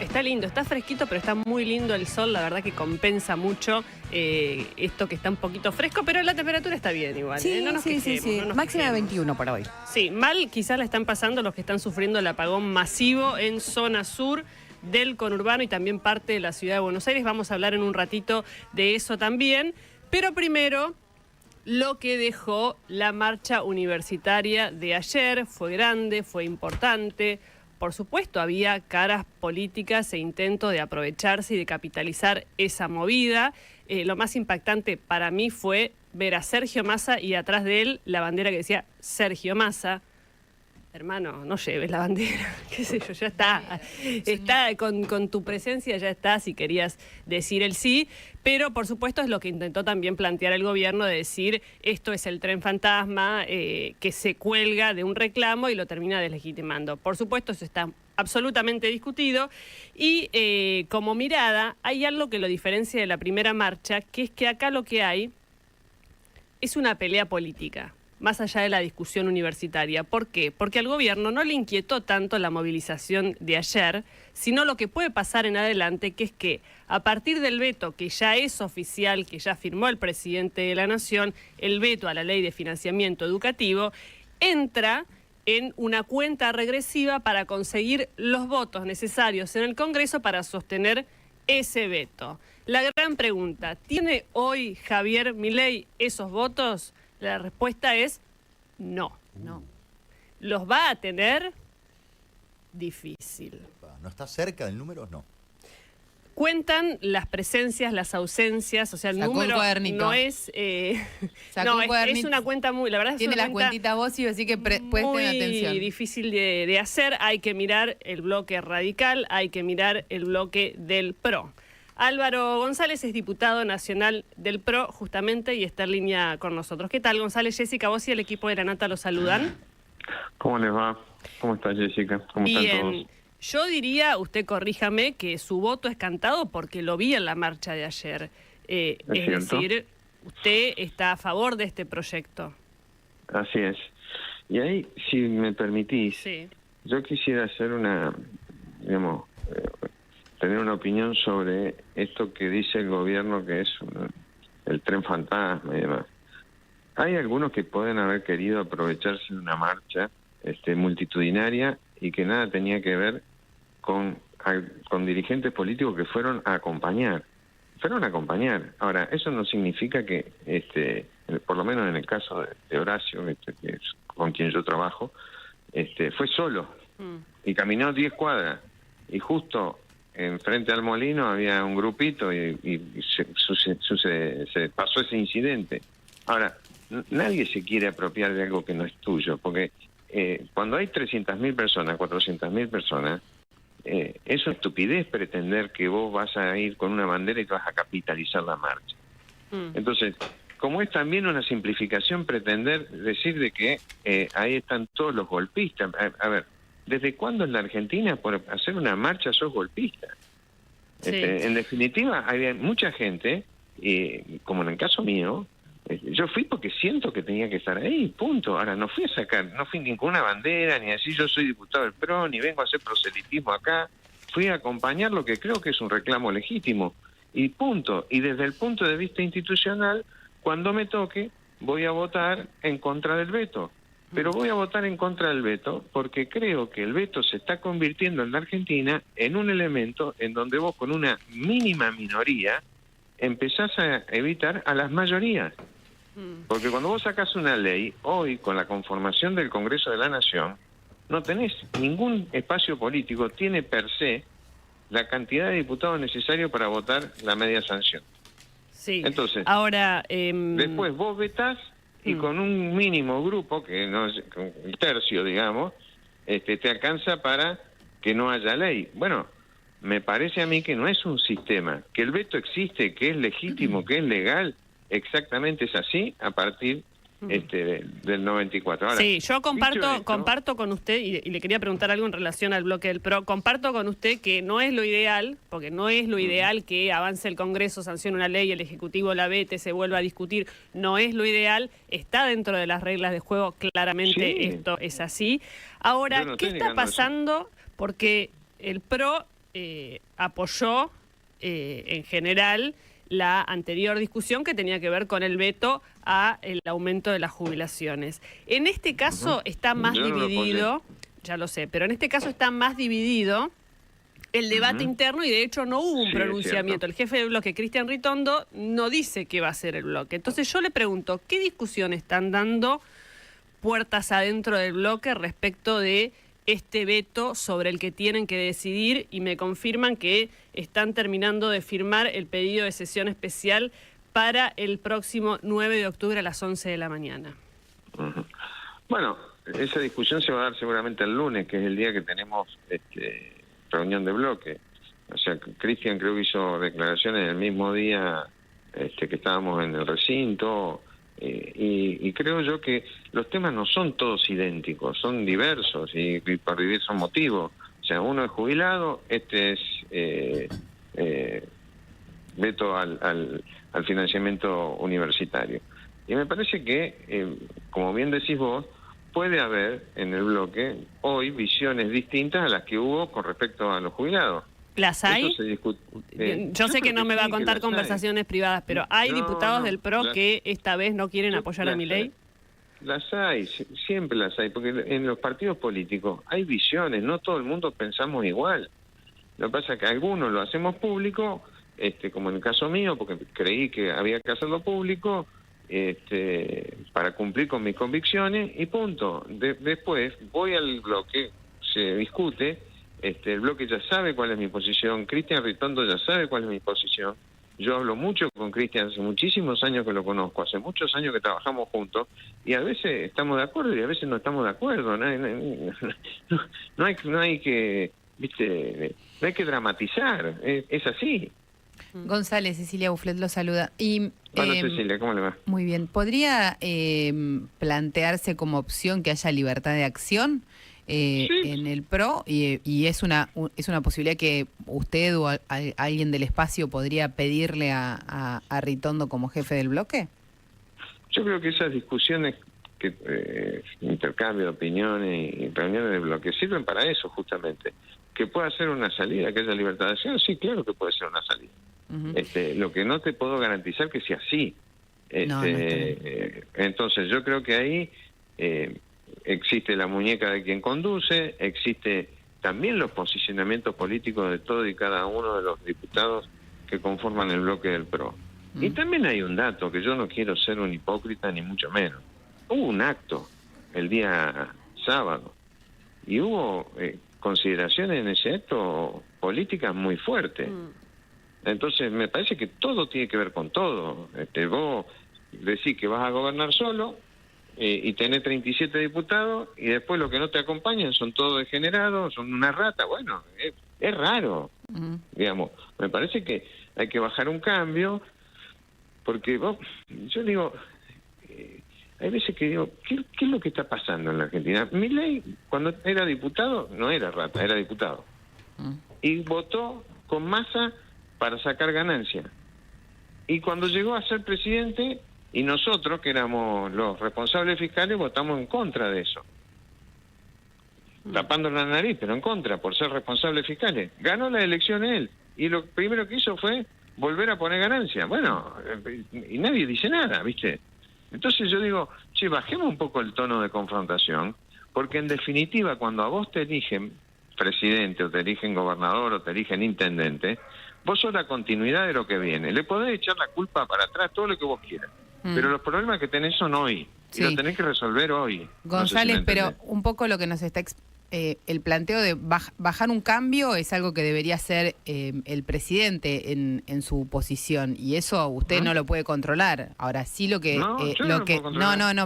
Está lindo, está fresquito, pero está muy lindo el sol, la verdad que compensa mucho esto que está un poquito fresco, pero la temperatura está bien igual. Sí, No nos sí. quejemos, no nos Máxima de quejemos. 21 para hoy. Sí, mal quizás la están pasando los que están sufriendo el apagón masivo en zona sur del conurbano y también parte de la ciudad de Buenos Aires. Vamos a hablar en un ratito de eso también, pero primero lo que dejó la marcha universitaria de ayer. Fue grande, fue importante. Por supuesto, había caras políticas e intentos de aprovecharse y de capitalizar esa movida. Lo más impactante para mí fue ver a Sergio Massa y atrás de él la bandera que decía Sergio Massa. Hermano, no lleves la bandera, qué sé yo, ya está. Está con tu presencia, ya está, si querías decir el sí. Pero, por supuesto, es lo que intentó también plantear el gobierno, de decir, esto es el tren fantasma, que se cuelga de un reclamo y lo termina deslegitimando. Por supuesto, eso está absolutamente discutido. Y como mirada, hay algo que lo diferencia de la primera marcha, que es que acá lo que hay es una pelea política, más allá de la discusión universitaria. ¿Por qué? Porque al gobierno no le inquietó tanto la movilización de ayer, sino lo que puede pasar en adelante, que es que a partir del veto que ya es oficial, que ya firmó el presidente de la Nación, el veto a la ley de financiamiento educativo, entra en una cuenta regresiva para conseguir los votos necesarios en el Congreso para sostener ese veto. La gran pregunta, ¿tiene hoy Javier Milei esos votos? La respuesta es no. ¿Los va a tener? Difícil. ¿No está cerca del número? No. Cuentan las presencias, las ausencias, o sea, el número no es... no, es una cuenta muy... La verdad es Tiene una la cuentita vos y así que presten atención. Muy difícil de hacer. Hay que mirar el bloque radical, hay que mirar el bloque del PRO. Álvaro González es diputado nacional del PRO, justamente, y está en línea con nosotros. ¿Qué tal, González? Jessica, vos y el equipo de La Nata los saludan. ¿Cómo les va? ¿Cómo está, Jessica? ¿Cómo están todos? Yo diría, usted corríjame, que su voto es cantado porque lo vi en la marcha de ayer. Es decir, usted está a favor de este proyecto. Así es. Y ahí, si me permitís, sí, yo quisiera hacer digamos, tener una opinión sobre esto que dice el gobierno, que es el tren fantasma y demás. Hay algunos que pueden haber querido aprovecharse de una marcha multitudinaria y que nada tenía que ver con dirigentes políticos que fueron a acompañar. Ahora, eso no significa que, por lo menos en el caso de Horacio, que es con quien yo trabajo, fue solo y caminó 10 cuadras y justo enfrente al molino había un grupito y se pasó ese incidente. Ahora, nadie se quiere apropiar de algo que no es tuyo, porque cuando hay 300.000 personas, 400.000 personas, es una estupidez pretender que vos vas a ir con una bandera y te vas a capitalizar la marcha. Entonces, como es también una simplificación pretender decir de que ahí están todos los golpistas. A ver, ¿desde cuándo en la Argentina por hacer una marcha sos golpista? Sí. En definitiva, había mucha gente, como en el caso mío, yo fui porque siento que tenía que estar ahí, punto. Ahora, no fui ninguna bandera, ni decir yo soy diputado del PRO, ni vengo a hacer proselitismo acá. Fui a acompañar lo que creo que es un reclamo legítimo, y punto. Y desde el punto de vista institucional, cuando me toque, voy a votar en contra del veto. Pero voy a votar en contra del veto porque creo que el veto se está convirtiendo en la Argentina en un elemento en donde vos con una mínima minoría empezás a evitar a las mayorías. Porque cuando vos sacás una ley, hoy con la conformación del Congreso de la Nación, no tenés ningún espacio político, tiene per se la cantidad de diputados necesarios para votar la media sanción. Sí. Entonces, ahora, después vos vetás y con un mínimo grupo, que no es un tercio, digamos, te alcanza para que no haya ley. Bueno, me parece a mí que no es un sistema, que el veto existe, que es legítimo, que es legal, exactamente es así a partir del 94. Ahora, sí, yo comparto con usted, y le quería preguntar algo en relación al bloque del PRO, comparto con usted que no es lo ideal, porque no es lo ideal que avance el Congreso, sancione una ley, el Ejecutivo la vete, se vuelva a discutir, no es lo ideal, está dentro de las reglas de juego, claramente esto es así. Ahora, ¿qué está pasando? Porque el PRO apoyó en general la anterior discusión que tenía que ver con el veto a el aumento de las jubilaciones. En este caso está más dividido, ya lo sé, pero en este caso está más dividido el debate interno y de hecho no hubo un pronunciamiento. El jefe del bloque, Cristian Ritondo, no dice qué va a hacer el bloque. Entonces yo le pregunto, ¿qué discusión están dando puertas adentro del bloque respecto de este veto sobre el que tienen que decidir? Y me confirman que están terminando de firmar el pedido de sesión especial para el próximo 9 de octubre a las 11 de la mañana. Bueno, esa discusión se va a dar seguramente el lunes, que es el día que tenemos reunión de bloque. O sea, Cristian creo que hizo declaraciones el mismo día que estábamos en el recinto, y creo yo que los temas no son todos idénticos, son diversos y por diversos motivos. O sea, uno es jubilado, este es veto al financiamiento universitario. Y me parece que, como bien decís vos, puede haber en el bloque hoy visiones distintas a las que hubo con respecto a los jubilados. ¿Las hay? Yo sé que no me va a contar conversaciones privadas, pero ¿hay diputados del PRO que esta vez no quieren apoyar a Milei? Las hay, siempre las hay, porque en los partidos políticos hay visiones, no todo el mundo pensamos igual. Lo que pasa es que algunos lo hacemos público, como en el caso mío, porque creí que había que hacerlo público, para cumplir con mis convicciones y punto. Después voy al bloque, se discute, el bloque ya sabe cuál es mi posición, Cristian Ritondo ya sabe cuál es mi posición. Yo hablo mucho con Cristian, hace muchísimos años que lo conozco, hace muchos años que trabajamos juntos, y a veces estamos de acuerdo y a veces no estamos de acuerdo. No hay que, ¿viste? No hay que dramatizar, es así. González, Cecilia Uflet lo saluda. Hola Cecilia, ¿cómo le va? Muy bien. ¿Podría plantearse como opción que haya libertad de acción en el PRO? Y es una posibilidad que usted o alguien del espacio podría pedirle a Ritondo como jefe del bloque. Yo creo que esas discusiones, intercambio de opiniones y reuniones de bloque, sirven para eso justamente. Que pueda ser una salida, que haya libertad de acción, sí, claro que puede ser una salida. Lo que no te puedo garantizar que sea así. Entonces yo creo que ahí existe la muñeca de quien conduce, existe también los posicionamientos políticos de todo y cada uno de los diputados que conforman el bloque del PRO. Y también hay un dato, que yo no quiero ser un hipócrita ni mucho menos. Hubo un acto el día sábado y hubo consideraciones en ese acto políticas muy fuertes. Entonces me parece que todo tiene que ver con todo. Vos decís que vas a gobernar solo y tenés 37 diputados y después los que no te acompañan son todos degenerados, son una rata. Bueno, es raro, digamos. Me parece que hay que bajar un cambio porque yo digo, hay veces que digo, ¿qué es lo que está pasando en la Argentina? Milei, cuando era diputado, no era rata, era diputado. Y votó con masa para sacar ganancias. Y cuando llegó a ser presidente, y nosotros, que éramos los responsables fiscales, votamos en contra de eso. Tapando la nariz, pero en contra, por ser responsables fiscales. Ganó la elección él. Y lo primero que hizo fue volver a poner ganancias. Bueno, y nadie dice nada, ¿viste? Entonces yo digo, che, bajemos un poco el tono de confrontación, porque en definitiva, cuando a vos te eligen presidente, o te eligen gobernador, o te eligen intendente, vos sos la continuidad de lo que viene. Le podés echar la culpa para atrás, todo lo que vos quieras. Pero los problemas que tenés son hoy. Sí. Y lo tenés que resolver hoy. González, no sé si pero un poco lo que nos está el planteo de bajar un cambio es algo que debería hacer el presidente en su posición, y eso usted no lo puede controlar. Ahora sí lo que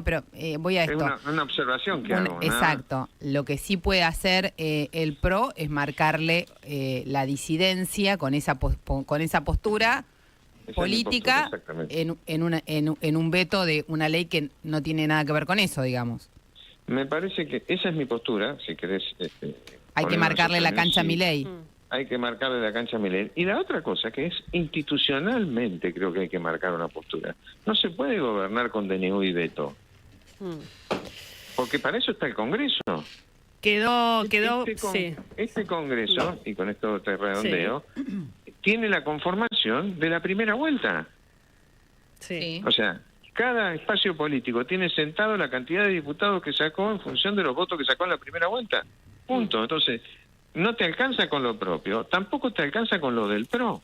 pero voy a esto. Es una observación que hago. Exacto. Lo que sí puede hacer el PRO es marcarle la disidencia con esa postura política en un veto de una ley que no tiene nada que ver con eso, digamos. Me parece que esa es mi postura, si querés. Hay que marcarle la cancha a Milei. Hay que marcarle la cancha a Milei. Y la otra cosa, que es institucionalmente creo que hay que marcar una postura. No se puede gobernar con DNU y veto. Porque para eso está el Congreso. Este Congreso, y con esto te redondeo, tiene la conformación de la primera vuelta. Sí. O sea, cada espacio político tiene sentado la cantidad de diputados que sacó en función de los votos que sacó en la primera vuelta. Punto. Entonces, no te alcanza con lo propio, tampoco te alcanza con lo del PRO.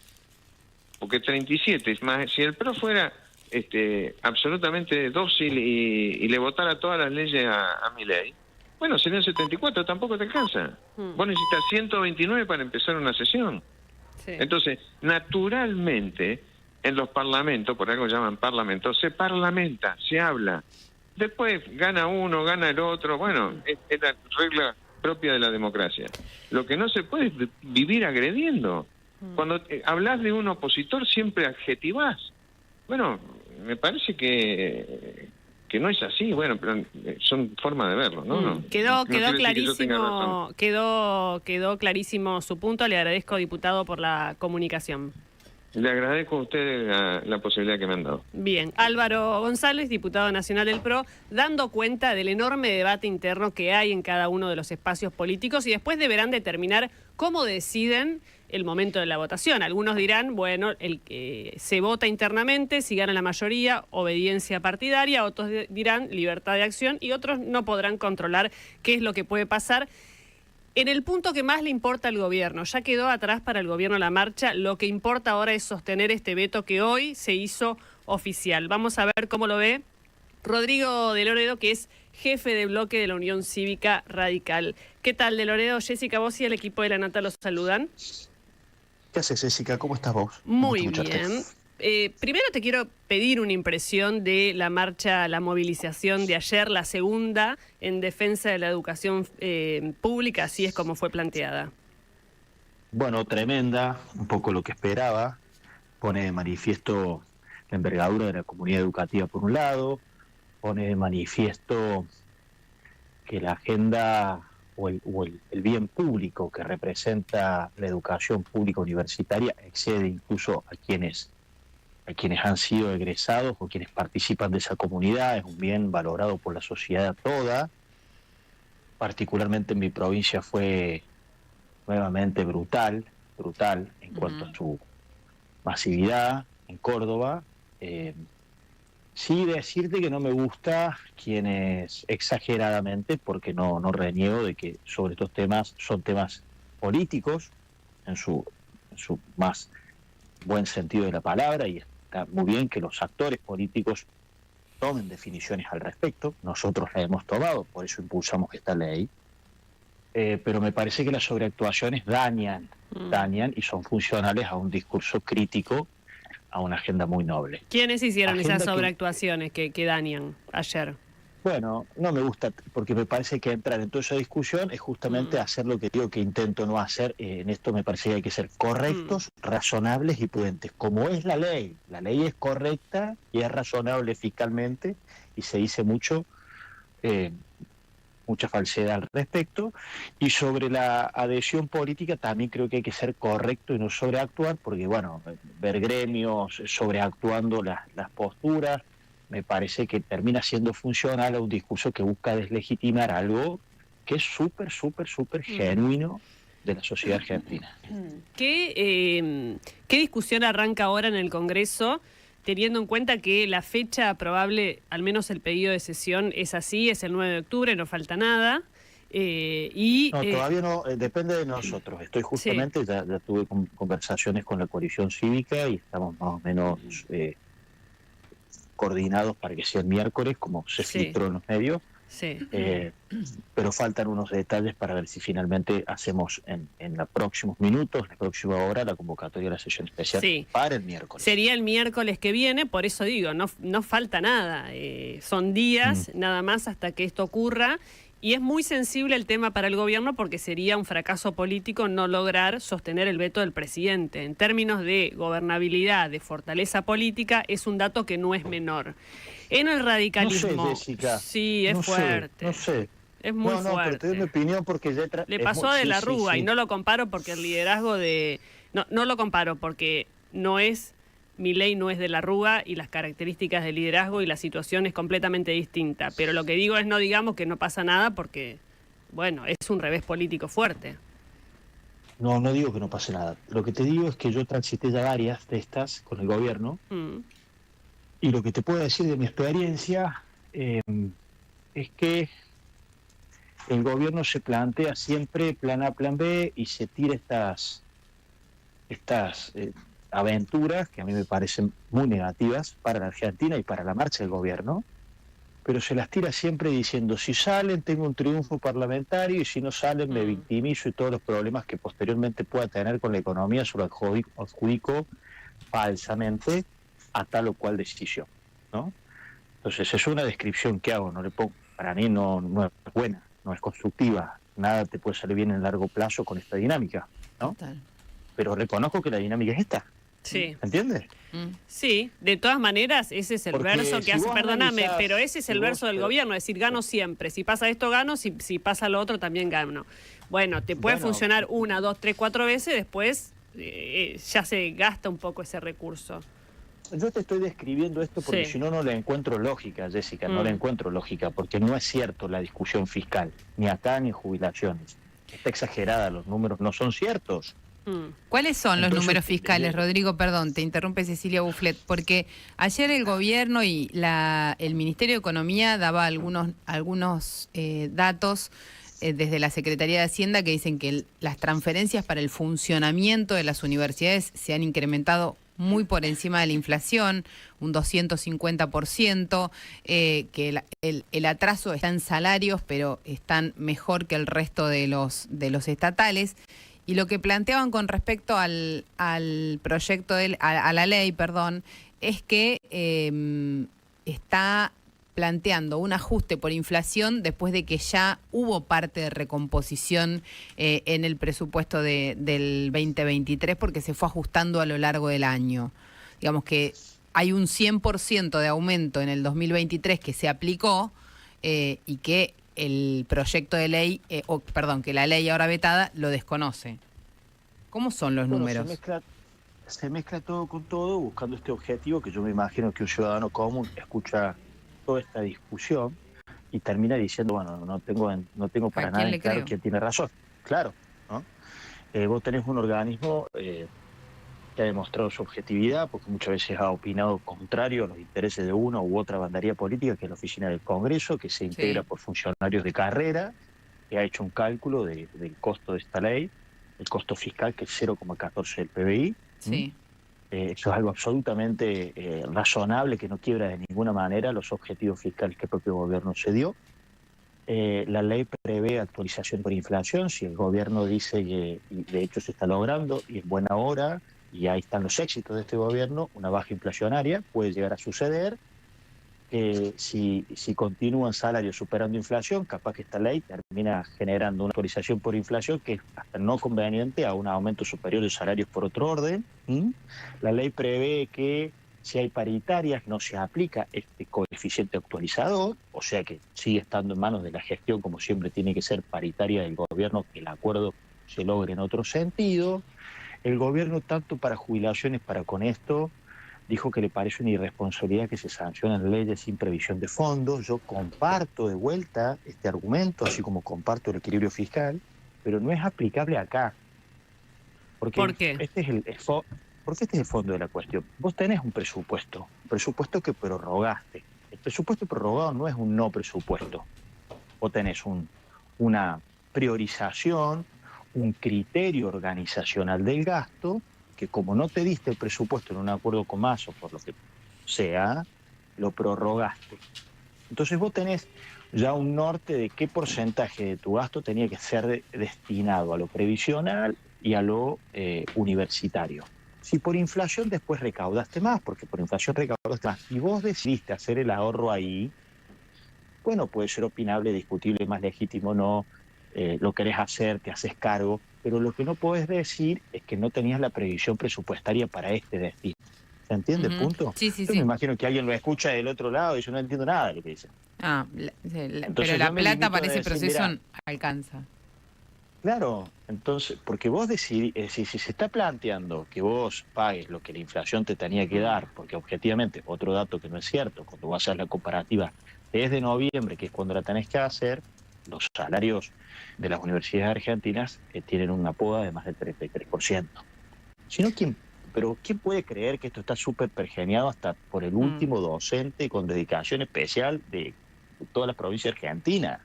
Porque 37, más si el PRO fuera absolutamente dócil y le votara todas las leyes a Milei, bueno, serían 74, tampoco te alcanza. Vos necesitas 129 para empezar una sesión. Sí. Entonces, naturalmente, en los parlamentos, por algo llaman parlamentos, se parlamenta, se habla. Después gana uno, gana el otro. Bueno, es la regla propia de la democracia. Lo que no se puede es vivir agrediendo. Cuando hablas de un opositor, siempre adjetivás. Bueno, me parece que no es así. Bueno, pero son formas de verlo, ¿no? Quedó quiere decir que yo tenga clarísimo, razón. quedó clarísimo su punto. Le agradezco, diputado, por la comunicación. Le agradezco a usted la posibilidad que me han dado. Bien, Álvaro González, diputado nacional del PRO, dando cuenta del enorme debate interno que hay en cada uno de los espacios políticos y después deberán determinar cómo deciden el momento de la votación. Algunos dirán, bueno, el que se vota internamente, si gana la mayoría, obediencia partidaria, otros dirán libertad de acción y otros no podrán controlar qué es lo que puede pasar. En el punto que más le importa al gobierno, ya quedó atrás para el gobierno la marcha, lo que importa ahora es sostener este veto que hoy se hizo oficial. Vamos a ver cómo lo ve Rodrigo de Loredo, que es jefe de bloque de la Unión Cívica Radical. ¿Qué tal, de Loredo? Jessica, vos y el equipo de La Nata los saludan. ¿Qué haces, Jessica? ¿Cómo estás vos? Muy bien. Primero te quiero pedir una impresión de la marcha, la movilización de ayer, la segunda en defensa de la educación pública, así es como fue planteada. Bueno, tremenda, un poco lo que esperaba. Pone de manifiesto la envergadura de la comunidad educativa por un lado, pone de manifiesto que la agenda o el bien público que representa la educación pública universitaria excede incluso a quienes han sido egresados o quienes participan de esa comunidad. Es un bien valorado por la sociedad toda. Particularmente en mi provincia fue nuevamente brutal en cuanto a su masividad. En Córdoba, sí decirte que no me gusta quienes exageradamente, porque no reniego de que sobre estos temas son temas políticos en su más buen sentido de la palabra, y está muy bien que los actores políticos tomen definiciones al respecto. Nosotros la hemos tomado, por eso impulsamos esta ley, pero me parece que las sobreactuaciones dañan y son funcionales a un discurso crítico, a una agenda muy noble. ¿Quiénes hicieron esas sobreactuaciones que dañan ayer? Bueno, no me gusta, porque me parece que entrar en toda esa discusión es justamente hacer lo que digo que intento no hacer. En esto me parece que hay que ser correctos, razonables y prudentes. Como es la ley es correcta y es razonable fiscalmente, y se dice mucha falsedad al respecto. Y sobre la adhesión política también creo que hay que ser correcto y no sobreactuar, porque bueno, ver gremios sobreactuando las posturas me parece que termina siendo funcional a un discurso que busca deslegitimar algo que es súper genuino de la sociedad argentina. ¿Qué discusión arranca ahora en el Congreso, teniendo en cuenta que la fecha probable, al menos el pedido de sesión, es así, es el 9 de octubre, no falta nada? Todavía no, depende de nosotros. Estoy justamente, ya tuve conversaciones con la coalición cívica y estamos más o menos coordinados para que sea el miércoles, como se filtró en los medios. Sí. Pero faltan unos detalles para ver si finalmente hacemos en los próximos minutos, la próxima hora, la convocatoria de la sesión especial para el miércoles. Sería el miércoles que viene, por eso digo, no falta nada. Son días nada más hasta que esto ocurra. Y es muy sensible el tema para el gobierno porque sería un fracaso político no lograr sostener el veto del presidente. En términos de gobernabilidad, de fortaleza política, es un dato que no es menor. En el radicalismo, no sé, Jessica, sí, es fuerte. No sé. Es muy fuerte. Pero te doy mi opinión porque le pasó a De la Rúa y no lo comparo porque el liderazgo de... No lo comparo porque no es... Milei no es De la Rúa y las características del liderazgo y la situación es completamente distinta. Pero lo que digo es no digamos que no pasa nada porque bueno, es un revés político fuerte. No, no digo que no pase nada. Lo que te digo es que yo transité ya varias de estas con el gobierno, y lo que te puedo decir de mi experiencia es que el gobierno se plantea siempre plan A, plan B, y se tira estas aventuras que a mí me parecen muy negativas para la Argentina y para la marcha del gobierno, pero se las tira siempre diciendo, si salen tengo un triunfo parlamentario y si no salen me victimizo y todos los problemas que posteriormente pueda tener con la economía se lo adjudico falsamente a tal o cual decisión, ¿no? Entonces es una descripción que hago, no le pongo, para mí no es buena, no es constructiva, nada te puede salir bien en largo plazo con esta dinámica, ¿no? Total. Pero reconozco que la dinámica es esta. Sí. ¿Entiendes? Sí, de todas maneras, ese es el Porque verso que si hace, vos perdóname, analizás, pero ese es el verso del gobierno, es decir, gano siempre. Si pasa esto, gano, si pasa lo otro, también gano. Bueno, te puede funcionar 1, 2, 3, 4 veces, después ya se gasta un poco ese recurso. Yo te estoy describiendo esto porque si no, no le encuentro lógica, Jessica, no le encuentro lógica, porque no es cierto la discusión fiscal, ni acá ni en jubilaciones. Está exagerada, los números no son ciertos. ¿Cuáles son los números fiscales, Rodrigo? Perdón, te interrumpe Cecilia Bufflet, porque ayer el gobierno y el Ministerio de Economía daba algunos datos desde la Secretaría de Hacienda que dicen que las transferencias para el funcionamiento de las universidades se han incrementado muy por encima de la inflación, un 250%, que el atraso está en salarios, pero están mejor que el resto de los estatales. Y lo que planteaban con respecto al proyecto, a la ley, perdón, es que está planteando un ajuste por inflación después de que ya hubo parte de recomposición en el presupuesto del 2023 porque se fue ajustando a lo largo del año. Digamos que hay un 100% de aumento en el 2023 que se aplicó y que el proyecto de ley, que la ley ahora vetada lo desconoce. ¿Cómo son los números? Se mezcla todo con todo buscando este objetivo que yo me imagino que un ciudadano común escucha toda esta discusión y termina diciendo, bueno, no tengo para nada en claro quién tiene razón. Claro, ¿no? Vos tenés un organismo que ha demostrado su objetividad, porque muchas veces ha opinado contrario a los intereses de una u otra bandería política, que es la oficina del Congreso, que se integra por funcionarios de carrera, que ha hecho un cálculo del costo de esta ley, el costo fiscal, que es 0,14 del PBI. Sí. Eso es algo absolutamente razonable, que no quiebra de ninguna manera los objetivos fiscales que el propio gobierno se dio. La ley prevé actualización por inflación, si el gobierno dice que, y de hecho se está logrando, y es buena hora, y ahí están los éxitos de este gobierno, una baja inflacionaria, puede llegar a suceder. Si continúan salarios superando inflación, capaz que esta ley termina generando una actualización por inflación que es hasta no conveniente a un aumento superior de salarios por otro orden. La ley prevé que si hay paritarias no se aplica este coeficiente actualizador, o sea que sigue estando en manos de la gestión, como siempre tiene que ser paritaria del gobierno, que el acuerdo se logre en otro sentido. El gobierno, tanto para jubilaciones, para con esto, dijo que le parece una irresponsabilidad que se sancionan leyes sin previsión de fondos. Yo comparto de vuelta este argumento, así como comparto el equilibrio fiscal, pero no es aplicable acá. Porque ¿Por qué? porque este es el fondo de la cuestión. Vos tenés un presupuesto que prorrogaste. El presupuesto prorrogado no es un no presupuesto. Vos tenés una priorización, un criterio organizacional del gasto, que como no te diste el presupuesto en un acuerdo con Massa, por lo que sea, lo prorrogaste. Entonces vos tenés ya un norte de qué porcentaje de tu gasto tenía que ser destinado a lo previsional y a lo universitario. Si por inflación después recaudaste más, porque por inflación recaudaste más, y vos decidiste hacer el ahorro ahí, bueno, puede ser opinable, discutible, más legítimo, no, lo querés hacer, te haces cargo, pero lo que no podés decir es que no tenías la previsión presupuestaria para este destino. ¿Se entiende el punto? Sí, sí, Yo me imagino que alguien lo escucha del otro lado y yo no entiendo nada de lo que dice. Pero la plata para ese proceso alcanza. Claro, entonces, porque vos decidís, si se está planteando que vos pagues lo que la inflación te tenía que dar, porque objetivamente, otro dato que no es cierto, cuando vas a hacer la comparativa desde noviembre, que es cuando la tenés que hacer, los salarios de las universidades argentinas tienen una poda de más del 33%. Sino, ¿quién puede creer que esto está súper pergeñado hasta por el último docente con dedicación especial de toda la provincia argentina?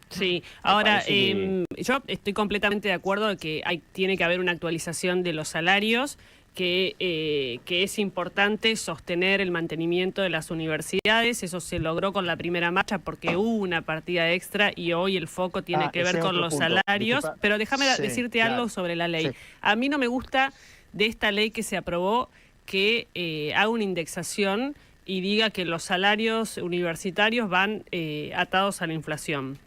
Sí, ahora yo estoy completamente de acuerdo de que tiene que haber una actualización de los salarios, que es importante sostener el mantenimiento de las universidades. Eso se logró con la primera marcha porque hubo una partida extra y hoy el foco tiene que ver con los salarios. Disculpa. Pero déjame decirte algo sobre la ley. Sí. A mí no me gusta de esta ley que se aprobó que haga una indexación y diga que los salarios universitarios van atados a la inflación.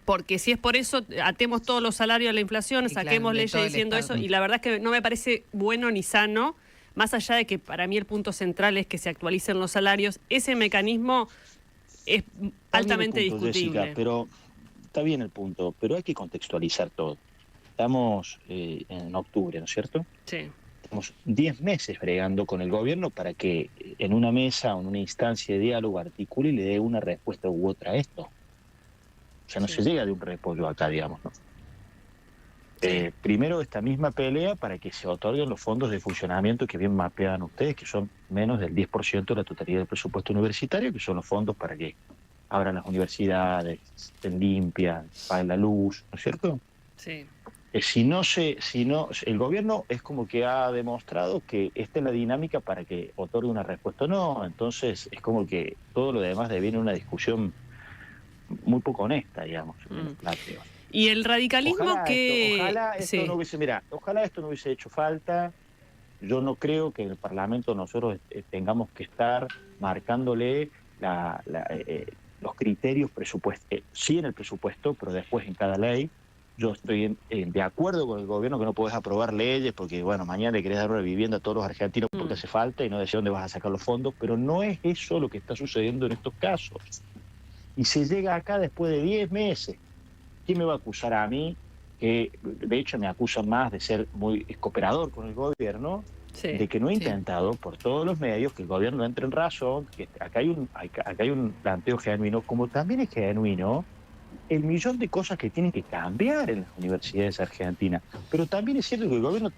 Porque si es por eso, atemos todos los salarios a la inflación, Sí, saquemos claro, de leyes todo el diciendo Estado. eso, y la verdad es que no me parece bueno ni sano, más allá de que para mí el punto central es que se actualicen los salarios. Ese mecanismo es altamente discutible. Jessica, pero está bien el punto, pero hay que contextualizar todo. Estamos en octubre, ¿no es cierto? Sí. Estamos 10 meses bregando con el gobierno para que en una mesa o en una instancia de diálogo articule y le dé una respuesta u otra a esto. O sea, no Sí. se llega de un repollo acá, digamos, ¿no? Sí. Primero, esta misma pelea para que se otorguen los fondos de funcionamiento que bien mapean ustedes, que son menos del 10% de la totalidad del presupuesto universitario, que son los fondos para que abran las universidades, estén limpias, paguen la luz, ¿no es cierto? Sí. El gobierno es como que ha demostrado que esta es la dinámica para que otorgue una respuesta o no, entonces es como que todo lo demás deviene una discusión muy poco honesta, digamos, en los planteos. Y el radicalismo Ojalá esto sí. no hubiese, ojalá esto no hubiese hecho falta. Yo no creo que en el Parlamento nosotros tengamos que estar marcándole los criterios presupuestarios, sí en el presupuesto, pero después en cada ley. Yo estoy de acuerdo con el gobierno que no podés aprobar leyes porque, bueno, mañana le querés dar una vivienda a todos los argentinos porque hace falta y no decís dónde vas a sacar los fondos, pero no es eso lo que está sucediendo en estos casos. Y se llega acá después de 10 meses. ¿Quién me va a acusar a mí? Que de hecho me acusan más de ser muy cooperador con el gobierno, Sí. de que no he Sí. intentado por todos los medios que el gobierno entre en razón, que acá hay un planteo genuino, como también es genuino el millón de cosas que tienen que cambiar en las universidades argentinas. Pero también es cierto que el gobierno,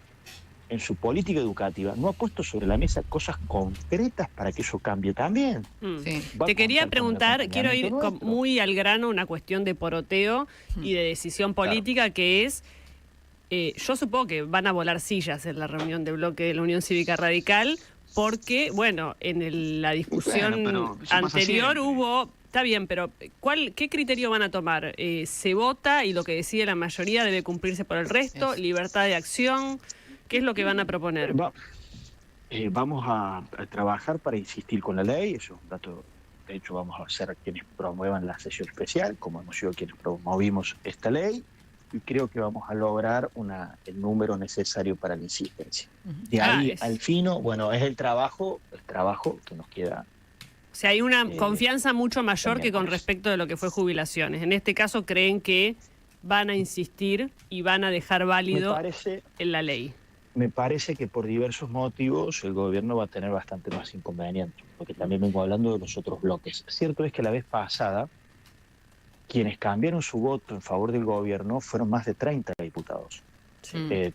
en su política educativa, no ha puesto sobre la mesa cosas concretas para que eso cambie también. Sí. Va a Te quería contar con el preguntar, quiero ir acompañamiento nuestro. muy al grano, una cuestión de poroteo y de decisión política, que es, yo supongo que van a volar sillas en la reunión de bloque de la Unión Cívica Radical, porque, bueno, en la discusión Bueno, pero eso pasa anterior siempre. hubo... Está bien, pero ¿qué criterio van a tomar? ¿Se vota y lo que decide la mayoría debe cumplirse por el resto? Eso. ¿Libertad de acción? ¿Qué es lo que van a proponer? Vamos a trabajar para insistir con la ley, eso es un dato. De hecho, vamos a ser quienes promuevan la sesión especial, como hemos sido quienes promovimos esta ley, y creo que vamos a lograr el número necesario para la insistencia. De ahí al fino, bueno, es el trabajo que nos queda. O sea, hay una confianza mucho mayor que con miércoles. respecto de lo que fue jubilaciones. En este caso, creen que van a insistir y van a dejar válido en la ley. Me parece que por diversos motivos el gobierno va a tener bastante más inconvenientes, porque también vengo hablando de los otros bloques. Cierto es que la vez pasada, quienes cambiaron su voto en favor del gobierno fueron más de 30 diputados. Sí.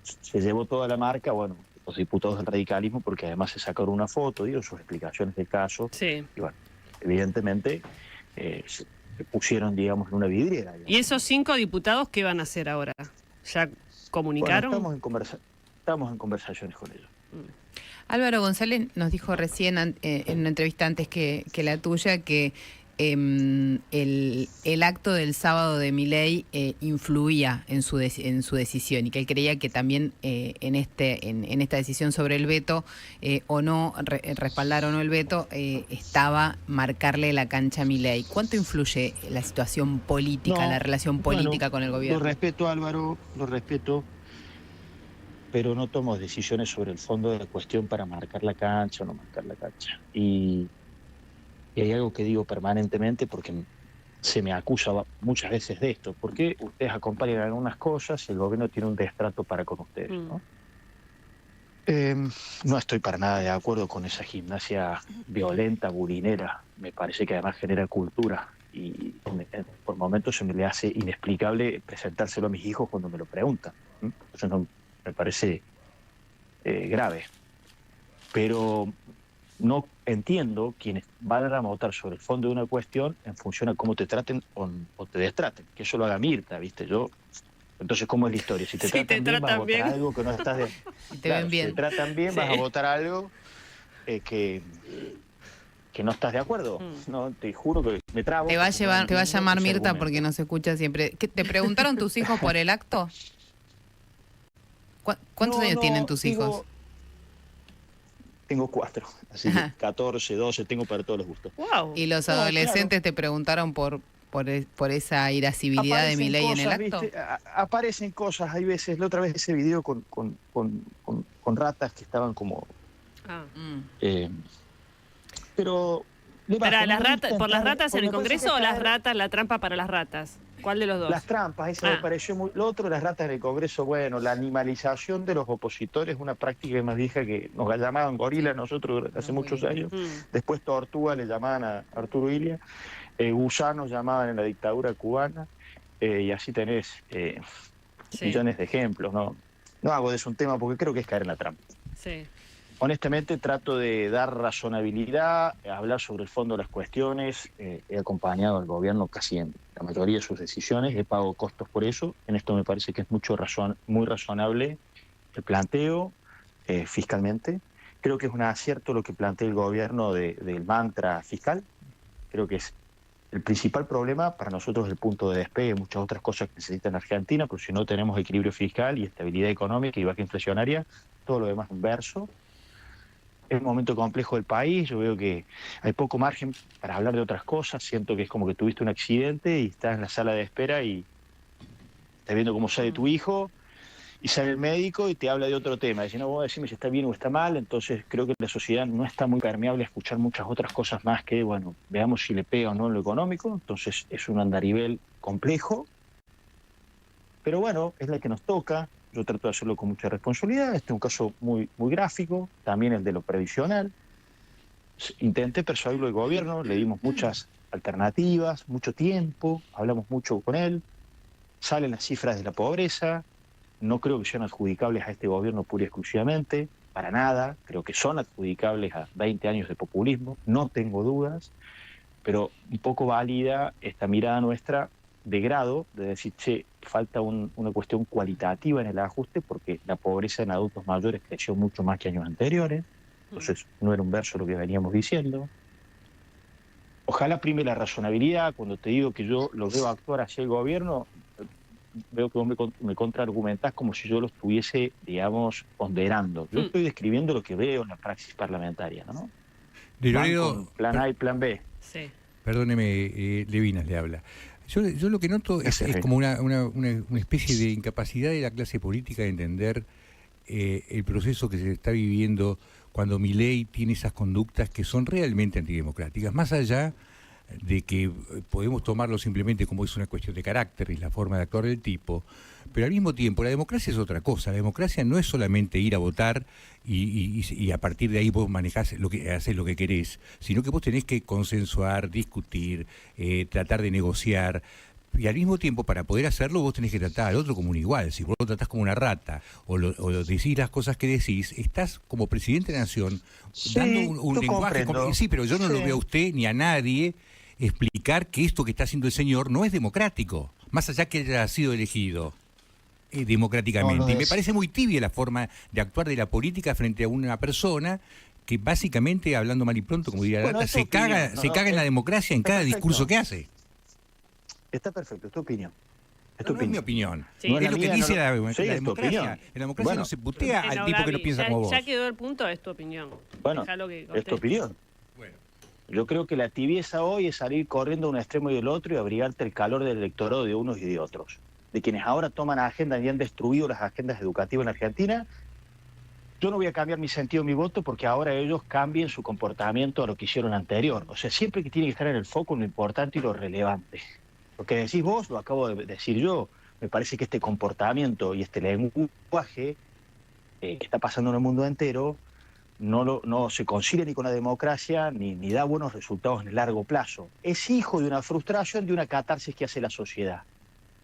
Se llevó toda la marca, bueno, los diputados del radicalismo, porque además se sacaron una foto, dieron sus explicaciones del caso, Sí. y bueno, evidentemente se pusieron, digamos, en una vidriera. Digamos. ¿Y esos 5 diputados qué van a hacer ahora? ¿Ya comunicaron? Bueno, estamos en conversaciones con ellos. Álvaro González nos dijo recién en una entrevista antes que la tuya que el acto del sábado de Milei influía en su decisión y que él creía que también en esta decisión sobre el veto o no, respaldar o no el veto, estaba marcarle la cancha a Milei. ¿Cuánto influye la situación política, la relación política con el gobierno? Lo respeto, Álvaro, lo respeto, pero no tomo decisiones sobre el fondo de la cuestión para marcar la cancha o no marcar la cancha. Y hay algo que digo permanentemente porque se me acusa muchas veces de esto. ¿Por qué ustedes acompañan algunas cosas y el gobierno tiene un destrato para con ustedes? ¿No? No estoy para nada de acuerdo con esa gimnasia violenta, bulinera. Me parece que además genera cultura por momentos se me le hace inexplicable presentárselo a mis hijos cuando me lo preguntan. Eso no me parece grave. Pero no entiendo quienes van a votar sobre el fondo de una cuestión en función a cómo te traten o te destraten. Que eso lo haga Mirta, ¿viste? Entonces, ¿cómo es la historia? Si te Sí, tratan bien, vas a votar algo que no estás de... Si te ven bien. Si te tratan bien, vas a votar algo que no estás de acuerdo. No, te juro que me trabo. Te va a llamar Mirta porque nos escucha siempre. ¿Te preguntaron tus hijos por el acto? ¿Cuántos años tienen tus hijos? Tengo 4, así que 14, 12, tengo para todos los gustos. Wow. ¿Y los adolescentes te preguntaron por esa irascibilidad de Milei en el acto? ¿Viste? Aparecen cosas, hay veces, la otra vez ese video con ratas que estaban como... pero... ¿Para las ratas, por las ratas en el Congreso o las ratas, la trampa para las ratas? ¿Cuál de los dos? Las trampas, ese me pareció muy... Lo otro, las ratas en el Congreso, bueno, la animalización de los opositores es una práctica más vieja que nos llamaban gorila nosotros hace muchos años. Después tortuga le llamaban a Arturo Illia, gusanos llamaban en la dictadura cubana, y así tenés millones de ejemplos. No hago de eso un tema porque creo que es caer en la trampa. Sí. Honestamente trato de dar razonabilidad, hablar sobre el fondo de las cuestiones. He acompañado al gobierno casi en la mayoría de sus decisiones, he pagado costos por eso. En esto me parece que es muy razonable el planteo fiscalmente. Creo que es un acierto lo que plantea el gobierno del mantra fiscal. Creo que es el principal problema para nosotros, el punto de despegue, muchas otras cosas que necesitan Argentina, pero si no tenemos equilibrio fiscal y estabilidad económica y baja inflacionaria, todo lo demás es un verso. Es un momento complejo del país, yo veo que hay poco margen para hablar de otras cosas, siento que es como que tuviste un accidente y estás en la sala de espera y estás viendo cómo sale tu hijo y sale el médico y te habla de otro tema, dice, no, vos decime si está bien o está mal. Entonces creo que la sociedad no está muy permeable a escuchar muchas otras cosas más que, bueno, veamos si le pega o no en lo económico. Entonces es un andarivel complejo, pero bueno, es la que nos toca. Yo trato de hacerlo con mucha responsabilidad. Este es un caso muy gráfico, también el de lo previsional. Intenté persuadirlo del gobierno, le dimos muchas alternativas, mucho tiempo, hablamos mucho con él. Salen las cifras de la pobreza, no creo que sean adjudicables a este gobierno pura y exclusivamente, para nada. Creo que son adjudicables a 20 años de populismo, no tengo dudas, pero un poco válida esta mirada nuestra de grado, de decir, che, falta una cuestión cualitativa en el ajuste porque la pobreza en adultos mayores creció mucho más que años anteriores, entonces no era un verso lo que veníamos diciendo. Ojalá prime la razonabilidad. Cuando te digo que yo lo veo actuar hacia el gobierno, veo que vos me contraargumentás como si yo lo estuviese, digamos, ponderando. Yo estoy describiendo lo que veo en la praxis parlamentaria, ¿no? Plan A y plan B. Sí. Perdóneme, Levinas le habla. Yo lo que noto es como una especie de incapacidad de la clase política de entender el proceso que se está viviendo cuando Milei tiene esas conductas que son realmente antidemocráticas, más allá de que podemos tomarlo simplemente como es una cuestión de carácter y la forma de actuar del tipo, pero al mismo tiempo la democracia es otra cosa. La democracia no es solamente ir a votar y a partir de ahí vos manejás haces lo que querés, sino que vos tenés que consensuar, discutir, tratar de negociar. Y al mismo tiempo, para poder hacerlo, vos tenés que tratar al otro como un igual. Si vos lo tratás como una rata o decís las cosas que decís, estás como presidente de la nación dando un lenguaje... Sí, pero yo no lo veo a usted ni a nadie explicar que esto que está haciendo el señor no es democrático, más allá que haya sido elegido democráticamente. Y me parece muy tibia la forma de actuar de la política frente a una persona que básicamente, hablando mal y pronto, como diría Lata, se caga en la democracia en cada discurso que hace. Está perfecto, es tu opinión. No es mi opinión. Sí. No es lo que dice la es democracia. En la democracia no se putea al tipo que no piensa como vos. Ya quedó el punto, es tu opinión. Bueno, es tu opinión. Bueno. Yo creo que la tibieza hoy es salir corriendo de un extremo y del otro y abrigarte el calor del electorado de unos y de otros. De quienes ahora toman agendas y han destruido las agendas educativas en Argentina. Yo no voy a cambiar mi sentido, mi voto, porque ahora ellos cambien su comportamiento a lo que hicieron anterior. O sea, siempre que tiene que estar en el foco lo importante y lo relevante. Lo que decís vos, lo acabo de decir yo. Me parece que este comportamiento y este lenguaje que está pasando en el mundo entero no se concilia ni con la democracia ni da buenos resultados en el largo plazo. Es hijo de una frustración, de una catarsis que hace la sociedad.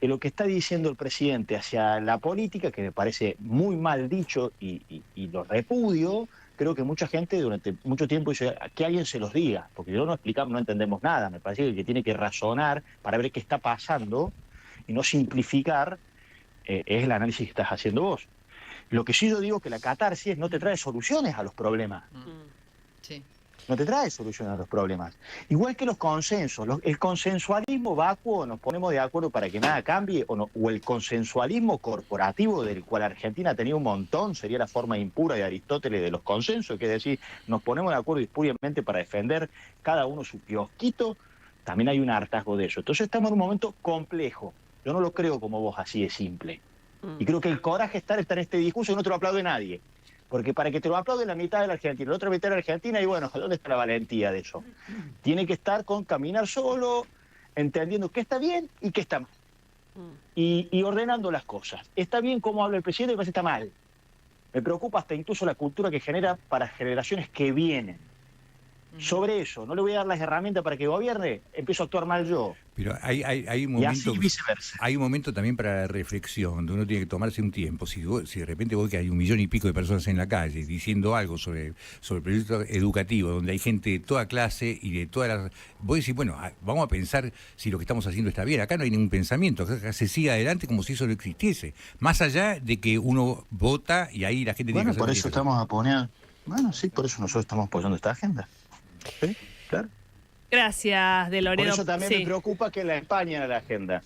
Que lo que está diciendo el presidente hacia la política, que me parece muy mal dicho y lo repudio, creo que mucha gente durante mucho tiempo dice que alguien se los diga, porque si no explicamos, no entendemos nada. Me parece que el que tiene que razonar para ver qué está pasando y no simplificar es el análisis que estás haciendo vos. Lo que sí yo digo es que la catarsis no te trae soluciones a los problemas. Sí. No te trae soluciones a los problemas. Igual que los consensos. El consensualismo vacuo, nos ponemos de acuerdo para que nada cambie, o el consensualismo corporativo, del cual Argentina tenía un montón, sería la forma impura de Aristóteles de los consensos, que es decir, nos ponemos de acuerdo espuriamente para defender cada uno su kiosquito. También hay un hartazgo de eso. Entonces estamos en un momento complejo. Yo no lo creo como vos, así de simple. Y creo que el coraje está en este discurso y no te lo aplaude nadie. Porque para que te lo aplaude la mitad de la Argentina, la otra mitad de la Argentina, y bueno, ¿dónde está la valentía de eso? Tiene que estar con caminar solo, entendiendo qué está bien y qué está mal. Y ordenando las cosas. Está bien cómo habla el presidente, me parece que está mal. Me preocupa hasta incluso la cultura que genera para generaciones que vienen. Sobre eso, no le voy a dar las herramientas para que gobierne, empiezo a actuar mal yo. Pero hay un Y momento, así viceversa. hay un momento también para la reflexión, donde uno tiene que tomarse un tiempo. Si de repente vos que hay 1 millón y pico de personas en la calle diciendo algo sobre el proyecto educativo, donde hay gente de toda clase y de todas las... Vos decís, bueno, vamos a pensar si lo que estamos haciendo está bien. Acá no hay ningún pensamiento, acá se sigue adelante como si eso no existiese. Más allá de que uno vota y ahí la gente tiene que hacer... Bueno, por eso estamos a poner... Bueno, sí, por eso nosotros estamos apoyando esta agenda. Sí, claro. Gracias, De Loredo. Por eso también Sí. me preocupa que la empañen a la agenda.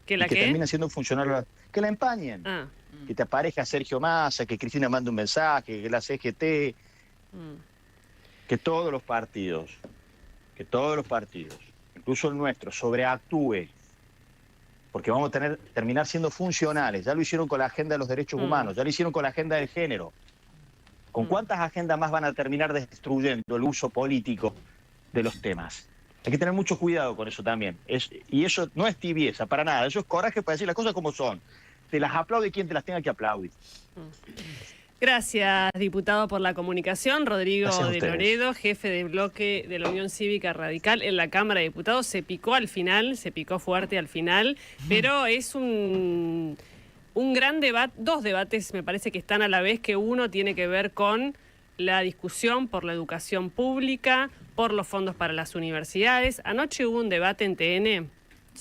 ¿Que la y que qué? termine siendo funcional. Que la empañen. Ah. Que te aparezca Sergio Massa, que Cristina mande un mensaje, que la CGT, que todos los partidos, incluso el nuestro, sobreactúe. Porque vamos a terminar siendo funcionales. Ya lo hicieron con la agenda de los derechos humanos, ya lo hicieron con la agenda del género. ¿Con cuántas agendas más van a terminar destruyendo el uso político de los temas? Hay que tener mucho cuidado con eso también. Y eso no es tibieza, para nada. Eso es coraje para decir las cosas como son. Te las aplaude quien te las tenga que aplaudir. Gracias, diputado, por la comunicación. Rodrigo Gracias a De ustedes. Loredo, jefe de bloque de la Unión Cívica Radical en la Cámara de Diputados. Se picó al final, se picó fuerte al final, pero es un gran debate, 2 debates me parece que están a la vez, que uno tiene que ver con la discusión por la educación pública, por los fondos para las universidades. Anoche hubo un debate en TN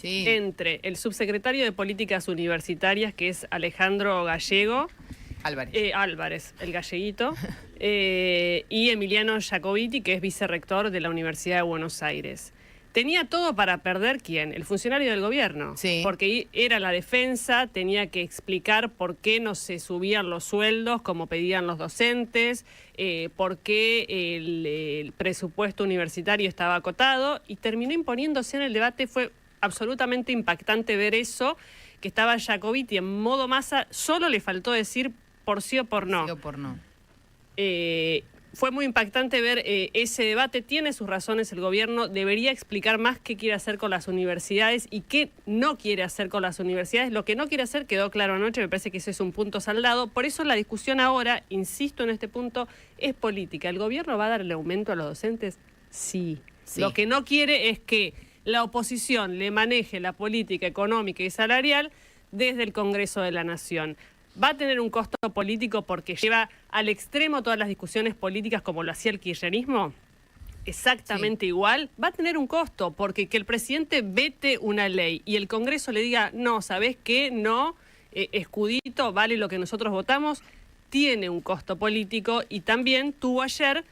entre el subsecretario de Políticas Universitarias, que es Alejandro Gallego, Álvarez, el galleguito, y Emiliano Jacobiti, que es vicerrector de la Universidad de Buenos Aires. Tenía todo para perder, ¿quién? El funcionario del gobierno. Sí. Porque era la defensa, tenía que explicar por qué no se subían los sueldos como pedían los docentes, por qué el presupuesto universitario estaba acotado, y terminó imponiéndose en el debate. Fue absolutamente impactante ver eso, que estaba Jacobiti en modo Massa, solo le faltó decir por sí o por no. Sí o por no. Fue muy impactante ver ese debate. Tiene sus razones el gobierno, debería explicar más qué quiere hacer con las universidades y qué no quiere hacer con las universidades. Lo que no quiere hacer quedó claro anoche, me parece que ese es un punto saldado. Por eso la discusión ahora, insisto en este punto, es política. ¿El gobierno va a darle aumento a los docentes? Sí. Lo que no quiere es que la oposición le maneje la política económica y salarial desde el Congreso de la Nación. Va a tener un costo político porque lleva al extremo todas las discusiones políticas como lo hacía el kirchnerismo. Exactamente igual. Va a tener un costo porque que el presidente vete una ley y el Congreso le diga, no, ¿sabés qué? No, escudito, vale lo que nosotros votamos, tiene un costo político. Y también tuvo ayer,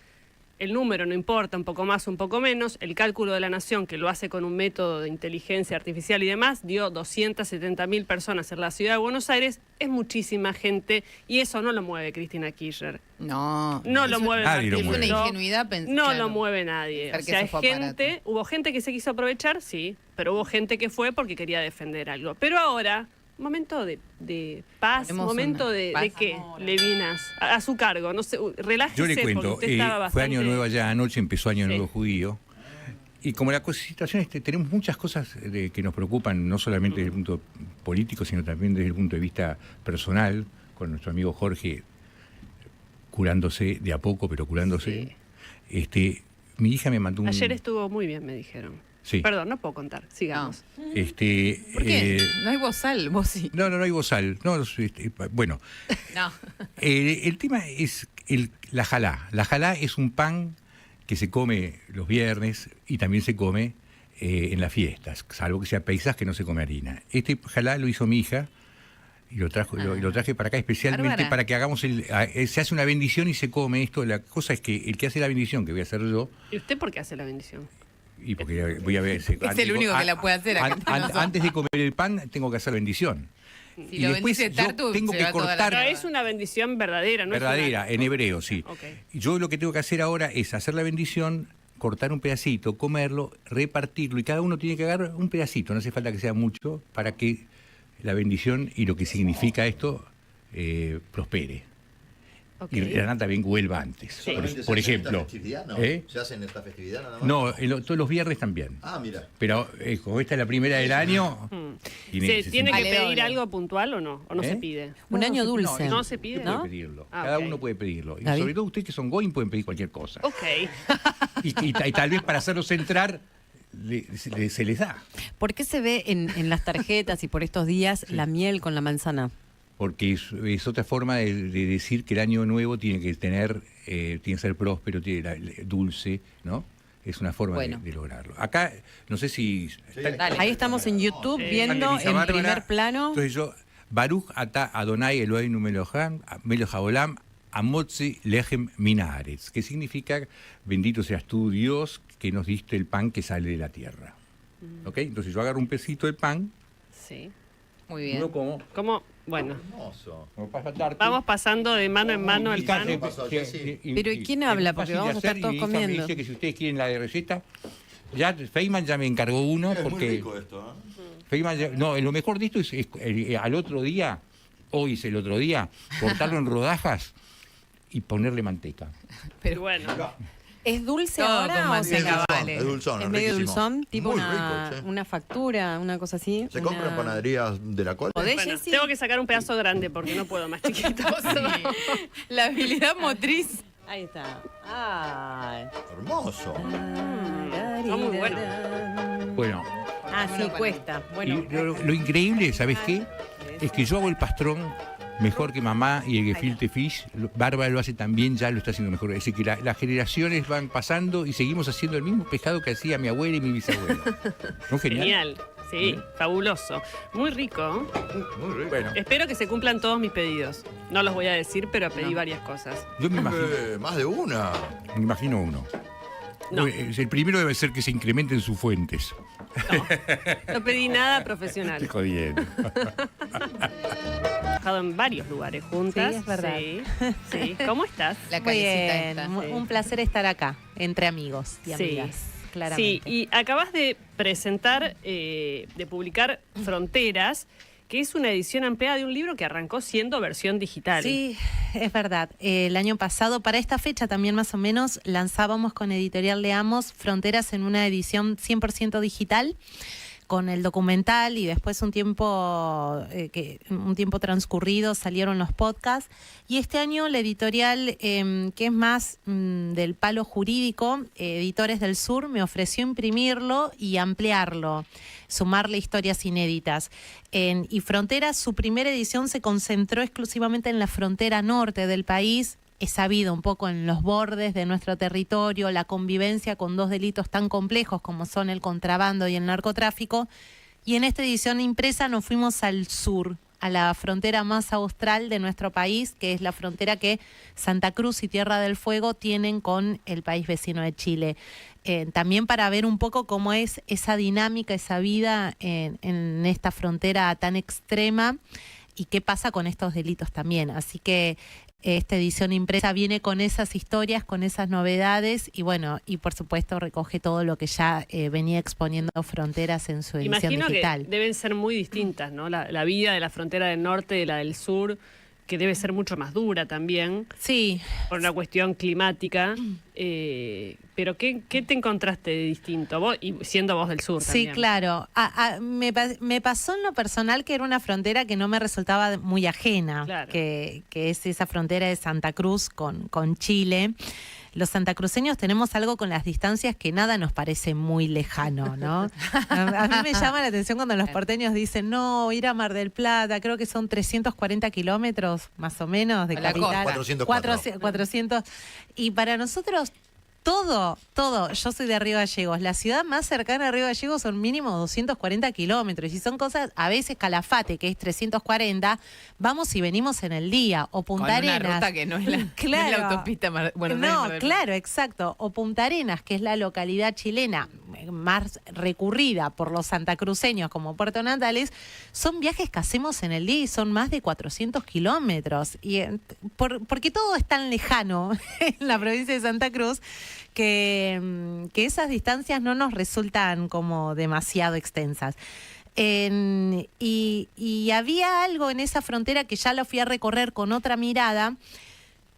el número no importa, un poco más, un poco menos, el cálculo de la Nación, que lo hace con un método de inteligencia artificial y demás, dio 270.000 personas en la ciudad de Buenos Aires. Es muchísima gente y eso no lo mueve Cristina Kirchner. No lo mueve nadie lo Martín mueve. Es una Lutó. ingenuidad pensar. No lo mueve nadie. Pensar O que sea, eso fue aparato. hubo gente que se quiso aprovechar, sí, pero hubo gente que fue porque quería defender algo. Pero ahora, momento de paz, Tenemos momento una de paz. qué, Levinas, a su cargo, no sé, relájese. Yo le porque cuento, usted estaba bastante... fue Año Nuevo allá, anoche empezó Año Sí. Nuevo Judío, y como la situación tenemos muchas cosas que nos preocupan, no solamente desde el punto político, sino también desde el punto de vista personal, con nuestro amigo Jorge, curándose de a poco, pero curándose. Mi hija me mandó un... Ayer estuvo muy bien, me dijeron. Sí. Perdón, no puedo contar. Sigamos. ¿Por qué? No hay bozal, vos sí. No hay bozal. No, bueno. No. El tema es la jalá. La jalá es un pan que se come los viernes y también se come en las fiestas, salvo que sea paisas, que no se come harina. Este jalá lo hizo mi hija y lo traje para acá especialmente Bárbara. para que hagamos se hace una bendición y se come esto. La cosa es que el que hace la bendición, que voy a hacer yo, ¿Y usted por qué hace la bendición? y porque voy a ver... Es el único que la puede hacer acá. Antes de comer el pan tengo que hacer la bendición. Si Y lo después bendice yo Tartu, tengo se que va toda la cortar... Pero mierda. es una bendición verdadera, ¿no? Verdadera, en hebreo, sí. Ok. Y yo lo que tengo que hacer ahora es hacer la bendición, cortar un pedacito, comerlo, repartirlo, y cada uno tiene que agarrar un pedacito, no hace falta que sea mucho, para que la bendición y lo que significa esto prospere. Ok. Y la nata bien vuelva antes. Sí. Por ejemplo. ¿No? ¿Eh? ¿Se hace en esta festividad nada más? No, todos los viernes también. Ah, mira. Pero como esta es la primera del año... ¿Se tiene que Vale, pedir doble. algo puntual o no? ¿O no ¿Eh? se pide? Un año dulce. No se pide. Usted ¿No? puede pedirlo. Ah, Cada ok. uno puede pedirlo. Y Gaby. sobre todo ustedes que son goin pueden pedir cualquier cosa. Ok. Y tal vez para hacerlos entrar se les da. ¿Por qué se ve en las tarjetas y por estos días la miel con la manzana? Porque es otra forma de decir que el año nuevo tiene que tiene que ser próspero, dulce, ¿no? Es una forma Bueno. de lograrlo. Acá, no sé si... Dale. Ahí estamos en YouTube viendo Elisa en Bárbara. primer plano. Entonces yo, Baruch ata Adonai Eloheinu Melech Haolam Amotzi Lechem Minaretz, que significa bendito seas tú, Dios, que nos diste el pan que sale de la tierra. ¿Ok? Entonces yo agarro un pedacito del pan, Sí. Muy bien. uno como... ¿Cómo? Bueno, Hermoso. como pasa tarta. vamos pasando de mano en mano el pan. Pero ¿y quién habla? Porque vamos a estar todos Me comiendo. dice que si ustedes quieren la de receta, ya Feynman ya me encargó uno, Es muy porque rico esto, Feynman no, lo mejor de esto es al otro día, hoy es el otro día, cortarlo en rodajas y ponerle manteca. Pero Bueno, ¿Es dulce Todo ahora con o manteca, seca? vale. Es dulzón, Es medio riquísimo. dulzón, tipo Muy una, rico, che. una factura, una cosa así. ¿Se una- compra en panaderías de la cola? ¿Podés, bueno, Jessy? tengo que sacar un pedazo grande porque no puedo más chiquito. La habilidad motriz. Ahí está. Ay. Hermoso. Está muy bueno. Bueno, Ah, sí, cuesta. Bueno, y lo increíble, ¿sabes qué? Es que yo hago el pastrón mejor que mamá y el gefilte fish. Bárbara lo hace también, ya lo está haciendo mejor. Es decir, que las generaciones van pasando y seguimos haciendo el mismo pescado que hacía mi abuela y mi bisabuela. ¿No? Genial. Sí, ¿Eh? fabuloso. Muy rico. Muy rico. Bueno, Espero que se cumplan todos mis pedidos. No los voy a decir, pero pedí varias cosas. yo me Más de una. imagino uno. No. El primero debe ser que se incrementen sus fuentes. No pedí nada profesional. Estoy jodiendo. He trabajado en varios lugares juntas. Sí, es verdad. Sí, sí. ¿Cómo estás? La muy carecita bien. esta. Un placer estar acá, entre amigos y Sí. amigas, Sí, claramente. y acabas de presentar, de publicar Fronteras, que es una edición ampliada de un libro que arrancó siendo versión digital. Sí, es verdad. El año pasado, para esta fecha también más o menos, lanzábamos con Editorial Leamos Fronteras en una edición 100% digital, con el documental, y después un tiempo transcurrido salieron los podcasts. Y este año la editorial, que es más del palo jurídico, Editores del Sur, me ofreció imprimirlo y ampliarlo, sumarle historias inéditas. Y Fronteras, su primera edición se concentró exclusivamente en la frontera norte del país. Es sabido un poco en los bordes de nuestro territorio, la convivencia con dos delitos tan complejos como son el contrabando y el narcotráfico. Y en esta edición impresa nos fuimos al sur, a la frontera más austral de nuestro país, que es la frontera que Santa Cruz y Tierra del Fuego tienen con el país vecino de Chile. También para ver un poco cómo es esa dinámica, esa vida en esta frontera tan extrema y qué pasa con estos delitos también. Así que esta edición impresa viene con esas historias, con esas novedades y bueno, y por supuesto recoge todo lo que ya venía exponiendo Fronteras en su edición Imagino digital. que deben ser muy distintas, ¿no? La vida de la frontera del norte de la del sur. que debe ser mucho más dura también, Sí. por una cuestión climática. Pero ¿qué te encontraste de distinto? Vos, y siendo vos del sur Sí, también. claro. Me pasó en lo personal que era una frontera que no me resultaba muy ajena, Claro. que es esa frontera de Santa Cruz con Chile. Los santacruceños tenemos algo con las distancias que nada nos parece muy lejano, ¿no? A mí me llama la atención cuando los porteños dicen, no, ir a Mar del Plata, creo que son 340 kilómetros más o menos de A la capital. costa. 404. 400. Y para nosotros todo, yo soy de Río Gallegos, la ciudad más cercana a Río Gallegos son mínimo 240 kilómetros y son cosas, a veces Calafate, que es 340, vamos y venimos en el día, o Punta Con una Arenas. ruta que no es la, Claro. no es la autopista Buenos Aires, No, Mar del Plata. claro, exacto. O Punta Arenas, que es la localidad chilena más recurrida por los santacruceños como Puerto Natales, son viajes que hacemos en el día y son más de 400 kilómetros. Y porque todo es tan lejano en la provincia de Santa Cruz que esas distancias no nos resultan como demasiado extensas. Y había algo en esa frontera que ya lo fui a recorrer con otra mirada,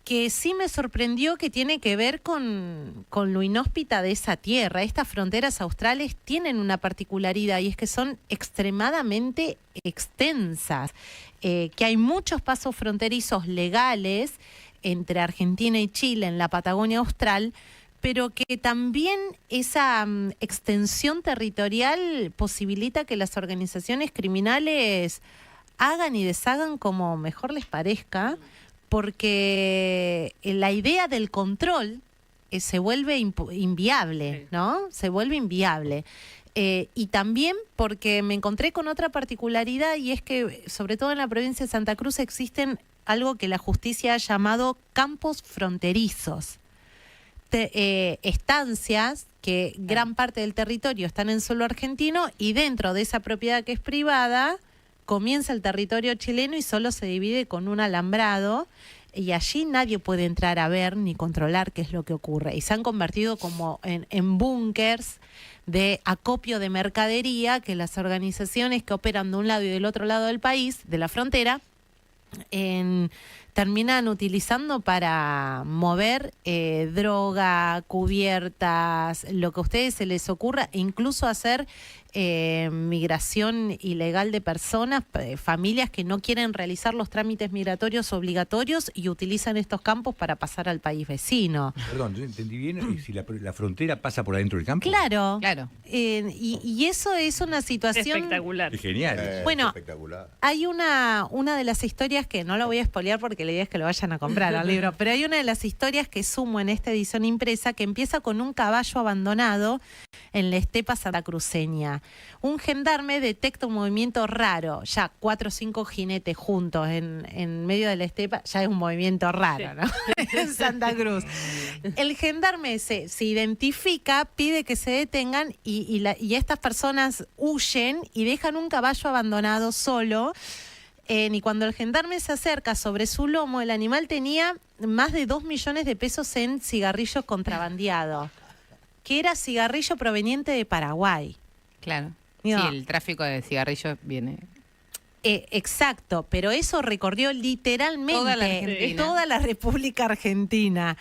que sí me sorprendió, que tiene que ver con lo inhóspita de esa tierra. Estas fronteras australes tienen una particularidad y es que son extremadamente extensas, que hay muchos pasos fronterizos legales entre Argentina y Chile en la Patagonia Austral, pero que también esa extensión territorial posibilita que las organizaciones criminales hagan y deshagan como mejor les parezca, porque la idea del control se vuelve inviable, ¿no? Se vuelve inviable. Y también porque me encontré con otra particularidad, y es que, sobre todo en la provincia de Santa Cruz, existen algo que la justicia ha llamado campos fronterizos. Estancias que gran parte del territorio están en suelo argentino y dentro de esa propiedad que es privada comienza el territorio chileno y solo se divide con un alambrado y allí nadie puede entrar a ver ni controlar qué es lo que ocurre. Y se han convertido como en búnkers de acopio de mercadería que las organizaciones que operan de un lado y del otro lado del país, de la frontera, terminan utilizando para mover droga, cubiertas, lo que a ustedes se les ocurra, e incluso hacer migración ilegal de personas, familias que no quieren realizar los trámites migratorios obligatorios y utilizan estos campos para pasar al país vecino. Perdón, ¿yo entendí bien? ¿Y si la frontera pasa por adentro del campo? Claro. Claro. Y eso es una situación Espectacular. Es genial. Bueno, Espectacular. hay una de las historias que no la voy a spoilear porque la idea es que lo vayan a comprar al libro, pero hay una de las historias que sumo en esta edición impresa que empieza con un caballo abandonado en la estepa santacruceña. Un gendarme detecta un movimiento raro, ya 4 o 5 jinetes juntos en medio de la estepa, ya es un movimiento raro, ¿no? En Santa Cruz. El gendarme se identifica, pide que se detengan y estas personas huyen y dejan un caballo abandonado solo. Y cuando el gendarme se acerca, sobre su lomo, el animal tenía más de 2 millones de pesos en cigarrillos contrabandeados, que era cigarrillo proveniente de Paraguay. Claro. Digo, Sí, el tráfico de cigarrillos viene. Exacto, pero eso recorrió literalmente Toda la Argentina. toda la República Argentina.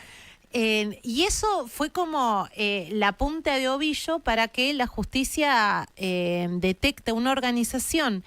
Y eso fue como la punta de ovillo para que la justicia detecte una organización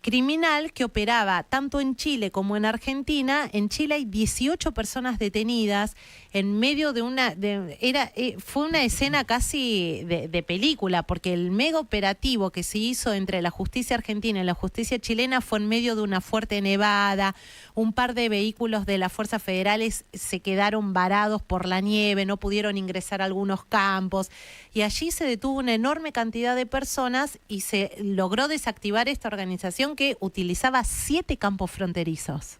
criminal que operaba tanto en Chile como en Argentina. En Chile hay 18 personas detenidas en medio de fue una escena casi de película, porque el mega operativo que se hizo entre la justicia argentina y la justicia chilena fue en medio de una fuerte nevada. Un par de vehículos de las fuerzas federales se quedaron varados por la nieve, no pudieron ingresar a algunos campos, y allí se detuvo una enorme cantidad de personas y se logró desactivar esta organización que utilizaba 7 campos fronterizos.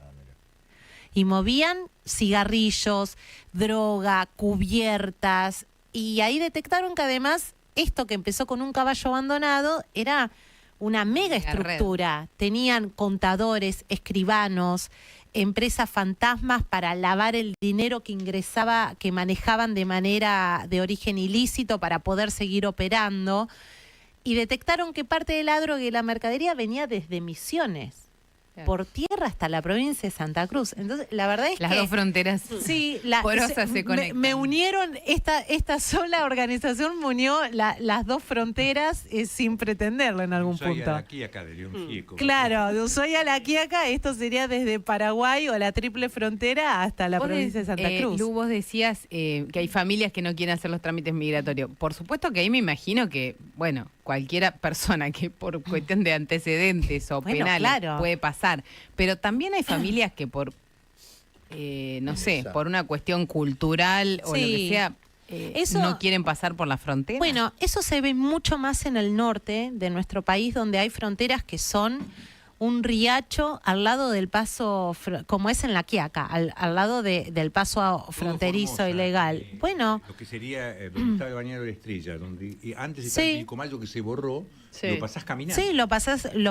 Y movían cigarrillos, droga, cubiertas, y ahí detectaron que además esto que empezó con un caballo abandonado era una mega estructura. Tenían contadores, escribanos, empresas fantasmas para lavar el dinero que ingresaba, que manejaban de manera de origen ilícito para poder seguir operando, y detectaron que parte de la droga y la mercadería venía desde Misiones. por tierra hasta la provincia de Santa Cruz. Entonces, la verdad es Las que... dos fronteras Sí, porosas se conectan. me unieron, esta sola organización me unió las dos fronteras sin pretenderlo en algún punto. Aquí, acá, de León Gieco. Claro, de Ushuaia a La Quiaca, esto sería desde Paraguay o la triple frontera hasta la provincia de Santa Cruz. Lu, vos decías que hay familias que no quieren hacer los trámites migratorios. Por supuesto que ahí me imagino que, bueno, cualquiera persona que por cuestión de antecedentes o penales puede pasar. Pero también hay familias que por, no sé, por una cuestión cultural o lo que sea, no quieren pasar por la frontera. Bueno, eso se ve mucho más en el norte de nuestro país, donde hay fronteras que son un riacho al lado del paso, como es en La Quiaca, al lado del paso fronterizo Formosa, ilegal. Bueno. Lo que sería donde estaba el bañado de la Estrella, donde antes estaba el Pilcomayo que se borró, lo pasás caminando. Sí, lo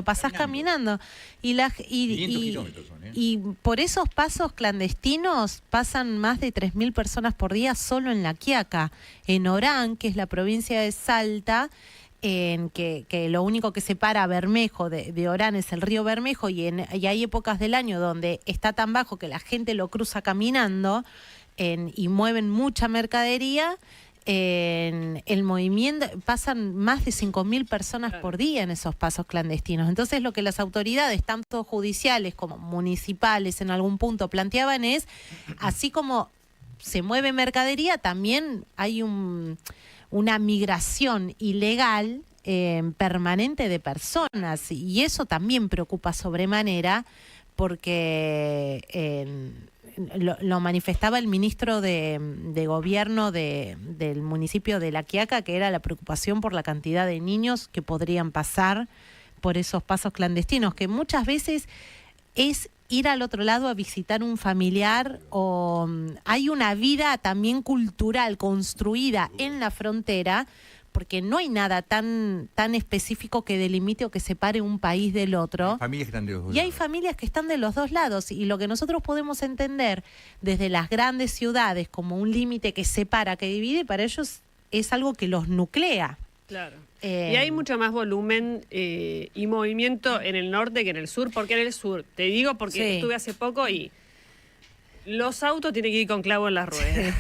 pasás caminando. Y 500 kilómetros son, y por esos pasos clandestinos pasan más de 3.000 personas por día solo en La Quiaca. En Orán, que es la provincia de Salta, que lo único que separa a Bermejo de Orán es el río Bermejo, y hay épocas del año donde está tan bajo que la gente lo cruza caminando y mueven mucha mercadería. En el movimiento pasan más de 5.000 personas por día en esos pasos clandestinos. Entonces lo que las autoridades, tanto judiciales como municipales en algún punto planteaban es, así como se mueve mercadería, también hay una migración ilegal permanente de personas, y eso también preocupa sobremanera porque lo manifestaba el ministro de gobierno del municipio de La Quiaca, que era la preocupación por la cantidad de niños que podrían pasar por esos pasos clandestinos, que muchas veces es ir al otro lado a visitar un familiar, o hay una vida también cultural construida en la frontera, porque no hay nada tan específico que delimite o que separe un país del otro. Familias que están de los dos y hay lados. familias que están de los dos lados, y lo que nosotros podemos entender desde las grandes ciudades como un límite que separa, que divide, para ellos es algo que los nuclea. Claro. Y hay mucho más volumen y movimiento en el norte que en el sur. ¿Por qué en el sur? Te digo porque estuve hace poco y los autos tienen que ir con clavo en las ruedas.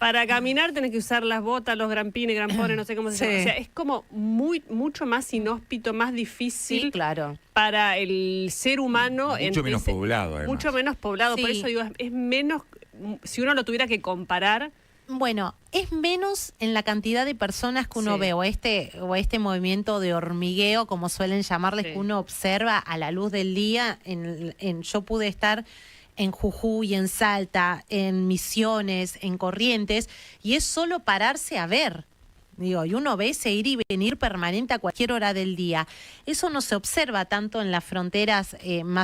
Para caminar tenés que usar las botas, los grampines, grampones, no sé cómo se llama. O sea, es como mucho más inhóspito, más difícil para el ser humano. Mucho menos poblado, además. Mucho menos poblado. Por eso digo, es menos, si uno lo tuviera que comparar. Bueno, es menos en la cantidad de personas que uno ve, o este movimiento de hormigueo, como suelen llamarles, que uno observa a la luz del día. Yo pude estar en Jujuy, en Salta, en Misiones, en Corrientes, y es solo pararse a ver. Digo, y uno ve ese ir y venir permanente a cualquier hora del día. Eso no se observa tanto en las fronteras, en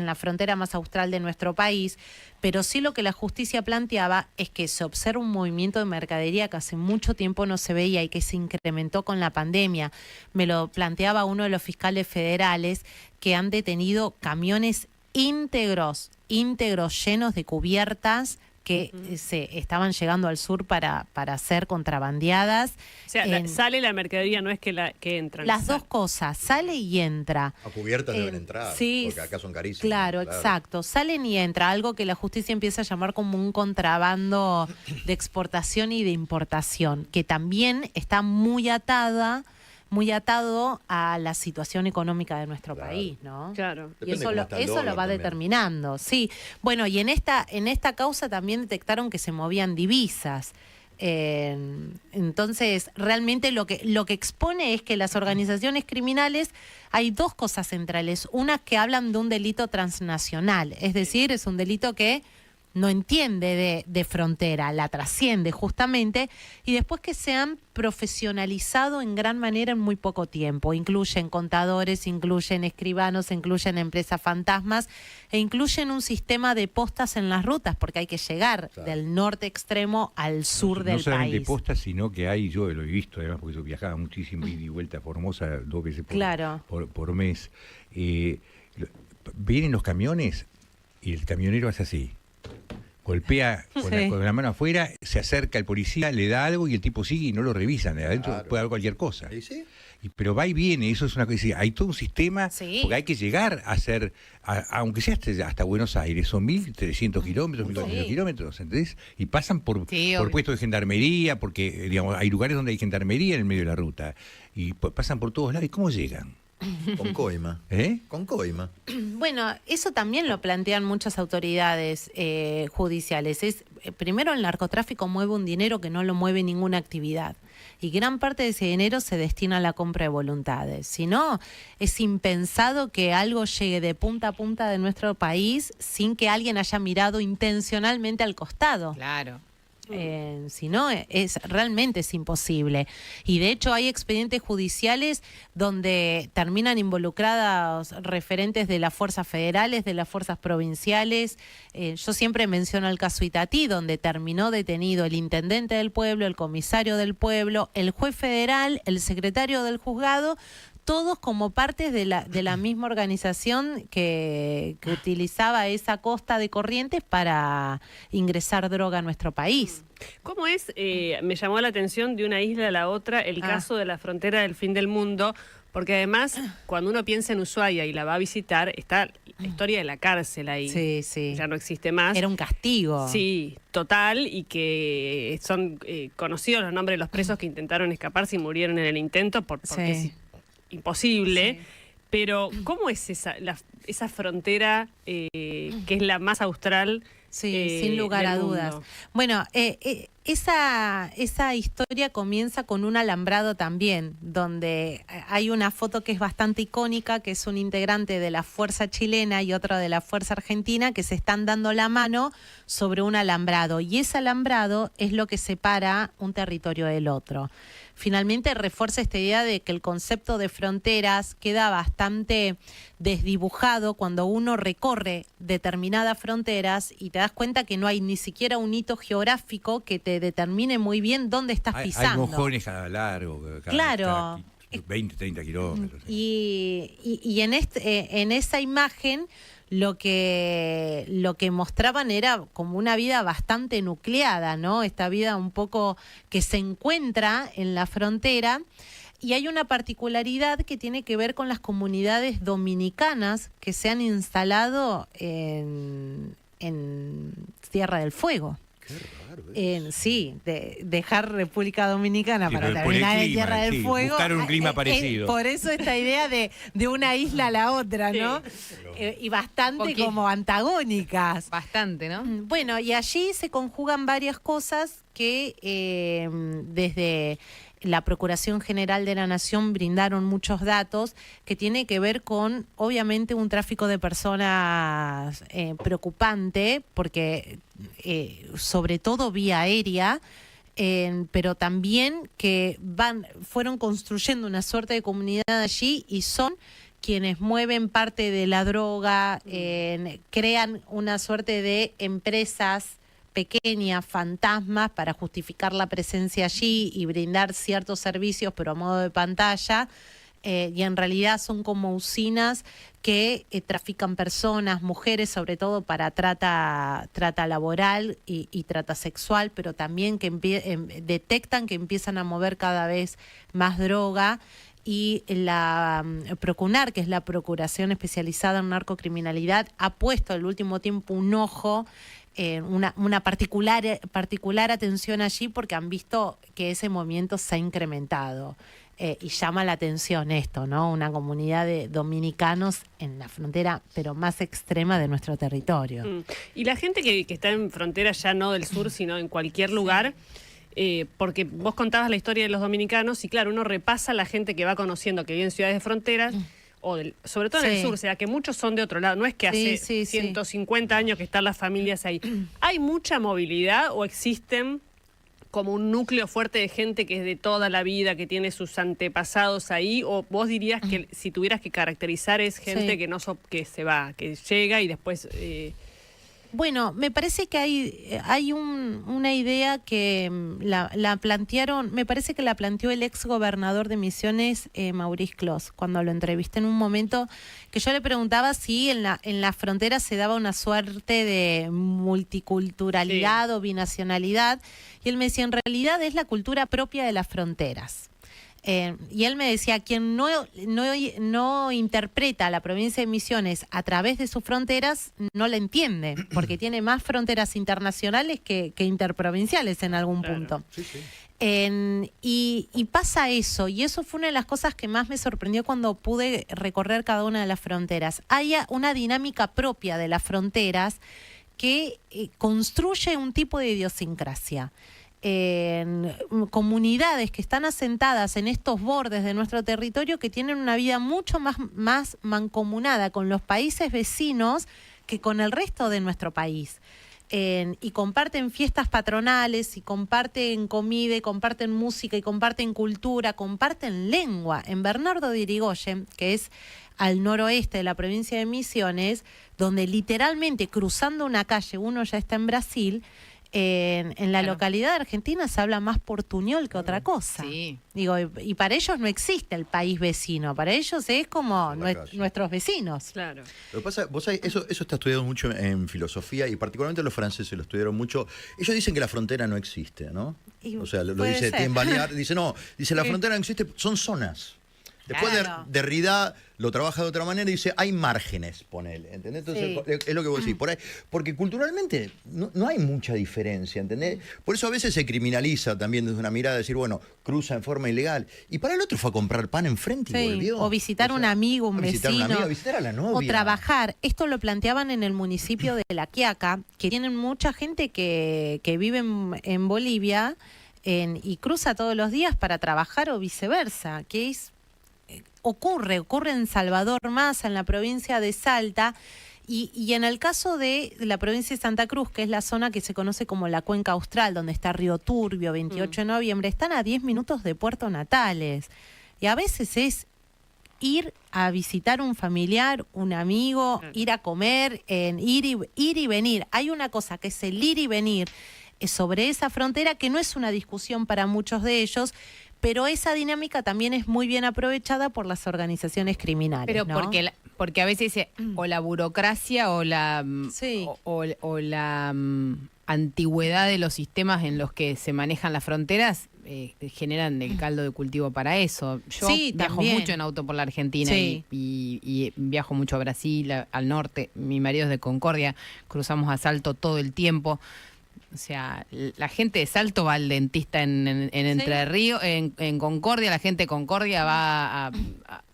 la frontera más austral de nuestro país, pero sí lo que la justicia planteaba es que se observa un movimiento de mercadería que hace mucho tiempo no se veía y que se incrementó con la pandemia. Me lo planteaba uno de los fiscales federales, que han detenido camiones íntegros llenos de cubiertas que se estaban llegando al sur para ser contrabandeadas. O sea, sale la mercadería, no es que entran. Las dos cosas, sale y entra. A cubiertas deben entrar, porque acá son carísimas. Claro, exacto. Salen y entra, algo que la justicia empieza a llamar como un contrabando de exportación y de importación, que también está muy atado a la situación económica de nuestro país, ¿no? Claro. Y eso lo va determinando, sí. Bueno, y en esta causa también detectaron que se movían divisas. Entonces, realmente lo que expone es que las organizaciones criminales, hay dos cosas centrales. Una, que hablan de un delito transnacional, es decir, es un delito que no entiende de frontera, la trasciende justamente, y después que se han profesionalizado en gran manera en muy poco tiempo. Incluyen contadores, incluyen escribanos, incluyen empresas fantasmas, e incluyen un sistema de postas en las rutas, porque hay que llegar del norte extremo al sur del país. No solamente postas, sino que yo lo he visto, además, porque yo viajaba muchísimo, ida y vuelta a Formosa 2 veces por mes. Vienen los camiones y el camionero hace así. Golpea con la mano afuera, se acerca el policía, le da algo y el tipo sigue y no lo revisan. De adentro puede haber cualquier cosa. pero va y viene, eso es una cosa, hay todo un sistema, Sí. porque hay que llegar a hacer, aunque sea hasta Buenos Aires, son 1.300 kilómetros, 1.400 kilómetros, ¿entendés? Y pasan por puestos de gendarmería, porque digamos hay lugares donde hay gendarmería en el medio de la ruta, y pasan por todos lados, ¿y cómo llegan? Con coima. Con coima. Bueno, eso también lo plantean muchas autoridades judiciales. Primero, el narcotráfico mueve un dinero que no lo mueve ninguna actividad. Y gran parte de ese dinero se destina a la compra de voluntades. Si no, es impensado que algo llegue de punta a punta de nuestro país sin que alguien haya mirado intencionalmente al costado. Claro. Si no, realmente es imposible. Y de hecho hay expedientes judiciales donde terminan involucrados referentes de las fuerzas federales, de las fuerzas provinciales. Yo siempre menciono el caso Itatí, donde terminó detenido el intendente del pueblo, el comisario del pueblo, el juez federal, el secretario del juzgado, todos como partes de la misma organización que utilizaba esa costa de Corrientes para ingresar droga a nuestro país. ¿Cómo es? Me llamó la atención de una isla a la otra el caso de la frontera del fin del mundo, porque además cuando uno piensa en Ushuaia y la va a visitar, está la historia de la cárcel ahí. Sí, sí. Ya no existe más. Era un castigo. Sí, total, y que son conocidos los nombres de los presos que intentaron escaparse y murieron en el intento porque es imposible. Pero ¿cómo es esa frontera que es la más austral? Sí, sin lugar a dudas. Bueno, esa historia comienza con un alambrado también, donde hay una foto que es bastante icónica, que es un integrante de la fuerza chilena y otro de la fuerza argentina, que se están dando la mano sobre un alambrado. Y ese alambrado es lo que separa un territorio del otro. Finalmente refuerza esta idea de que el concepto de fronteras queda bastante desdibujado cuando uno recorre determinadas fronteras y te das cuenta que no hay ni siquiera un hito geográfico que te determine muy bien dónde estás pisando. Hay mojones a largo, claro. 20, 30 kilómetros. Y en esa imagen lo que mostraban era como una vida bastante nucleada, ¿no? Esta vida un poco que se encuentra en la frontera. Y hay una particularidad que tiene que ver con las comunidades dominicanas que se han instalado en Tierra del Fuego. Qué raro Sí, dejar República Dominicana para terminar en Tierra del Fuego. Buscar un clima parecido. Por eso esta idea de una isla a la otra, ¿no? Y bastante como antagónicas. Bastante, ¿no? Bueno, y allí se conjugan varias cosas que desde la Procuración General de la Nación brindaron muchos datos que tiene que ver con, obviamente, un tráfico de personas preocupante, porque sobre todo vía aérea, pero también que fueron construyendo una suerte de comunidad allí y son quienes mueven parte de la droga, crean una suerte de empresas pequeñas, fantasmas, para justificar la presencia allí y brindar ciertos servicios, pero a modo de pantalla, y en realidad son como usinas que trafican personas, mujeres, sobre todo para trata laboral y trata sexual, pero también que detectan que empiezan a mover cada vez más droga. Y la Procunar, que es la Procuración Especializada en Narcocriminalidad, ha puesto el último tiempo un ojo, una particular atención allí, porque han visto que ese movimiento se ha incrementado. Y llama la atención esto, ¿no? Una comunidad de dominicanos en la frontera, pero más extrema de nuestro territorio. Y la gente que está en frontera ya no del sur, sino en cualquier lugar... porque vos contabas la historia de los dominicanos y claro, uno repasa a la gente que va conociendo que vive en ciudades de fronteras, sobre todo en el sur, o sea, que muchos son de otro lado, no es que hace 150 años que están las familias ahí. ¿Hay mucha movilidad o existen como un núcleo fuerte de gente que es de toda la vida, que tiene sus antepasados ahí? ¿O vos dirías que si tuvieras que caracterizar es gente que se va, que llega y después... Bueno, me parece que hay una idea que la plantearon, me parece que la planteó el ex gobernador de Misiones, Maurice Clos, cuando lo entrevisté en un momento, que yo le preguntaba si en la frontera se daba una suerte de multiculturalidad o binacionalidad, y él me decía, en realidad es la cultura propia de las fronteras. Y él me decía, quien no interpreta la provincia de Misiones a través de sus fronteras, no la entiende, porque tiene más fronteras internacionales que interprovinciales en algún punto. Sí, sí. Y pasa eso, y eso fue una de las cosas que más me sorprendió cuando pude recorrer cada una de las fronteras. Hay una dinámica propia de las fronteras que construye un tipo de idiosincrasia. En comunidades que están asentadas en estos bordes de nuestro territorio que tienen una vida mucho más mancomunada con los países vecinos que con el resto de nuestro país. Y comparten fiestas patronales, y comparten comida, y comparten música, y comparten cultura, comparten lengua. En Bernardo de Irigoyen, que es al noroeste de la provincia de Misiones, donde literalmente cruzando una calle uno ya está en Brasil, en la localidad de Argentina se habla más portuñol que otra cosa. Sí. Digo, y para ellos no existe el país vecino, para ellos es como nuestros vecinos. Claro. Lo que pasa, vos sabés, eso está estudiado mucho en filosofía y particularmente los franceses lo estudiaron mucho. Ellos dicen que la frontera no existe, ¿no? O sea, lo dice Tim Baliard, dice la frontera no existe, son zonas. Después Derrida lo trabaja de otra manera y dice, hay márgenes, ponele, ¿entendés? Entonces, es lo que vos decís, por ahí, porque culturalmente no hay mucha diferencia, ¿entendés? Por eso a veces se criminaliza también desde una mirada de decir, bueno, cruza en forma ilegal. Y para el otro fue a comprar pan enfrente y volvió. O visitar un amigo, un visitar vecino. Una amiga, visitar a la novia. O trabajar. Esto lo planteaban en el municipio de La Quiaca, que tienen mucha gente que vive en Bolivia y cruza todos los días para trabajar o viceversa, que es... Ocurre en Salvador Massa, en la provincia de Salta, y en el caso de la provincia de Santa Cruz, que es la zona que se conoce como la Cuenca Austral, donde está Río Turbio, 28 de noviembre, están a 10 minutos de Puerto Natales. Y a veces es ir a visitar un familiar, un amigo, ir a comer, ir y venir. Hay una cosa que es el ir y venir sobre esa frontera, que no es una discusión para muchos de ellos, pero esa dinámica también es muy bien aprovechada por las organizaciones criminales. Pero ¿no? porque a veces o la burocracia o la antigüedad de los sistemas en los que se manejan las fronteras generan el caldo de cultivo para eso. Yo viajo también mucho en auto por la Argentina y viajo mucho a Brasil, al norte. Mi marido es de Concordia, cruzamos a Salto todo el tiempo. O sea, la gente de Salto va al dentista en Entre Ríos, en Concordia, la gente de Concordia va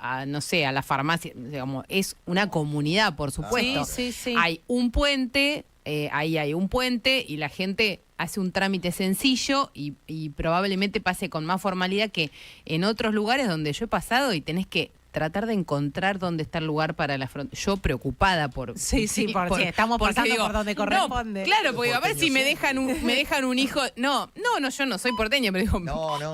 a no sé, a la farmacia, digamos, es una comunidad, por supuesto. Sí. Hay un puente, ahí hay un puente y la gente hace un trámite sencillo y probablemente pase con más formalidad que en otros lugares donde yo he pasado y tenés que tratar de encontrar dónde está el lugar para la frontera. Yo preocupada por... porque estamos pasando por donde corresponde. No, claro, porque a ver si me dejan un hijo... No, yo no soy porteña, pero digo,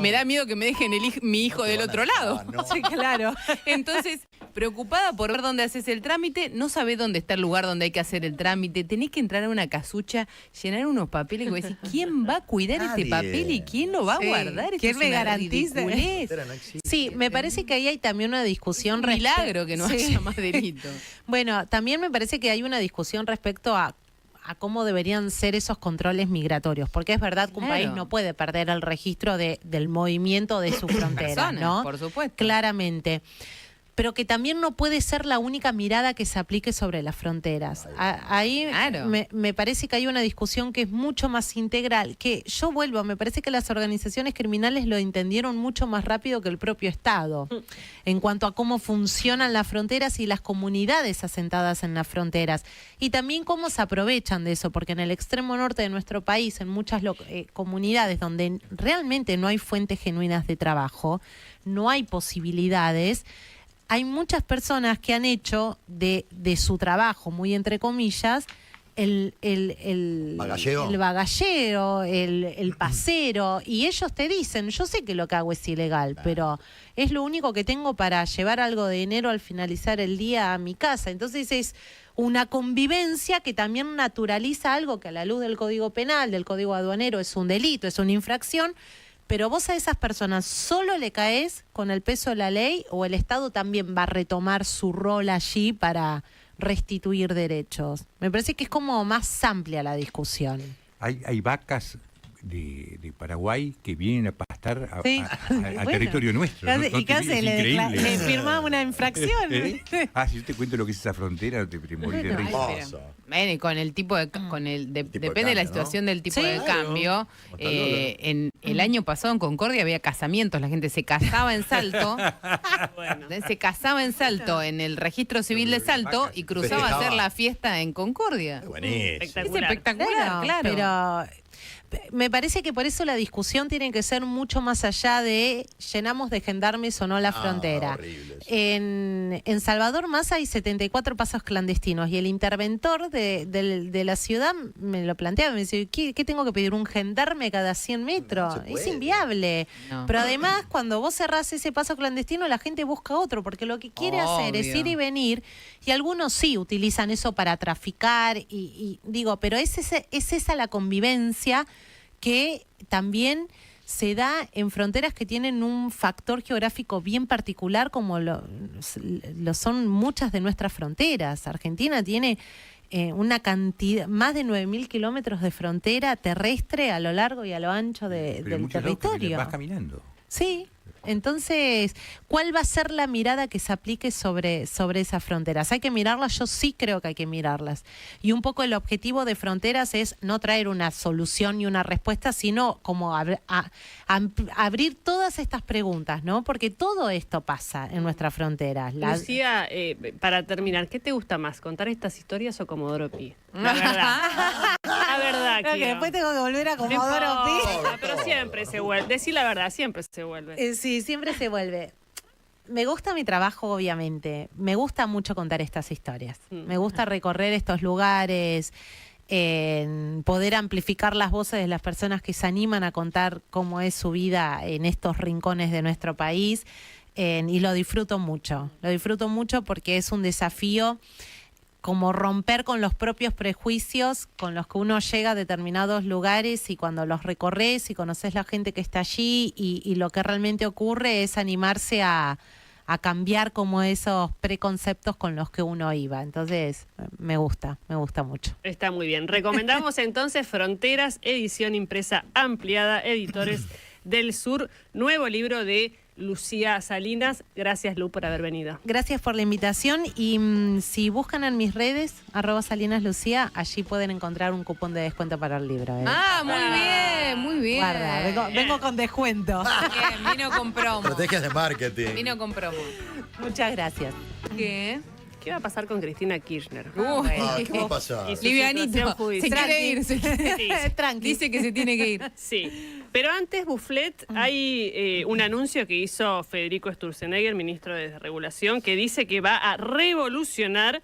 me da miedo que me dejen mi hijo del otro lado. Sí, claro. Entonces, preocupada por ver dónde haces el trámite, no sabés dónde está el lugar donde hay que hacer el trámite, tenés que entrar a una casucha, llenar unos papeles y vos decís, ¿quién va a cuidar este papel y quién lo va a guardar? ¿Quién me garantiza? Sí, me parece que ahí hay también una discusión. Milagro que no haya más delito. Bueno, también me parece que hay una discusión respecto a cómo deberían ser esos controles migratorios, porque es verdad que un país no puede perder el registro del movimiento de su frontera, ¿no? Por supuesto. Claramente. Pero que también no puede ser la única mirada que se aplique sobre las fronteras. Ahí me parece que hay una discusión que es mucho más integral, que me parece que las organizaciones criminales lo entendieron mucho más rápido que el propio Estado, en cuanto a cómo funcionan las fronteras y las comunidades asentadas en las fronteras, y también cómo se aprovechan de eso, porque en el extremo norte de nuestro país, en muchas comunidades donde realmente no hay fuentes genuinas de trabajo, no hay posibilidades, hay muchas personas que han hecho de su trabajo, muy entre comillas, el bagallero, el pasero, y ellos te dicen, yo sé que lo que hago es ilegal, pero es lo único que tengo para llevar algo de dinero al finalizar el día a mi casa. Entonces es una convivencia que también naturaliza algo que a la luz del Código Penal, del Código Aduanero, es un delito, es una infracción. Pero vos a esas personas solo le caes con el peso de la ley, o el Estado también va a retomar su rol allí para restituir derechos. Me parece que es como más amplia la discusión. Hay vacas de Paraguay que vienen a pastar a Bueno, territorio nuestro. ¿Y qué hace? Es Le increíble. firmaba una infracción. Si yo te cuento lo que es esa frontera, te morís de risa. Bueno, y con el tipo de... depende de la situación del tipo de cambio. En el año pasado en Concordia había casamientos, la gente se casaba en Salto. Se casaba en Salto, en el registro civil de Salto, y cruzaba a hacer la fiesta en Concordia. Buenísimo. Es espectacular, claro. Pero me parece que por eso la discusión tiene que ser mucho más allá de llenamos de gendarmes o no la frontera. En Salvador más hay 74 pasos clandestinos y el interventor de la ciudad me lo planteaba, me decía, ¿qué tengo que pedir? ¿Un gendarme cada 100 metros? No es inviable. No. Pero además, cuando vos cerrás ese paso clandestino, la gente busca otro, porque lo que quiere hacer es ir y venir, y algunos sí utilizan eso para traficar, y digo, pero es esa la convivencia que también se da en fronteras que tienen un factor geográfico bien particular, como lo son muchas de nuestras fronteras. Argentina tiene una cantidad, más de 9.000 kilómetros de frontera terrestre a lo largo y a lo ancho del territorio. Vas caminando. Sí. Entonces, ¿cuál va a ser la mirada que se aplique sobre esas fronteras? ¿Hay que mirarlas? Yo sí creo que hay que mirarlas. Y un poco el objetivo de fronteras es no traer una solución ni una respuesta, sino como abrir todas estas preguntas, ¿no? Porque todo esto pasa en nuestras fronteras. Lucía, para terminar, ¿qué te gusta más? ¿Contar estas historias o Comodoro Pi? La verdad. La verdad, que después tengo que volver a Comodoro Pi. Pero siempre se vuelve. Decí la verdad, siempre se vuelve. Sí, siempre se vuelve. Me gusta mi trabajo, obviamente. Me gusta mucho contar estas historias. Me gusta recorrer estos lugares, poder amplificar las voces de las personas que se animan a contar cómo es su vida en estos rincones de nuestro país. Y lo disfruto mucho. Lo disfruto mucho porque es un desafío como romper con los propios prejuicios con los que uno llega a determinados lugares, y cuando los recorres y conoces la gente que está allí, y lo que realmente ocurre es animarse a cambiar como esos preconceptos con los que uno iba. Entonces, me gusta mucho. Está muy bien. Recomendamos entonces Fronteras, edición impresa ampliada, Editores del Sur, nuevo libro de Lucía Salinas. Gracias, Lu, por haber venido. Gracias por la invitación, y si buscan en mis redes, @SalinasLucía, allí pueden encontrar un cupón de descuento para el libro. Muy bien. Guarda, vengo con descuento. Bien, vino con promo. Estrategias de marketing. Vino con promo. Muchas gracias. ¿Qué? ¿Qué va a pasar con Cristina Kirchner? ¿Qué va a pasar? Livianito. Se quiere ir. Sí. Dice que se tiene que ir. Sí. Pero antes, Bufflet, hay un anuncio que hizo Federico Sturzenegger, ministro de Regulación, que dice que va a revolucionar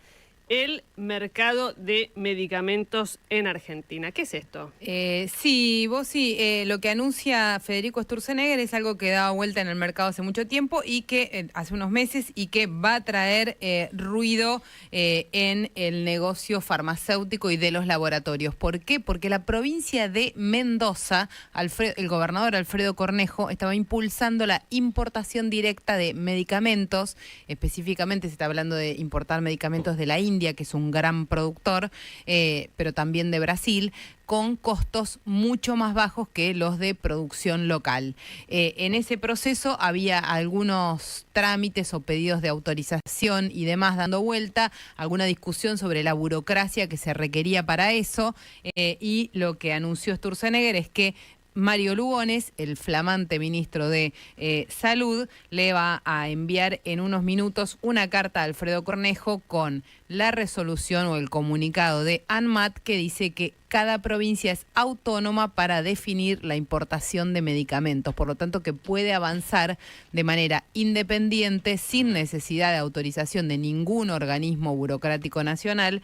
el mercado de medicamentos en Argentina. ¿Qué es esto? Lo que anuncia Federico Sturzenegger es algo que daba vuelta en el mercado hace mucho tiempo, y que hace unos meses, y que va a traer ruido en el negocio farmacéutico y de los laboratorios. ¿Por qué? Porque la provincia de Mendoza, el gobernador Alfredo Cornejo, estaba impulsando la importación directa de medicamentos. Específicamente se está hablando de importar medicamentos de la India, que es un gran productor, pero también de Brasil, con costos mucho más bajos que los de producción local. En ese proceso había algunos trámites o pedidos de autorización y demás dando vuelta, alguna discusión sobre la burocracia que se requería para eso, y lo que anunció Sturzenegger es que Mario Lugones, el flamante ministro de Salud, le va a enviar en unos minutos una carta a Alfredo Cornejo con la resolución o el comunicado de ANMAT, que dice que cada provincia es autónoma para definir la importación de medicamentos, por lo tanto que puede avanzar de manera independiente, sin necesidad de autorización de ningún organismo burocrático nacional,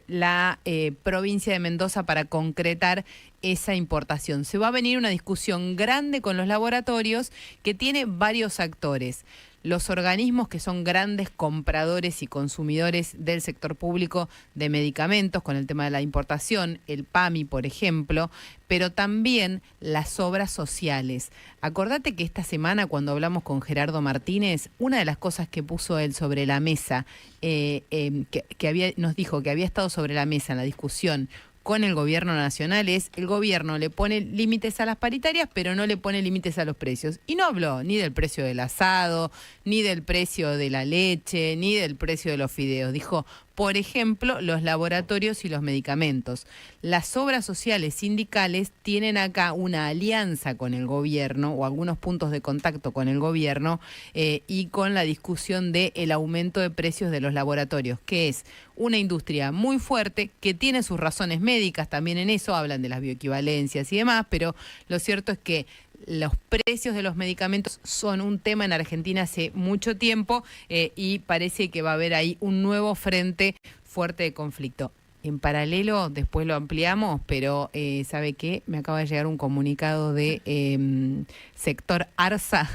la provincia de Mendoza para concretar esa importación. Se va a venir una discusión grande con los laboratorios, que tiene varios actores. Los organismos que son grandes compradores y consumidores del sector público de medicamentos, con el tema de la importación, el PAMI, por ejemplo, pero también las obras sociales. Acordate que esta semana, cuando hablamos con Gerardo Martínez, una de las cosas que puso él sobre la mesa, nos dijo que había estado sobre la mesa en la discusión con el gobierno nacional es: el gobierno le pone límites a las paritarias, pero no le pone límites a los precios. Y no habló ni del precio del asado, ni del precio de la leche, ni del precio de los fideos. Dijo, por ejemplo, los laboratorios y los medicamentos. Las obras sociales sindicales tienen acá una alianza con el gobierno, o algunos puntos de contacto con el gobierno, y con la discusión del aumento de precios de los laboratorios, que es una industria muy fuerte, que tiene sus razones médicas también en eso, hablan de las bioequivalencias y demás, pero lo cierto es que los precios de los medicamentos son un tema en Argentina hace mucho tiempo, y parece que va a haber ahí un nuevo frente fuerte de conflicto. En paralelo, después lo ampliamos, pero ¿sabe qué? Me acaba de llegar un comunicado de sector ARSA,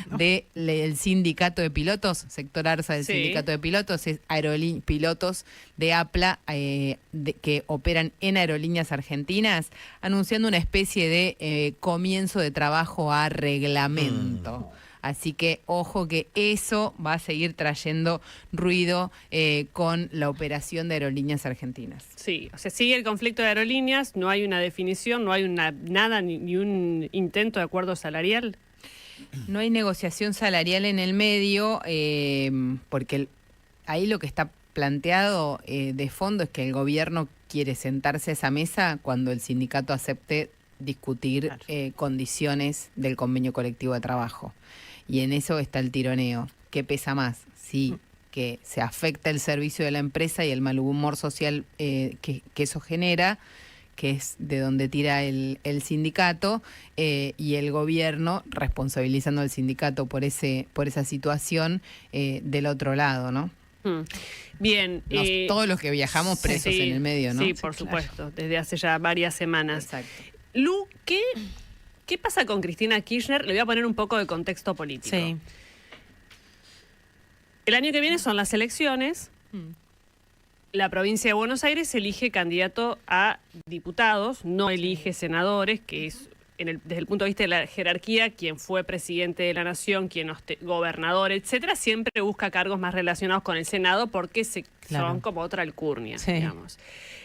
del sindicato de pilotos. Sector ARSA del sindicato de pilotos es pilotos de APLA que operan en aerolíneas argentinas, anunciando una especie de comienzo de trabajo a reglamento. Así que ojo que eso va a seguir trayendo ruido con la operación de aerolíneas argentinas. Sí, o sea, sigue el conflicto de aerolíneas, no hay una definición, no hay nada, ni un intento de acuerdo salarial. No hay negociación salarial en el medio, porque ahí lo que está planteado de fondo es que el gobierno quiere sentarse a esa mesa cuando el sindicato acepte discutir condiciones del convenio colectivo de trabajo. Y en eso está el tironeo. ¿Qué pesa más? Sí, que se afecta el servicio de la empresa y el mal humor social que eso genera, que es de donde tira el sindicato, y el gobierno responsabilizando al sindicato por esa situación del otro lado, ¿no? Bien. Todos los que viajamos presos en el medio, ¿no? Sí, por supuesto, desde hace ya varias semanas. Exacto. Lu, ¿qué pasa con Cristina Kirchner? Le voy a poner un poco de contexto político. Sí. El año que viene son las elecciones. La provincia de Buenos Aires elige candidato a diputados, no elige senadores, que es, desde el punto de vista de la jerarquía, quien fue presidente de la nación, gobernador, etcétera, siempre busca cargos más relacionados con el Senado porque son como otra alcurnia, digamos.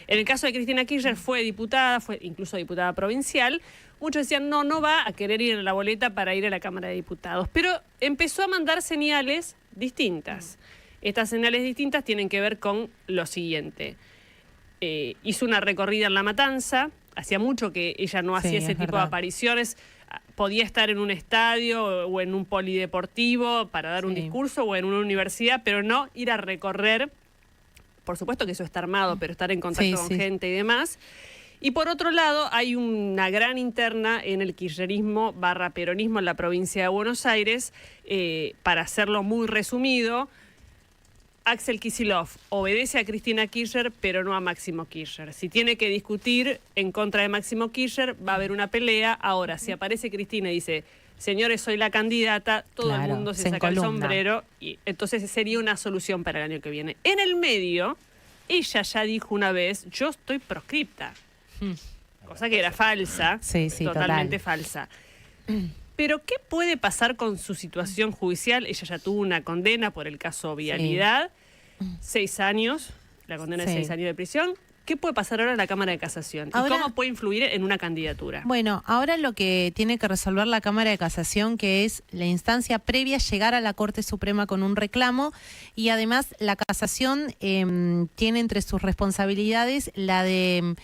En el caso de Cristina Kirchner fue diputada, fue incluso diputada provincial. Muchos decían, no va a querer ir a la boleta para ir a la Cámara de Diputados. Pero empezó a mandar señales distintas. Estas señales distintas tienen que ver con lo siguiente. Hizo una recorrida en La Matanza. Hacía mucho que ella no hacía ese tipo de apariciones. Podía estar en un estadio o en un polideportivo para dar un discurso, o en una universidad, pero no ir a recorrer. Por supuesto que eso está armado, pero estar en contacto con gente y demás. Y por otro lado, hay una gran interna en el kirchnerismo / peronismo en la provincia de Buenos Aires. Para hacerlo muy resumido, Axel Kicillof obedece a Cristina Kirchner, pero no a Máximo Kirchner. Si tiene que discutir en contra de Máximo Kirchner, va a haber una pelea. Ahora, si aparece Cristina y dice, señores, soy la candidata, todo el mundo se saca el sombrero, y entonces sería una solución para el año que viene. En el medio, ella ya dijo una vez, yo estoy proscripta. Cosa que era falsa, totalmente falsa. Pero ¿qué puede pasar con su situación judicial? Ella ya tuvo una condena por el caso Vialidad, 6 años, la condena de 6 años de prisión. ¿Qué puede pasar ahora en la Cámara de Casación? ¿Y cómo puede influir en una candidatura? Bueno, ahora lo que tiene que resolver la Cámara de Casación, que es la instancia previa a llegar a la Corte Suprema con un reclamo, y además la Casación tiene entre sus responsabilidades la de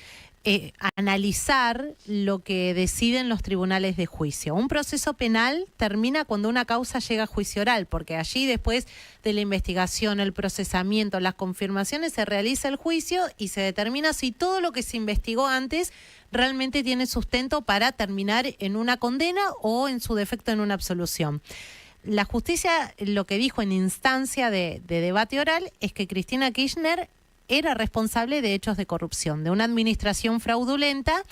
analizar lo que deciden los tribunales de juicio. Un proceso penal termina cuando una causa llega a juicio oral, porque allí después de la investigación, el procesamiento, las confirmaciones, se realiza el juicio y se determina si todo lo que se investigó antes realmente tiene sustento para terminar en una condena o, en su defecto, en una absolución. La justicia lo que dijo en instancia de debate oral es que Cristina Kirchner era responsable de hechos de corrupción, de una administración fraudulenta,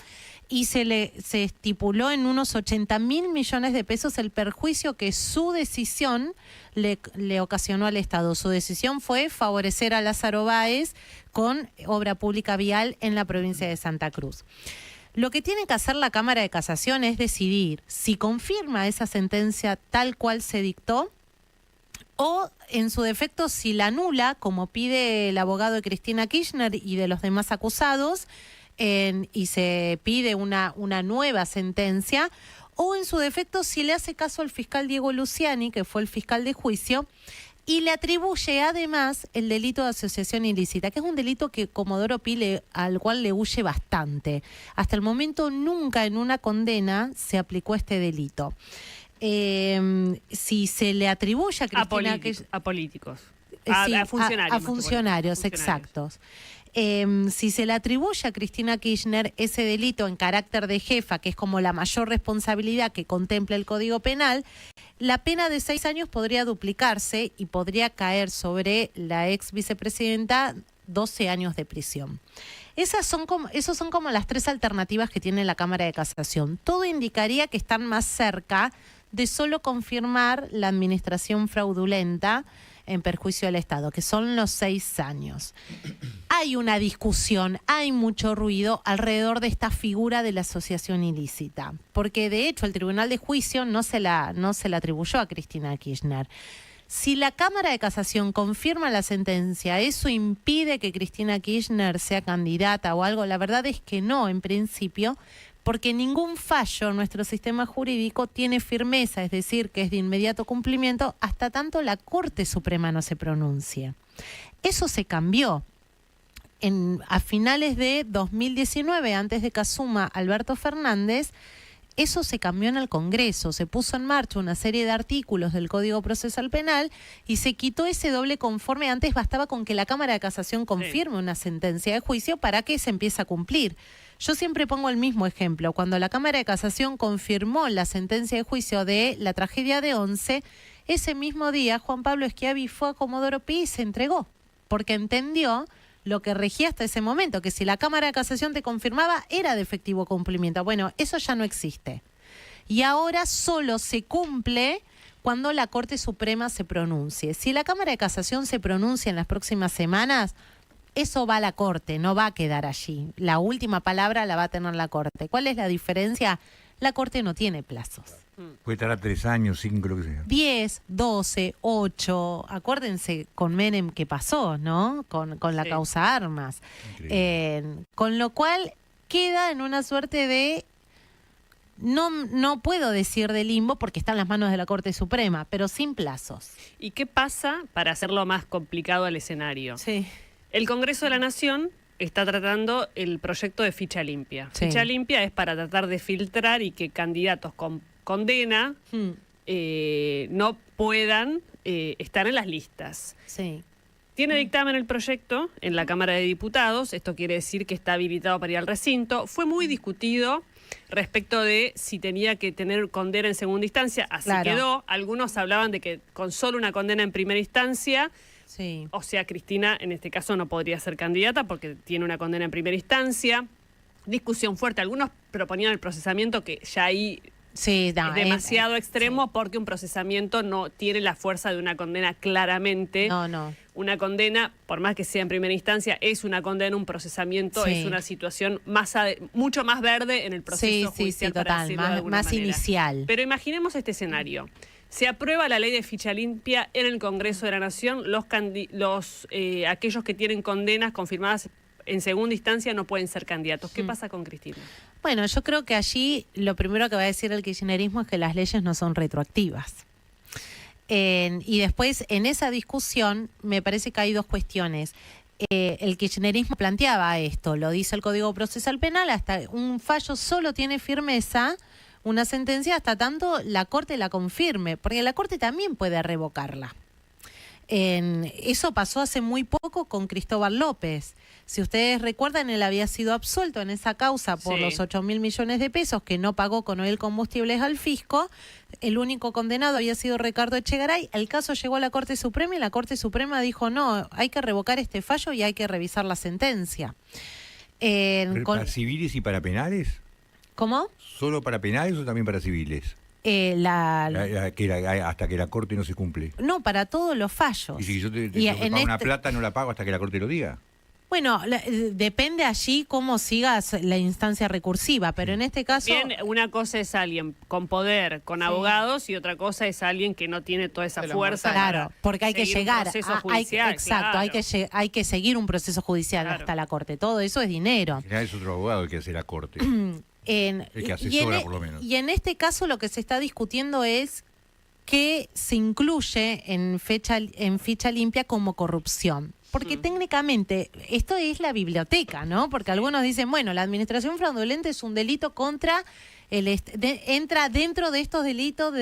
y se estipuló en unos 80.000 millones de pesos el perjuicio que su decisión le ocasionó al Estado. Su decisión fue favorecer a Lázaro Báez con obra pública vial en la provincia de Santa Cruz. Lo que tiene que hacer la Cámara de Casación es decidir si confirma esa sentencia tal cual se dictó, o, en su defecto, si la anula, como pide el abogado de Cristina Kirchner y de los demás acusados, y se pide una nueva sentencia, o en su defecto si le hace caso al fiscal Diego Luciani, que fue el fiscal de juicio, y le atribuye además el delito de asociación ilícita, que es un delito que Comodoro Pi al cual le huye bastante. Hasta el momento nunca en una condena se aplicó este delito. Si se le atribuye a Cristina a políticos, sí, a funcionarios. A funcionarios, exactos. Si se le atribuye a Cristina Kirchner ese delito en carácter de jefa, que es como la mayor responsabilidad que contempla el Código Penal, la pena de 6 años podría duplicarse y podría caer sobre la ex vicepresidenta 12 años de prisión. Esas son como las 3 alternativas que tiene la Cámara de Casación. Todo indicaría que están más cerca de solo confirmar la administración fraudulenta en perjuicio del Estado, que son los 6 años. Hay una discusión, hay mucho ruido alrededor de esta figura de la asociación ilícita, porque de hecho el Tribunal de Juicio no se la atribuyó a Cristina Kirchner. Si la Cámara de Casación confirma la sentencia, ¿eso impide que Cristina Kirchner sea candidata o algo? La verdad es que no, en principio, porque ningún fallo en nuestro sistema jurídico tiene firmeza, es decir, que es de inmediato cumplimiento, hasta tanto la Corte Suprema no se pronuncie. Eso se cambió. A finales de 2019, antes de que asuma Alberto Fernández, eso se cambió en el Congreso, se puso en marcha una serie de artículos del Código Procesal Penal y se quitó ese doble conforme. Antes bastaba con que la Cámara de Casación confirme una sentencia de juicio para que se empiece a cumplir. Yo siempre pongo el mismo ejemplo. Cuando la Cámara de Casación confirmó la sentencia de juicio de la tragedia de Once, ese mismo día Juan Pablo Schiavi fue a Comodoro Pi y se entregó, porque entendió lo que regía hasta ese momento, que si la Cámara de Casación te confirmaba, era de efectivo cumplimiento. Bueno, eso ya no existe. Y ahora solo se cumple cuando la Corte Suprema se pronuncie. Si la Cámara de Casación se pronuncia en las próximas semanas, eso va a la Corte, no va a quedar allí. La última palabra la va a tener la Corte. ¿Cuál es la diferencia? La Corte no tiene plazos. Puede tardar 3 años, 5, lo que sea. 10, 12, 8. Acuérdense con Menem que pasó, ¿no? Con la causa Armas. Con lo cual queda en una suerte de... No puedo decir de limbo porque está en las manos de la Corte Suprema, pero sin plazos. ¿Y qué pasa para hacerlo más complicado al escenario? Sí. El Congreso de la Nación está tratando el proyecto de ficha limpia. Sí. Ficha limpia es para tratar de filtrar y que candidatos con condena no puedan estar en las listas. Sí. Tiene dictamen el proyecto en la Cámara de Diputados, esto quiere decir que está habilitado para ir al recinto. Fue muy discutido respecto de si tenía que tener condena en segunda instancia, así quedó. Algunos hablaban de que con solo una condena en primera instancia, o sea, Cristina en este caso no podría ser candidata porque tiene una condena en primera instancia. Discusión fuerte, algunos proponían el procesamiento que ya ahí... es demasiado extremo porque un procesamiento no tiene la fuerza de una condena claramente. No. Una condena, por más que sea en primera instancia, es una condena, un procesamiento es una situación mucho más verde en el proceso judicial. Total, más inicial. Pero imaginemos este escenario. Se aprueba la ley de ficha limpia en el Congreso de la Nación, aquellos que tienen condenas confirmadas en segunda instancia no pueden ser candidatos. ¿Qué pasa con Cristina? Bueno, yo creo que allí lo primero que va a decir el kirchnerismo es que las leyes no son retroactivas. Y después, en esa discusión, me parece que hay 2 cuestiones. El kirchnerismo planteaba esto, lo dice el Código Procesal Penal, hasta un fallo solo tiene firmeza, una sentencia, hasta tanto la Corte la confirme, porque la Corte también puede revocarla. Eso pasó hace muy poco con Cristóbal López. Si ustedes recuerdan, él había sido absuelto en esa causa por los 8.000 millones de pesos que no pagó con Oil Combustibles al fisco. El único condenado había sido Ricardo Echegaray. El caso llegó a la Corte Suprema y la Corte Suprema dijo no, hay que revocar este fallo y hay que revisar la sentencia. ¿Para civiles y para penales? ¿Cómo? ¿Solo para penales o también para civiles? Hasta que la Corte no se cumple. No, para todos los fallos. Y si yo te pago una plata, no la pago hasta que la Corte lo diga. Bueno, depende allí cómo sigas la instancia recursiva, pero en este caso... Bien, una cosa es alguien con poder, con abogados, y otra cosa es alguien que no tiene toda esa fuerza. Claro, porque hay que llegar un proceso judicial. Exacto, claro. hay que seguir un proceso judicial hasta la corte. Todo eso es dinero. Es otro abogado el que hace la corte. El que asesora, por lo menos. Y en este caso lo que se está discutiendo es que se incluye en ficha limpia como corrupción. Porque técnicamente esto es la biblioteca, ¿no? Porque algunos dicen, bueno, la administración fraudulenta es un delito contra entra dentro de estos delitos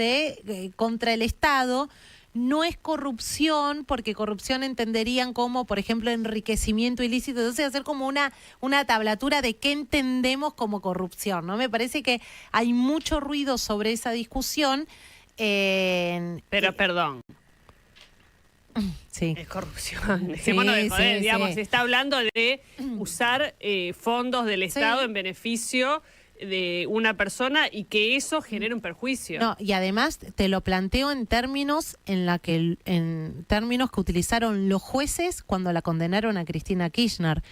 contra el Estado. No es corrupción, porque corrupción entenderían como, por ejemplo, enriquecimiento ilícito. Entonces, hacer como una tablatura de qué entendemos como corrupción, ¿no? Me parece que hay mucho ruido sobre esa discusión. Pero, perdón. Sí. Es corrupción. Dejémonos de joder, digamos, se está hablando de usar fondos del Estado en beneficio de una persona y que eso genere un perjuicio. No, y además te lo planteo en términos en términos que utilizaron los jueces cuando la condenaron a Cristina Kirchner.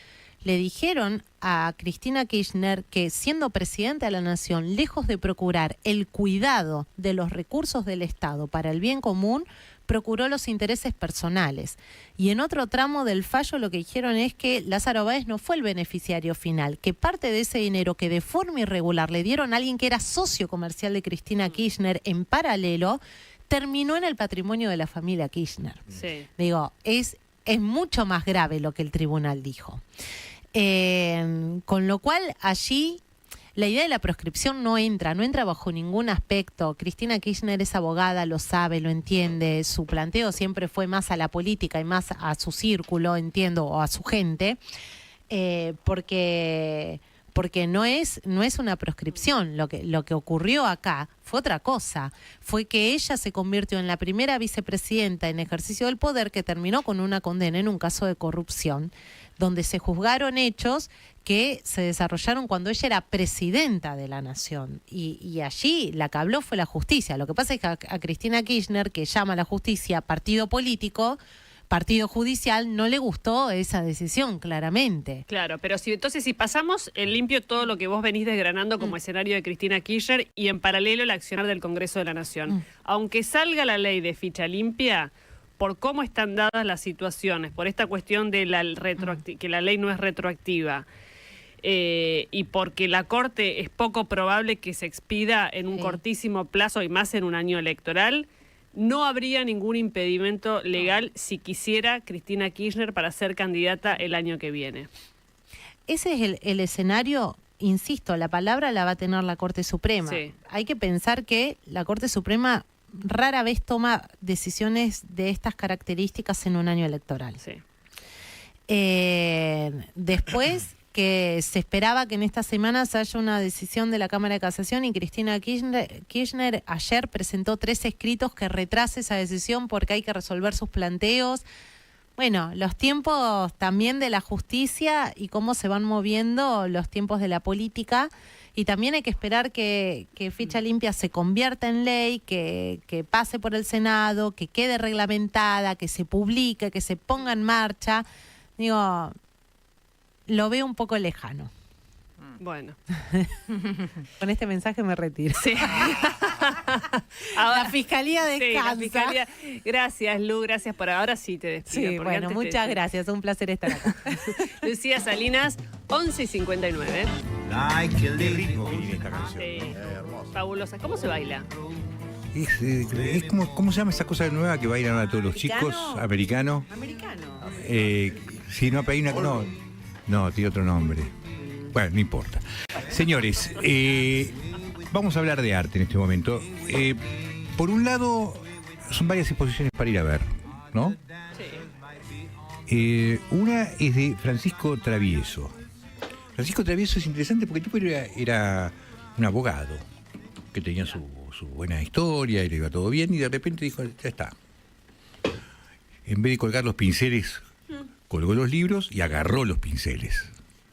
Le dijeron a Cristina Kirchner que, siendo presidenta de la Nación, lejos de procurar el cuidado de los recursos del Estado para el bien común, procuró los intereses personales. Y en otro tramo del fallo lo que dijeron es que Lázaro Báez no fue el beneficiario final, que parte de ese dinero que de forma irregular le dieron a alguien que era socio comercial de Cristina Kirchner en paralelo, terminó en el patrimonio de la familia Kirchner. Sí. Digo, es mucho más grave lo que el tribunal dijo. Con lo cual allí la idea de la proscripción no entra bajo ningún aspecto. Cristina Kirchner es abogada, lo sabe, lo entiende. Su planteo siempre fue más a la política y más a su círculo, entiendo, o a su gente, porque no es una proscripción. Lo que ocurrió acá fue otra cosa. Fue que ella se convirtió en la primera vicepresidenta en ejercicio del poder que terminó con una condena en un caso de corrupción, donde se juzgaron hechos que se desarrollaron cuando ella era presidenta de la Nación. Y allí la que habló fue la justicia. Lo que pasa es que a Cristina Kirchner, que llama a la justicia partido político, partido judicial, no le gustó esa decisión, claramente. Claro, pero si pasamos en limpio todo lo que vos venís desgranando como escenario de Cristina Kirchner y en paralelo el accionar del Congreso de la Nación, aunque salga la ley de ficha limpia, por cómo están dadas las situaciones, por esta cuestión de que la ley no es retroactiva, y porque la Corte es poco probable que se expida en un cortísimo plazo y más en un año electoral, no habría ningún impedimento legal si quisiera Cristina Kirchner para ser candidata el año que viene. Ese es el escenario, insisto, la palabra la va a tener la Corte Suprema. Sí. Hay que pensar que la Corte Suprema rara vez toma decisiones de estas características en un año electoral. Sí. Después que se esperaba que en estas semanas haya una decisión de la Cámara de Casación, y Cristina Kirchner ayer presentó 3 escritos que retrasa esa decisión porque hay que resolver sus planteos. Bueno, los tiempos también de la justicia y cómo se van moviendo los tiempos de la política. Y también hay que esperar que ficha limpia se convierta en ley, que pase por el Senado, que quede reglamentada, que se publique, que se ponga en marcha. Digo, lo veo un poco lejano. Bueno. Con este mensaje me retiro. Sí. Ahora, la Fiscalía descansa. Sí, la Fiscalía. Gracias, Lu, gracias por ahora. Sí, te despido. Sí, bueno, muchas gracias. Un placer estar acá. Lucía Salinas, 11:59. Qué ritmo que tiene esta canción. Sí, fabulosa. ¿Cómo se baila? Es como, ¿cómo se llama esa cosa nueva que bailan ahora todos los chicos? ¿Americano? Sí, no, pero hay una... No, tiene otro nombre. Bueno, no importa. Señores, vamos a hablar de arte en este momento. Por un lado, son varias exposiciones para ir a ver, ¿no? Sí. Una es de Francisco Travieso. Francisco Travieso es interesante porque el tipo era un abogado que tenía su buena historia y le iba todo bien, y de repente dijo, ya está. En vez de colgar los pinceles, colgó los libros y agarró los pinceles.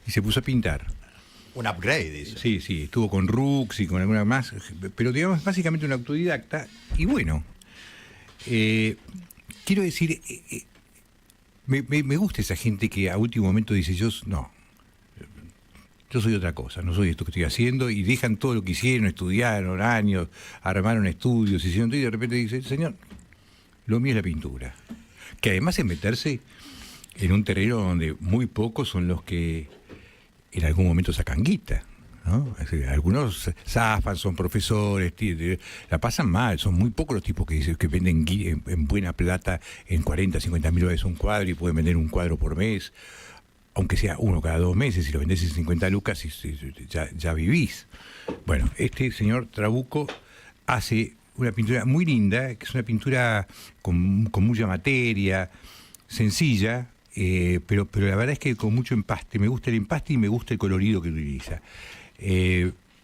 Y se puso a pintar. Un upgrade, eso. Sí, estuvo con Rux y con alguna más, pero digamos básicamente un autodidacta. Y bueno, quiero decir, Me gusta esa gente que a último momento dice, yo soy otra cosa, no soy esto que estoy haciendo, y dejan todo lo que hicieron, estudiaron años, armaron estudios, hicieron todo, y de repente dice, señor, lo mío es la pintura. Que además es meterse en un terreno donde muy pocos son los que en algún momento sacan guita, ¿no? Es decir, algunos zafan, son profesores, la pasan mal, son muy pocos los tipos que venden en buena plata en 40, 50 mil dólares un cuadro y pueden vender un cuadro por mes, aunque sea uno cada 2 meses, si lo vendés en 50 lucas ya vivís. Bueno, este señor Trabuco hace una pintura muy linda, que es una pintura con mucha materia, sencilla, pero la verdad es que con mucho empaste. Me gusta el empaste y me gusta el colorido que utiliza.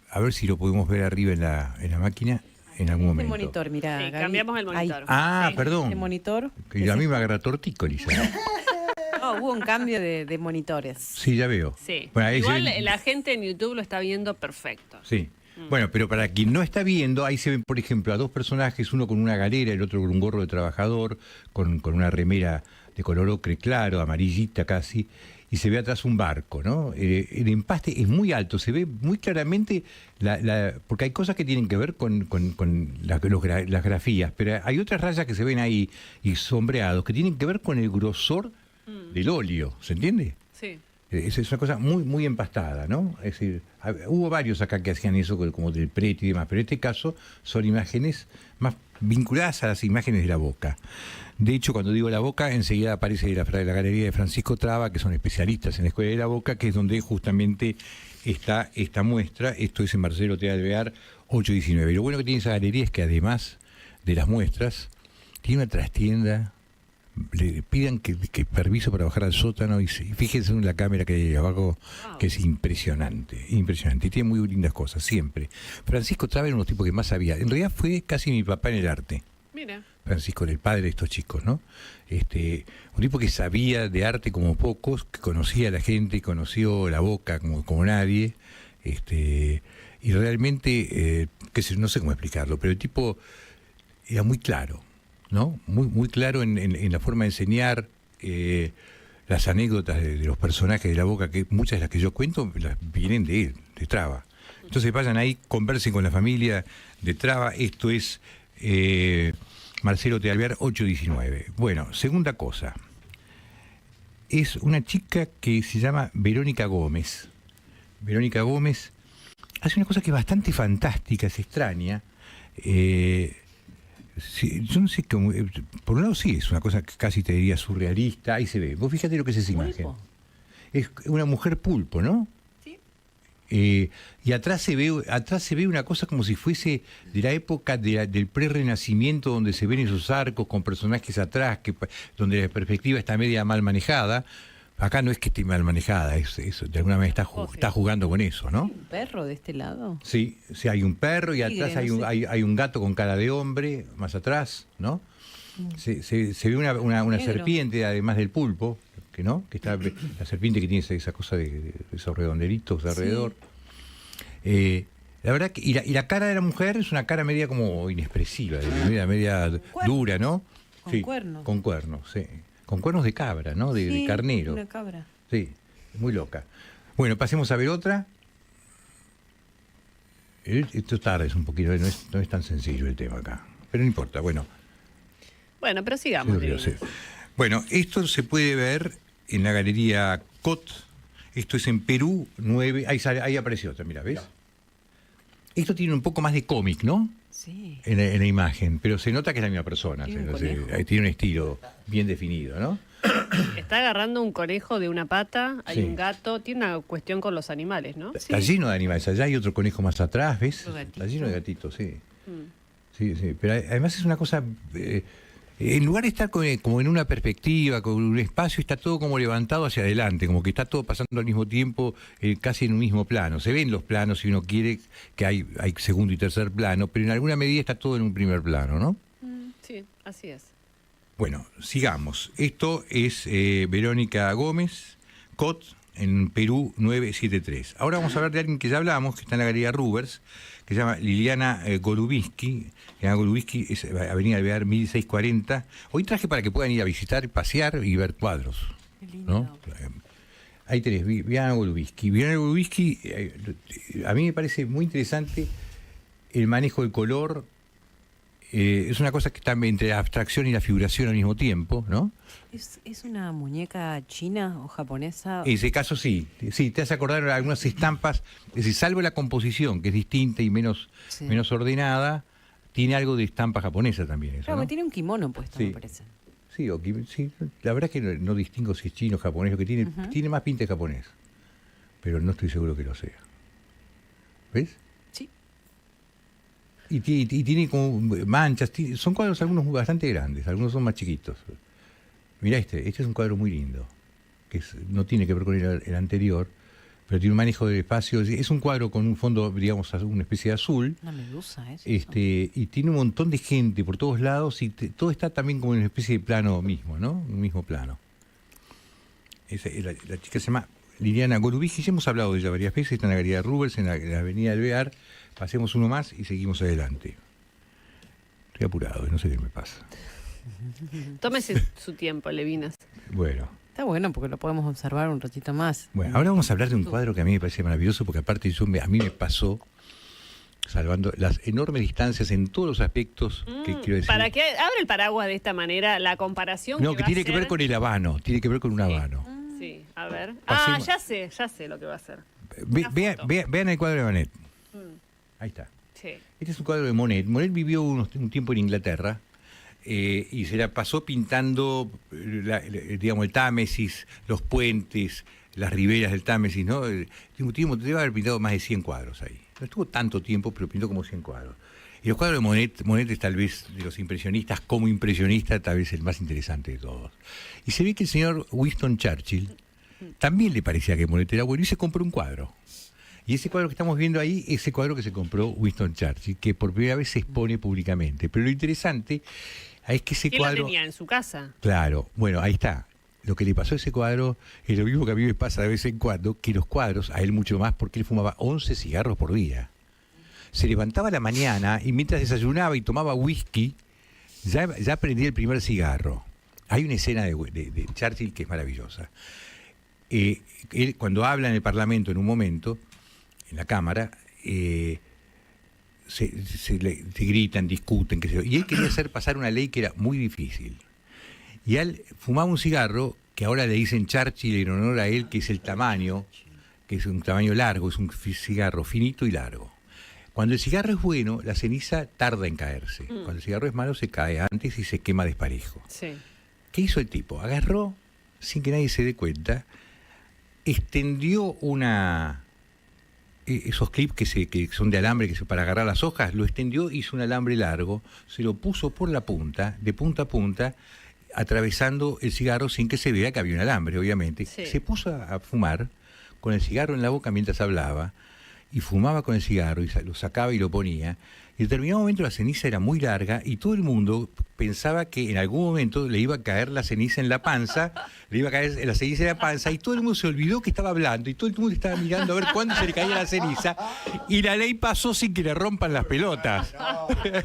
A ver si lo podemos ver arriba en la máquina en algún momento. El monitor, mira. Sí, cambiamos el monitor. Sí. Perdón. El monitor. Que a mí me agarra tortícolis. No, hubo un cambio de monitores. Sí, ya veo. Sí. Bueno, Igual la gente en YouTube lo está viendo perfecto. Sí. Bueno, pero para quien no está viendo, ahí se ven, por ejemplo, a 2 personajes, uno con una galera, el otro con un gorro de trabajador, con una remera de color ocre claro, amarillita casi, y se ve atrás un barco, ¿no? El empaste es muy alto, se ve muy claramente, porque hay cosas que tienen que ver con las grafías, pero hay otras rayas que se ven ahí, y sombreados, que tienen que ver con el grosor del óleo, ¿se entiende? Sí. Es una cosa muy, muy empastada, ¿no? Es decir, hubo varios acá que hacían eso, como del Preti y demás, pero en este caso son imágenes más vinculadas a las imágenes de la Boca. De hecho, cuando digo la Boca, enseguida aparece la galería de Francisco Traba, que son especialistas en la Escuela de la Boca, que es donde justamente está esta muestra. Esto es en Marcelo T. Alvear, 819. Y lo bueno que tiene esa galería es que además de las muestras, tiene una trastienda. Le pidan que permiso para bajar al sótano y fíjense en la cámara que hay abajo, que es impresionante, impresionante, y tiene muy lindas cosas, siempre. Francisco Traba era uno de los tipos que más sabía, en realidad fue casi mi papá en el arte. Mira. Francisco era el padre de estos chicos, ¿no? Un tipo que sabía de arte como pocos, que conocía a la gente, conoció la Boca como nadie, y realmente, no sé cómo explicarlo, pero el tipo era muy claro, ¿no? Muy claro en la forma de enseñar, las anécdotas de los personajes de la Boca, que muchas de las que yo cuento las vienen de él, de Traba. Entonces vayan ahí, conversen con la familia de Traba. Esto es Marcelo T. Alvear, 819. Bueno, segunda cosa. Es una chica que se llama Verónica Gómez. Verónica Gómez hace una cosa que es bastante fantástica, es extraña. Sí, yo no sé cómo, por un lado sí, es una cosa que casi te diría surrealista, ahí se ve. Vos fíjate lo que es esa imagen. Es una mujer pulpo, ¿no? Sí. Y atrás se ve una cosa como si fuese de la época del pre-renacimiento, donde se ven esos arcos con personajes atrás, donde la perspectiva está media mal manejada. Acá no es que esté mal manejada, de alguna manera está jugando con eso, ¿no? ¿Hay un perro de este lado? Sí, hay un perro y atrás hay un gato con cara de hombre, más atrás, ¿no? Se ve una serpiente, además del pulpo, ¿no? Que está la serpiente que tiene esa cosa de esos redondelitos alrededor. La verdad que, y la cara de la mujer es una cara media como inexpresiva, media dura, ¿no? Con cuernos. Con cuernos, sí. Con cuernos de cabra, ¿no? De carnero. Una cabra. Sí, muy loca. Bueno, pasemos a ver otra. Esto tarde es un poquito, no es tan sencillo el tema acá. Pero no importa, bueno. Bueno, pero sigamos. Sí. Bueno, esto se puede ver en la galería COT. Esto es en Perú 9. Ahí apareció otra, mira, ¿ves? Esto tiene un poco más de cómic, ¿no? Sí. En la imagen, pero se nota que es la misma persona. Tiene un estilo bien definido, ¿no? Está agarrando un conejo de una pata, hay un gato, tiene una cuestión con los animales, ¿no? Está lleno de animales, allá hay otro conejo más atrás, ¿ves? Está lleno de gatitos, sí. Sí, pero además es una cosa... en lugar de estar como en una perspectiva, con un espacio, está todo como levantado hacia adelante, como que está todo pasando al mismo tiempo, casi en un mismo plano. Se ven los planos si uno quiere, que hay segundo y tercer plano, pero en alguna medida está todo en un primer plano, ¿no? Sí, así es. Bueno, sigamos. Esto es Verónica Gómez, COT, en Perú 973. Ahora vamos a hablar de alguien que ya hablamos, que está en la Galería Rubers, que se llama Liliana Golubisky. Liliana Golubisky es Avenida Alvear 1640. Hoy traje para que puedan ir a visitar, pasear y ver cuadros. Qué lindo. ¿No? Ahí tenés, Liliana Golubisky. Liliana Golubisky, a mí me parece muy interesante el manejo del color. Es una cosa que está entre la abstracción y la figuración al mismo tiempo, ¿no? ¿Es una muñeca china o japonesa? En ese caso sí. Sí, te hace acordar algunas estampas, es decir, salvo la composición, que es distinta y menos ordenada, tiene algo de estampa japonesa también. Eso, Claro, ¿no? tiene un kimono puesto, Sí. me parece. Sí, sí, la verdad es que no distingo si es chino o japonés, lo que tiene más pinta de japonés, pero no estoy seguro que lo sea. ¿Ves? Sí. Y tiene como manchas, son cuadros algunos bastante grandes, algunos son más chiquitos. Mirá este es un cuadro muy lindo, que no tiene que ver con el anterior, pero tiene un manejo del espacio. Es un cuadro con un fondo, digamos, una especie de azul. Una medusa, ¿es? Y tiene un montón de gente por todos lados y todo está también como en una especie de plano mismo, ¿no? Un mismo plano. La chica se llama Liliana Golubisky, ya hemos hablado de ella varias veces, está en la Galería Rubers, en la Avenida Alvear. Pasemos uno más y seguimos adelante. Estoy apurado, no sé qué me pasa. Tómese su tiempo, Levinas. Bueno. Está bueno porque lo podemos observar un ratito más. Bueno, ahora vamos a hablar de un cuadro que a mí me parece maravilloso, porque aparte a mí me pasó, salvando las enormes distancias en todos los aspectos que quiero decir. Para que abra el paraguas de esta manera, la comparación No, que va tiene a que ver ser- con el habano, tiene que ver con un habano. Sí, a ver. Pasemos. Ya sé lo que va a hacer. Vean el cuadro de Monet. Ahí está. Sí. Este es un cuadro de Monet. Monet vivió un tiempo en Inglaterra y se la pasó pintando, digamos, el Támesis, los puentes, las riberas del Támesis, ¿no? Debe haber pintado más de 100 cuadros ahí. No estuvo tanto tiempo, pero pintó como 100 cuadros. Y los cuadros de Monet es tal vez de los impresionistas, como impresionista, tal vez el más interesante de todos. Y se ve que el señor Winston Churchill también le parecía que Monet era bueno y se compró un cuadro. Y ese cuadro que estamos viendo ahí, ese cuadro que se compró Winston Churchill, que por primera vez se expone públicamente. Pero lo interesante es que ese ¿Quién cuadro... lo tenía en su casa? Claro, bueno, ahí está. Lo que le pasó a ese cuadro es lo mismo que a mí me pasa de vez en cuando, que los cuadros, a él mucho más, porque él fumaba 11 cigarros por día. Se levantaba a la mañana y mientras desayunaba y tomaba whisky, ya prendía el primer cigarro. Hay una escena de Churchill que es maravillosa. Él, cuando habla en el Parlamento en un momento, en la Cámara, se gritan, discuten, qué sé yo. Y él quería hacer pasar una ley que era muy difícil. Y él fumaba un cigarro, que ahora le dicen Churchill en honor a él, que es el tamaño, que es un tamaño largo, es un cigarro finito y largo. Cuando el cigarro es bueno, la ceniza tarda en caerse. Cuando el cigarro es malo, se cae antes y se quema desparejo. Sí. ¿Qué hizo el tipo? Agarró, sin que nadie se dé cuenta, extendió esos clips que son de alambre para agarrar las hojas, lo extendió, hizo un alambre largo, se lo puso por la punta, de punta a punta, atravesando el cigarro sin que se vea que había un alambre, obviamente. Sí. Se puso a fumar con el cigarro en la boca mientras hablaba, y fumaba con el cigarro, y lo sacaba y lo ponía. Y en determinado momento la ceniza era muy larga y todo el mundo pensaba que en algún momento le iba a caer la ceniza en la panza, le iba a caer la ceniza en la panza, y todo el mundo se olvidó que estaba hablando y todo el mundo estaba mirando a ver cuándo se le caía la ceniza, y la ley pasó sin que le rompan las pelotas. El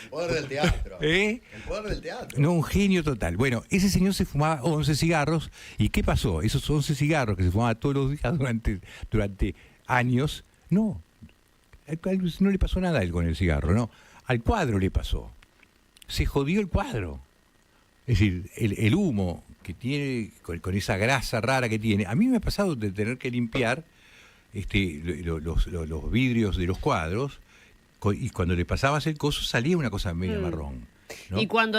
poder del teatro. ¿Eh? El poder del teatro. No, un genio total. Bueno, ese señor se fumaba 11 cigarros, ¿y qué pasó? Esos 11 cigarros que se fumaba todos los días durante años, no le pasó nada a él con el cigarro, no. Al cuadro le pasó. Se jodió el cuadro. Es decir, el humo que tiene, con esa grasa rara que tiene. A mí me ha pasado de tener que limpiar los vidrios de los cuadros, y cuando le pasabas el coso salía una cosa media marrón, ¿no? Y cuando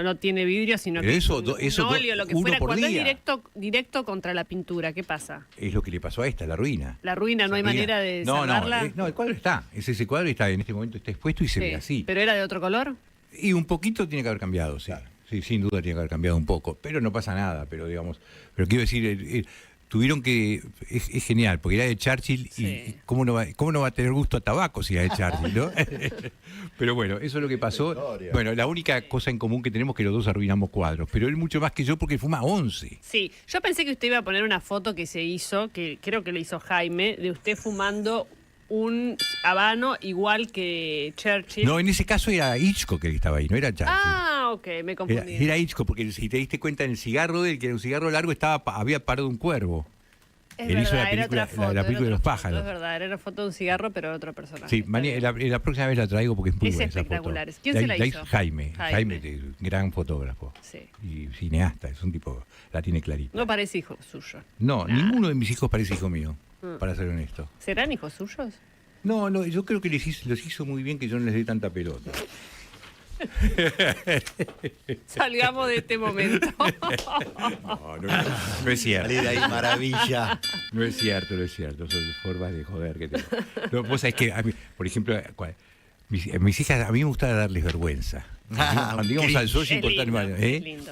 no tiene vidrio, sino Pero que eso, es un óleo, lo que uno fuera, por cuando día. es directo contra la pintura, ¿qué pasa? Es lo que le pasó a esta, la ruina. La ruina, no hay manera de salvarla. No, el cuadro está. Ese cuadro está en este momento, está expuesto y se ve así. ¿Pero era de otro color? Y un poquito tiene que haber cambiado, sí. Claro. Sí, sin duda tiene que haber cambiado un poco. Pero no pasa nada, pero quiero decir, tuvieron que... Es genial, porque era de Churchill y ¿cómo no va a tener gusto a tabaco si es de Churchill, ¿no? Pero bueno, eso es lo que pasó. Bueno, la única cosa en común que tenemos es que los dos arruinamos cuadros, pero él mucho más que yo porque fuma 11. Sí, yo pensé que usted iba a poner una foto que se hizo, que creo que le hizo Jaime, de usted fumando un habano igual que Churchill. No, en ese caso era Hitchcock el que estaba ahí, no era Churchill. Ah, ok, me confundí. Era Hitchcock, porque si te diste cuenta en el cigarro del que era un cigarro largo había parado un cuervo. Es Él verdad, hizo la era película, otra foto, la película de los pájaros. Es verdad, era una foto de un cigarro, pero de otro personaje. Sí, la próxima vez la traigo porque es muy buena esa foto. Espectacular. ¿Quién se la hizo? Jaime, gran fotógrafo. Sí. Y cineasta, es un tipo, la tiene clarita. No parece hijo suyo. No, ninguno de mis hijos parece hijo mío, para ser honesto. ¿Serán hijos suyos? No, yo creo que los hizo muy bien que yo no les dé tanta pelota. Salgamos de este momento. No es cierto. Salir ahí, maravilla. No es cierto. Son formas de joder que tengo. No, vos sabés que, por ejemplo, mis hijas, a mí me gusta darles vergüenza. Cuando íbamos al social,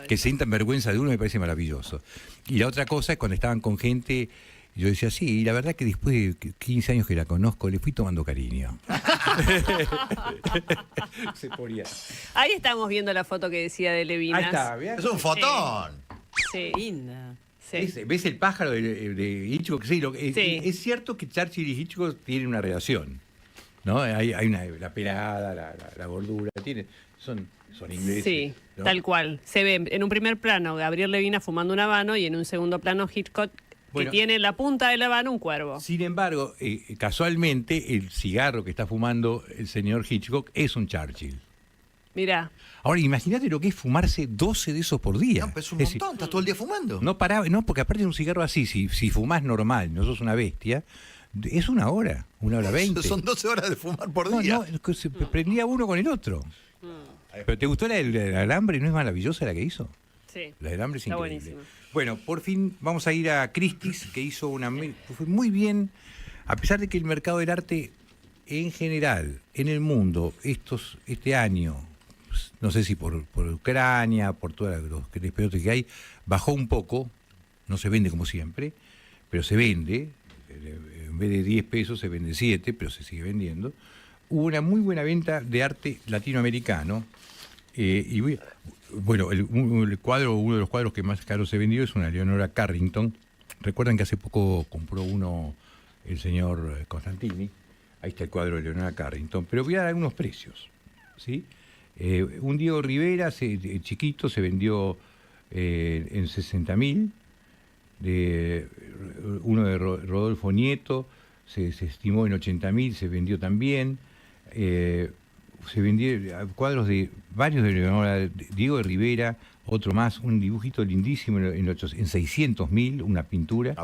que sientan vergüenza de uno me parece maravilloso. Y la otra cosa es cuando estaban con gente... Yo decía, sí, y la verdad que después de 15 años que la conozco, le fui tomando cariño. Se ponía. Ahí estamos viendo la foto que decía de Levinas. Ahí está, ¿ves? Es un fotón. Sí. Linda. Sí. ¿Ves el pájaro de Hitchcock? Sí, Sí. Es cierto que Churchill y Hitchcock tienen una relación, ¿no? Hay la pelada, la gordura, son ingleses. Sí, ¿no? tal cual. Se ve en un primer plano Gabriel Levinas fumando un habano y en un segundo plano Hitchcock que tiene en la punta del habano un cuervo. Sin embargo, casualmente, el cigarro que está fumando el señor Hitchcock es un Churchill. Mirá. Ahora, imagínate lo que es fumarse 12 de esos por día. No, pero es un montón, estás todo el día fumando. No paraba, no, porque aparte de un cigarro así, si fumás normal, no sos una bestia, es una hora 20. Son 12 horas de fumar por día. No, se prendía uno con el otro. ¿Pero te gustó la del alambre? ¿No es maravillosa la que hizo? Sí. La del alambre es Está increíble. buenísima. Bueno, por fin vamos a ir a Christie's, que hizo fue muy bien, a pesar de que el mercado del arte en general, en el mundo, este año, no sé si por Ucrania, por todos los despelotes que hay, bajó un poco, no se vende como siempre, pero se vende, en vez de 10 pesos se vende 7, pero se sigue vendiendo. Hubo una muy buena venta de arte latinoamericano, bueno, uno de los cuadros que más caro se vendió es una Leonora Carrington. Recuerdan que hace poco compró uno el señor Constantini. Ahí está el cuadro de Leonora Carrington. Pero voy a dar algunos precios, ¿sí? Un Diego Rivera, chiquito, se vendió en 60.000. Uno de Rodolfo Nieto se estimó en 80.000, se vendió también. Se vendieron cuadros de varios de Leonora, Diego de Rivera, otro más, un dibujito lindísimo en 600.000, una pintura.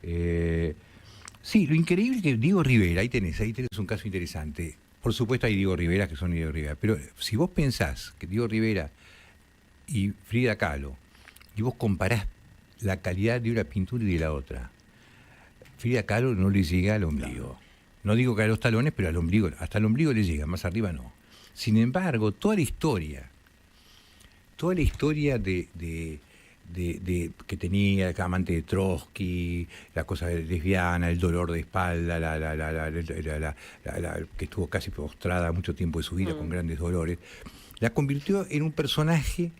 Sí, lo increíble es que Diego Rivera, ahí tenés un caso interesante. Por supuesto hay Diego Rivera que son Diego Rivera, pero si vos pensás que Diego Rivera y Frida Kahlo, y vos comparás la calidad de una pintura y de la otra, Frida Kahlo no le llega al ombligo. No digo que a los talones, pero al ombligo, hasta el ombligo le llega, más arriba no. Sin embargo, toda la historia de que tenía el amante de Trotsky, la cosa lesbiana, el dolor de espalda, que estuvo casi postrada mucho tiempo de su vida con grandes dolores, la convirtió en un personaje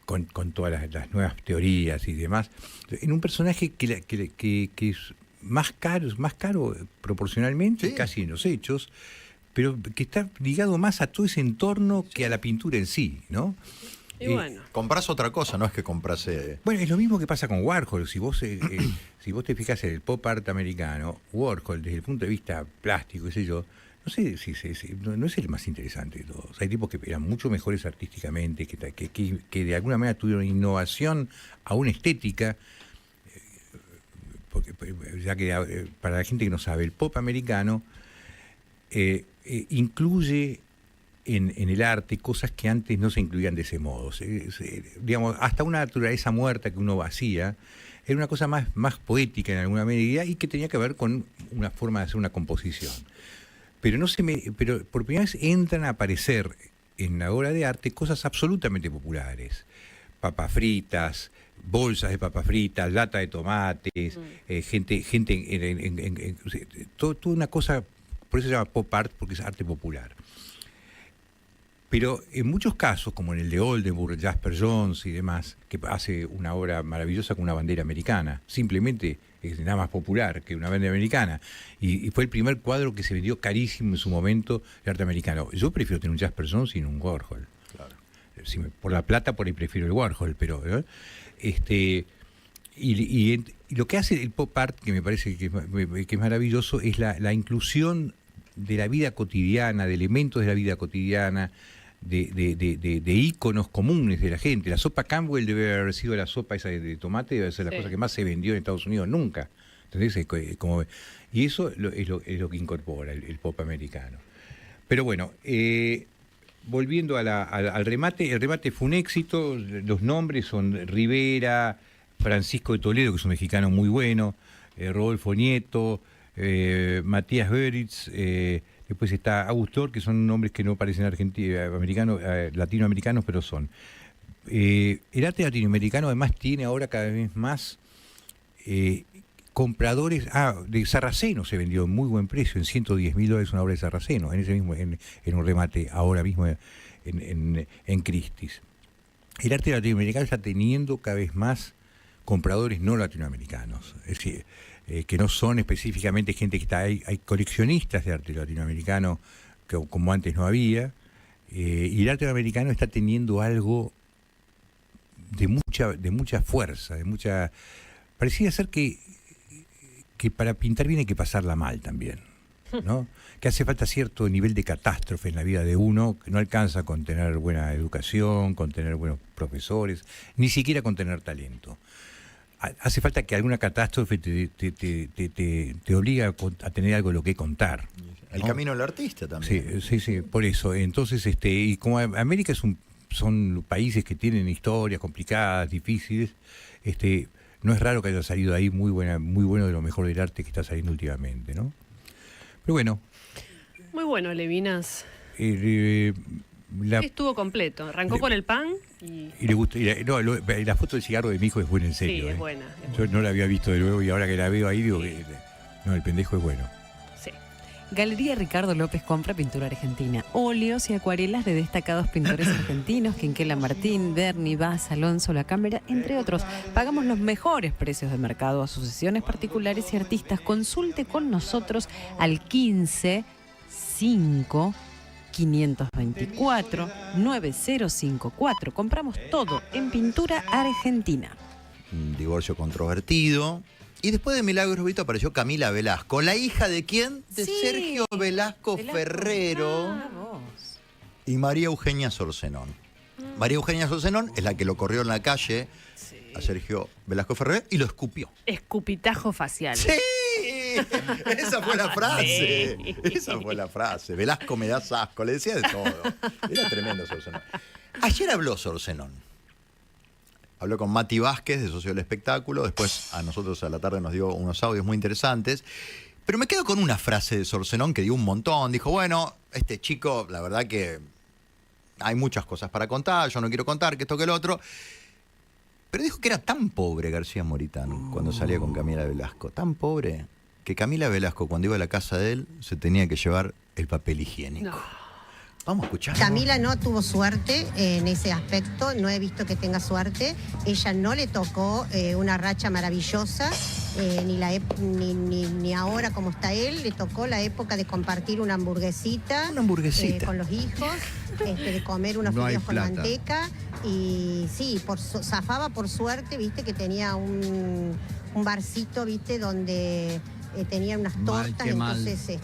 con todas las nuevas teorías y demás, en un personaje que es más caro proporcionalmente, ¿sí? Casi en los hechos, pero que está ligado más a todo ese entorno que a la pintura en sí, ¿no? Y bueno. Comprás otra cosa, no es que compras... Bueno, es lo mismo que pasa con Warhol. Si vos te fijas en el pop art americano, Warhol, desde el punto de vista plástico, qué sé yo, no sé no es el más interesante de todos. Hay tipos que eran mucho mejores artísticamente, que de alguna manera tuvieron innovación a una estética. Porque, ya que para la gente que no sabe, el pop americano incluye en el arte cosas que antes no se incluían de ese modo. Digamos, hasta una naturaleza muerta que uno vacía, era una cosa más poética en alguna medida y que tenía que ver con una forma de hacer una composición. Pero por primera vez entran a aparecer en la obra de arte cosas absolutamente populares. Papas fritas, bolsas de papas fritas, lata de tomates, gente toda una cosa, por eso se llama pop art, porque es arte popular. Pero en muchos casos, como en el de Oldenburg, Jasper Johns y demás, que hace una obra maravillosa con una bandera americana, simplemente es nada más popular que una bandera americana, y fue el primer cuadro que se vendió carísimo en su momento, el arte americano. Yo prefiero tener un Jasper Johns sin un Warhol. Claro. Por la plata, por ahí prefiero el Warhol, pero... Y lo que hace el pop art, que me parece que es maravilloso, es la inclusión de la vida cotidiana, de elementos de la vida cotidiana, de íconos comunes de la gente. La sopa Campbell debe haber sido la sopa esa de tomate, debe ser la cosa que más se vendió en Estados Unidos nunca. ¿Entendés? Y eso es lo que incorpora el pop americano. Pero bueno, volviendo al remate, el remate fue un éxito. Los nombres son Rivera, Francisco de Toledo, que es un mexicano muy bueno, Rodolfo Nieto, Matías Goeritz, después está Agustor, que son nombres que no parecen latinoamericanos, pero son. El arte latinoamericano además tiene ahora cada vez más compradores. De Sarraceno se vendió en muy buen precio, en $110.000 una obra de Sarraceno, en un remate ahora mismo en Christie's. El arte latinoamericano está teniendo cada vez más compradores no latinoamericanos, es decir, que no son específicamente gente que está ahí. Hay coleccionistas de arte latinoamericano como antes no había, y el arte latinoamericano está teniendo algo de mucha fuerza, parecía ser que para pintar bien hay que pasarla mal también, ¿no? Que hace falta cierto nivel de catástrofe en la vida de uno, que no alcanza con tener buena educación, con tener buenos profesores, ni siquiera con tener talento. Hace falta que alguna catástrofe te obliga a tener algo de lo que contar, ¿no? El camino del artista también. Sí, por eso. Entonces, y como América son países que tienen historias complicadas, difíciles, no es raro que haya salido ahí muy bueno de lo mejor del arte que está saliendo últimamente, ¿no? Pero bueno. Muy bueno, Levinas. Estuvo completo. Arrancó con el pan y le gustó. La foto del cigarro de mi hijo es buena, en serio. Sí, es buena. Yo no la había visto de nuevo y ahora que la veo ahí digo que no, el pendejo es bueno. Sí. Galería Ricardo López compra pintura argentina, óleos y acuarelas de destacados pintores argentinos, Quinquela Martín, Berni, Vaz, Alonso, La Cámara, entre otros. Pagamos los mejores precios de mercado, asociaciones particulares y artistas. Consulte con nosotros al 15-524-9054. Compramos todo en pintura argentina. Un divorcio controvertido. Y después de Milagros Brito apareció Camila Velasco. ¿La hija de quién? De Sergio Velasco Ferrero y María Eugenia Sorcenón. María Eugenia Sorcenón es la que lo corrió en la calle a Sergio Velasco Ferrero y lo escupió. Escupitajo facial. ¡Sí! Esa fue la frase. Sí. Esa fue la frase. Velasco me das asco. Le decía de todo. Era tremendo Sorcenón. Ayer habló Sorcenón. Habló con Mati Vázquez, de Socio del Espectáculo. Después a nosotros a la tarde nos dio unos audios muy interesantes. Pero me quedo con una frase de Sorcenón que dio un montón. Dijo, bueno, este chico, la verdad que hay muchas cosas para contar. Yo no quiero contar que esto que el otro. Pero dijo que era tan pobre García Moritán cuando salía con Camila Velasco. Tan pobre que Camila Velasco, cuando iba a la casa de él, se tenía que llevar el papel higiénico. No. Vamos a escuchar. Camila no tuvo suerte en ese aspecto, no he visto que tenga suerte. Ella no le tocó una racha maravillosa, ni ahora como está él, le tocó la época de compartir una hamburguesita. Una hamburguesita. Con los hijos, de comer unos fideos con manteca. Y sí, zafaba por suerte, viste, que tenía un barcito, viste, donde... tenía unas tortas, entonces,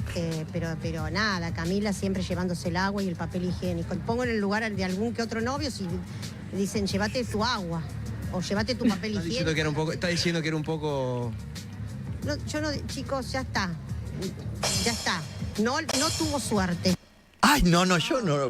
pero nada, Camila siempre llevándose el agua y el papel higiénico. Pongo en el lugar de algún que otro novio si dicen, llévate tu agua o llévate tu papel higiénico. Está diciendo que era un poco... No, chicos, ya está. No tuvo suerte. Ay, no, yo no...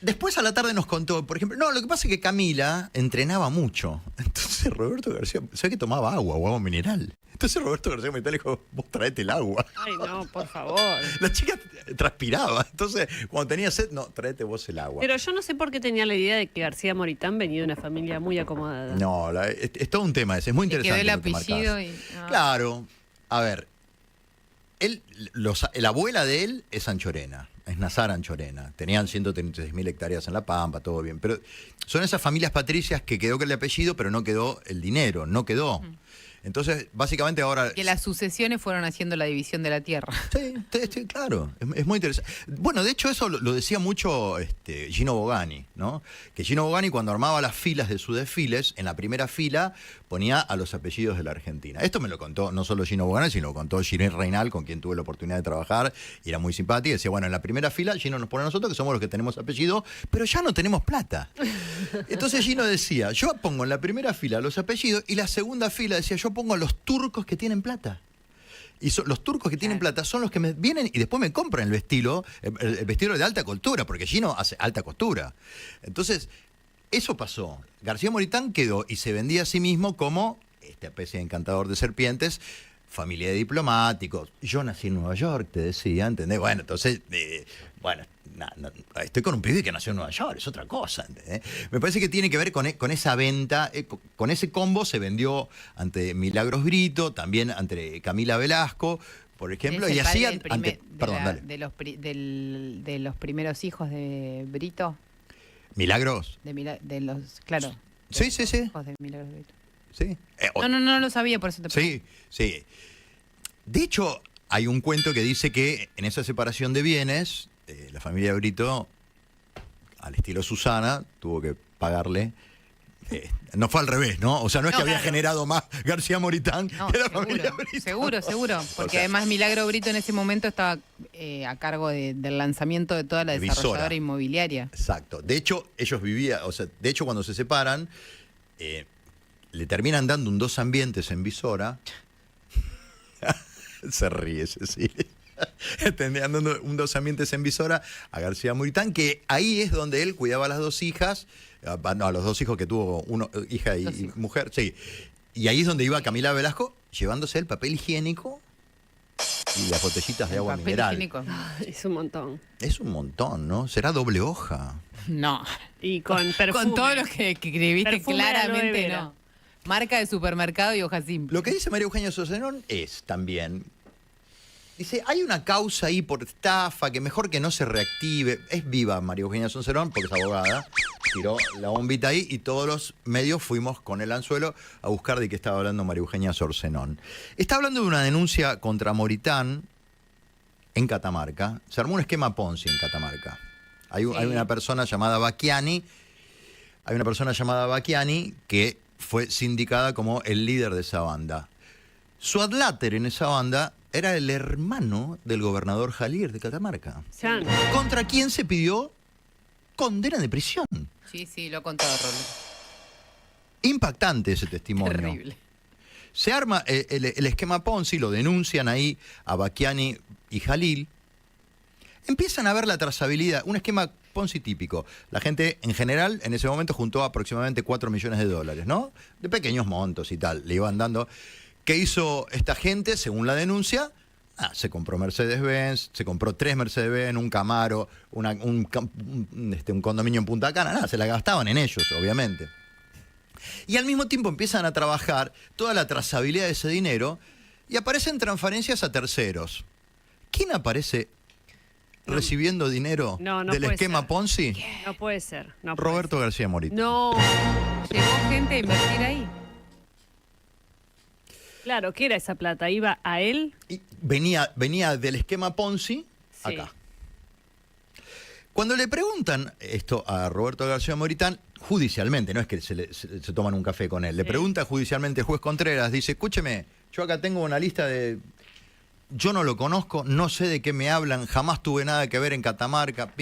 Después a la tarde nos contó, por ejemplo, no, lo que pasa es que Camila entrenaba mucho. Entonces Roberto García, ¿sabes que tomaba agua mineral? Entonces Roberto García Moritán le dijo, vos traete el agua. Ay, no, por favor. La chica transpiraba. Entonces, cuando tenía sed, no, traete vos el agua. Pero yo no sé por qué tenía la idea de que García Moritán venía de una familia muy acomodada. No, es todo un tema ese, es muy interesante. Quedó el apellido y... No. Claro, a ver, la abuela de él es anchorena. Es Nazar Anchorena. Tenían 136.000 hectáreas en La Pampa, todo bien. Pero son esas familias patricias que quedó con el apellido, pero no quedó el dinero, no quedó. Entonces, básicamente ahora... Que las sucesiones fueron haciendo la división de la tierra. Sí, claro. Es muy interesante. Bueno, de hecho, eso lo decía mucho Gino Bogani, ¿no? Que Gino Bogani, cuando armaba las filas de sus desfiles, en la primera fila ponía a los apellidos de la Argentina. Esto me lo contó no solo Gino Bogani, sino lo contó Ginés Reinal, con quien tuve la oportunidad de trabajar, y era muy simpática. Y decía, bueno, en la primera fila Gino nos pone a nosotros, que somos los que tenemos apellido, pero ya no tenemos plata. Entonces Gino decía, yo pongo en la primera fila los apellidos, y la segunda fila decía, yo pongo a los turcos que tienen plata. Y los turcos que tienen plata son los que me vienen y después me compran el vestido de alta costura, porque Gino hace alta costura. Entonces, eso pasó. García Moritán quedó y se vendía a sí mismo como esta especie de encantador de serpientes, familia de diplomáticos. Yo nací en Nueva York, te decía, ¿entendés? Bueno, entonces, estoy con un pibe que nació en Nueva York, es otra cosa, ¿entendés? Me parece que tiene que ver con esa venta, con ese combo se vendió ante Milagros Brito, también ante Camila Velasco, por ejemplo, y así de los primeros hijos de Brito. ¿Milagros? Claro. Sí. Hijos de Milagros Brito. Sí. No lo sabía, por eso te pregunto. Sí. De hecho, hay un cuento que dice que en esa separación de bienes, la familia Brito, al estilo Susana, tuvo que pagarle. No fue al revés, ¿no? O sea, no es que había generado más García Moritán que la familia Brito. Seguro. Porque además Milagro Brito en ese momento estaba a cargo del lanzamiento de toda la desarrolladora inmobiliaria. Exacto. De hecho, ellos vivían, cuando se separan, le terminan dando un 2 ambientes en Visora. Se ríe, Cecilia. Terminan dando un 2 ambientes en Visora a García Moritán, que ahí es donde él cuidaba a las 2 hijas, a los 2 hijos que tuvo, hija y mujer, sí. Y ahí es donde iba Camila Velasco, llevándose el papel higiénico y las botellitas de agua mineral. Es un montón. Es un montón, ¿no? ¿Será doble hoja? No. Y con perfume. Con todo lo que escribiste, Perfume claramente no. Marca de supermercado y hoja simple. Lo que dice María Eugenia Sorsenón es también... Dice, hay una causa ahí por estafa que mejor que no se reactive. Es viva María Eugenia Sorsenón, porque es abogada. Tiró la bombita ahí y todos los medios fuimos con el anzuelo a buscar de qué estaba hablando María Eugenia Sorsenón. Está hablando de una denuncia contra Moritán en Catamarca. Se armó un esquema Ponzi en Catamarca. Hay una persona llamada Bacchiani. Hay una persona llamada Bacchiani que fue sindicada como el líder de esa banda. Su adláter en esa banda era el hermano del gobernador Jalier de Catamarca. Contra quien se pidió condena de prisión. Sí, lo ha contado Rollo. Impactante ese testimonio. Terrible. Se arma el esquema Ponzi, lo denuncian ahí a Bacchiani y Jalil. Empiezan a ver la trazabilidad, un esquema Ponzi típico. La gente, en general, en ese momento juntó aproximadamente $4 millones, ¿no? De pequeños montos y tal, le iban dando. ¿Qué hizo esta gente, según la denuncia? Se compró Mercedes-Benz, se compró 3 Mercedes-Benz, un Camaro, un condominio en Punta Cana. Se la gastaban en ellos, obviamente. Y al mismo tiempo empiezan a trabajar toda la trazabilidad de ese dinero y aparecen transferencias a terceros. ¿Quién aparece recibiendo dinero del esquema Ponzi? No puede ser. Roberto García Moritán. No. ¿Llegó gente a invertir ahí? Claro, ¿qué era esa plata? ¿Iba a él? Y venía del esquema Ponzi acá. Cuando le preguntan esto a Roberto García Moritán, judicialmente, no es que se toman un café con él, le pregunta judicialmente el juez Contreras, dice, escúcheme, yo acá tengo una lista de... Yo no lo conozco, no sé de qué me hablan, jamás tuve nada que ver en Catamarca,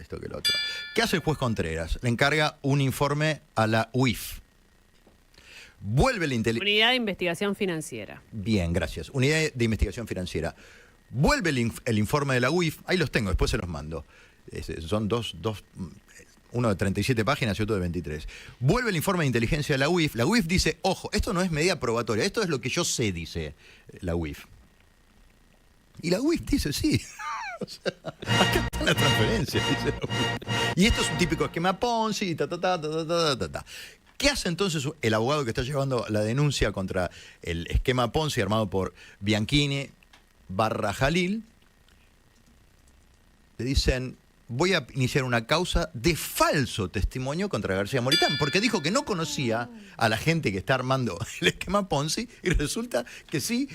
esto que lo otro. ¿Qué hace el juez Contreras? Le encarga un informe a la UIF. Vuelve la Unidad de Investigación Financiera. Bien, gracias. Unidad de Investigación Financiera. Vuelve el informe de la UIF, ahí los tengo, después se los mando. Son dos, uno de 37 páginas y otro de 23. Vuelve el informe de inteligencia de la UIF. La UIF dice, ojo, esto no es medida probatoria, esto es lo que yo sé, dice la UIF. Y la UIF dice, sí. O sea, acá está la transferencia, dice la UIF. Y esto es un típico esquema Ponzi, ¿Qué hace entonces el abogado que está llevando la denuncia contra el esquema Ponzi armado por Bianchini / Jalil? Le dicen, voy a iniciar una causa de falso testimonio contra García Moritán, porque dijo que no conocía a la gente que está armando el esquema Ponzi y resulta que sí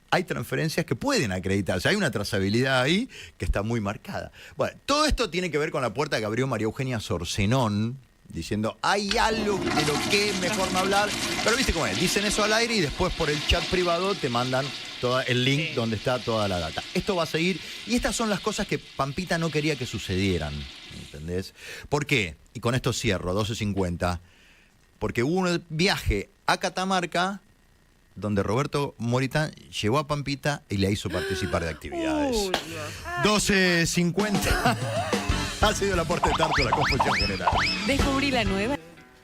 hay transferencias que pueden acreditarse. Hay una trazabilidad ahí que está muy marcada. Bueno, todo esto tiene que ver con la puerta que abrió María Eugenia Sorcenón, diciendo, hay algo de lo que es mejor no hablar. Pero viste cómo es, dicen eso al aire y después por el chat privado te mandan todo el link donde está toda la data. Esto va a seguir y estas son las cosas que Pampita no quería que sucedieran, ¿entendés? ¿Por qué? Y con esto cierro, 12:50. Porque hubo un viaje a Catamarca donde Roberto Moritán llevó a Pampita y la hizo participar de actividades. 12:50. Ha sido el aporte de Tartu a la confusión general. Descubrí la nueva.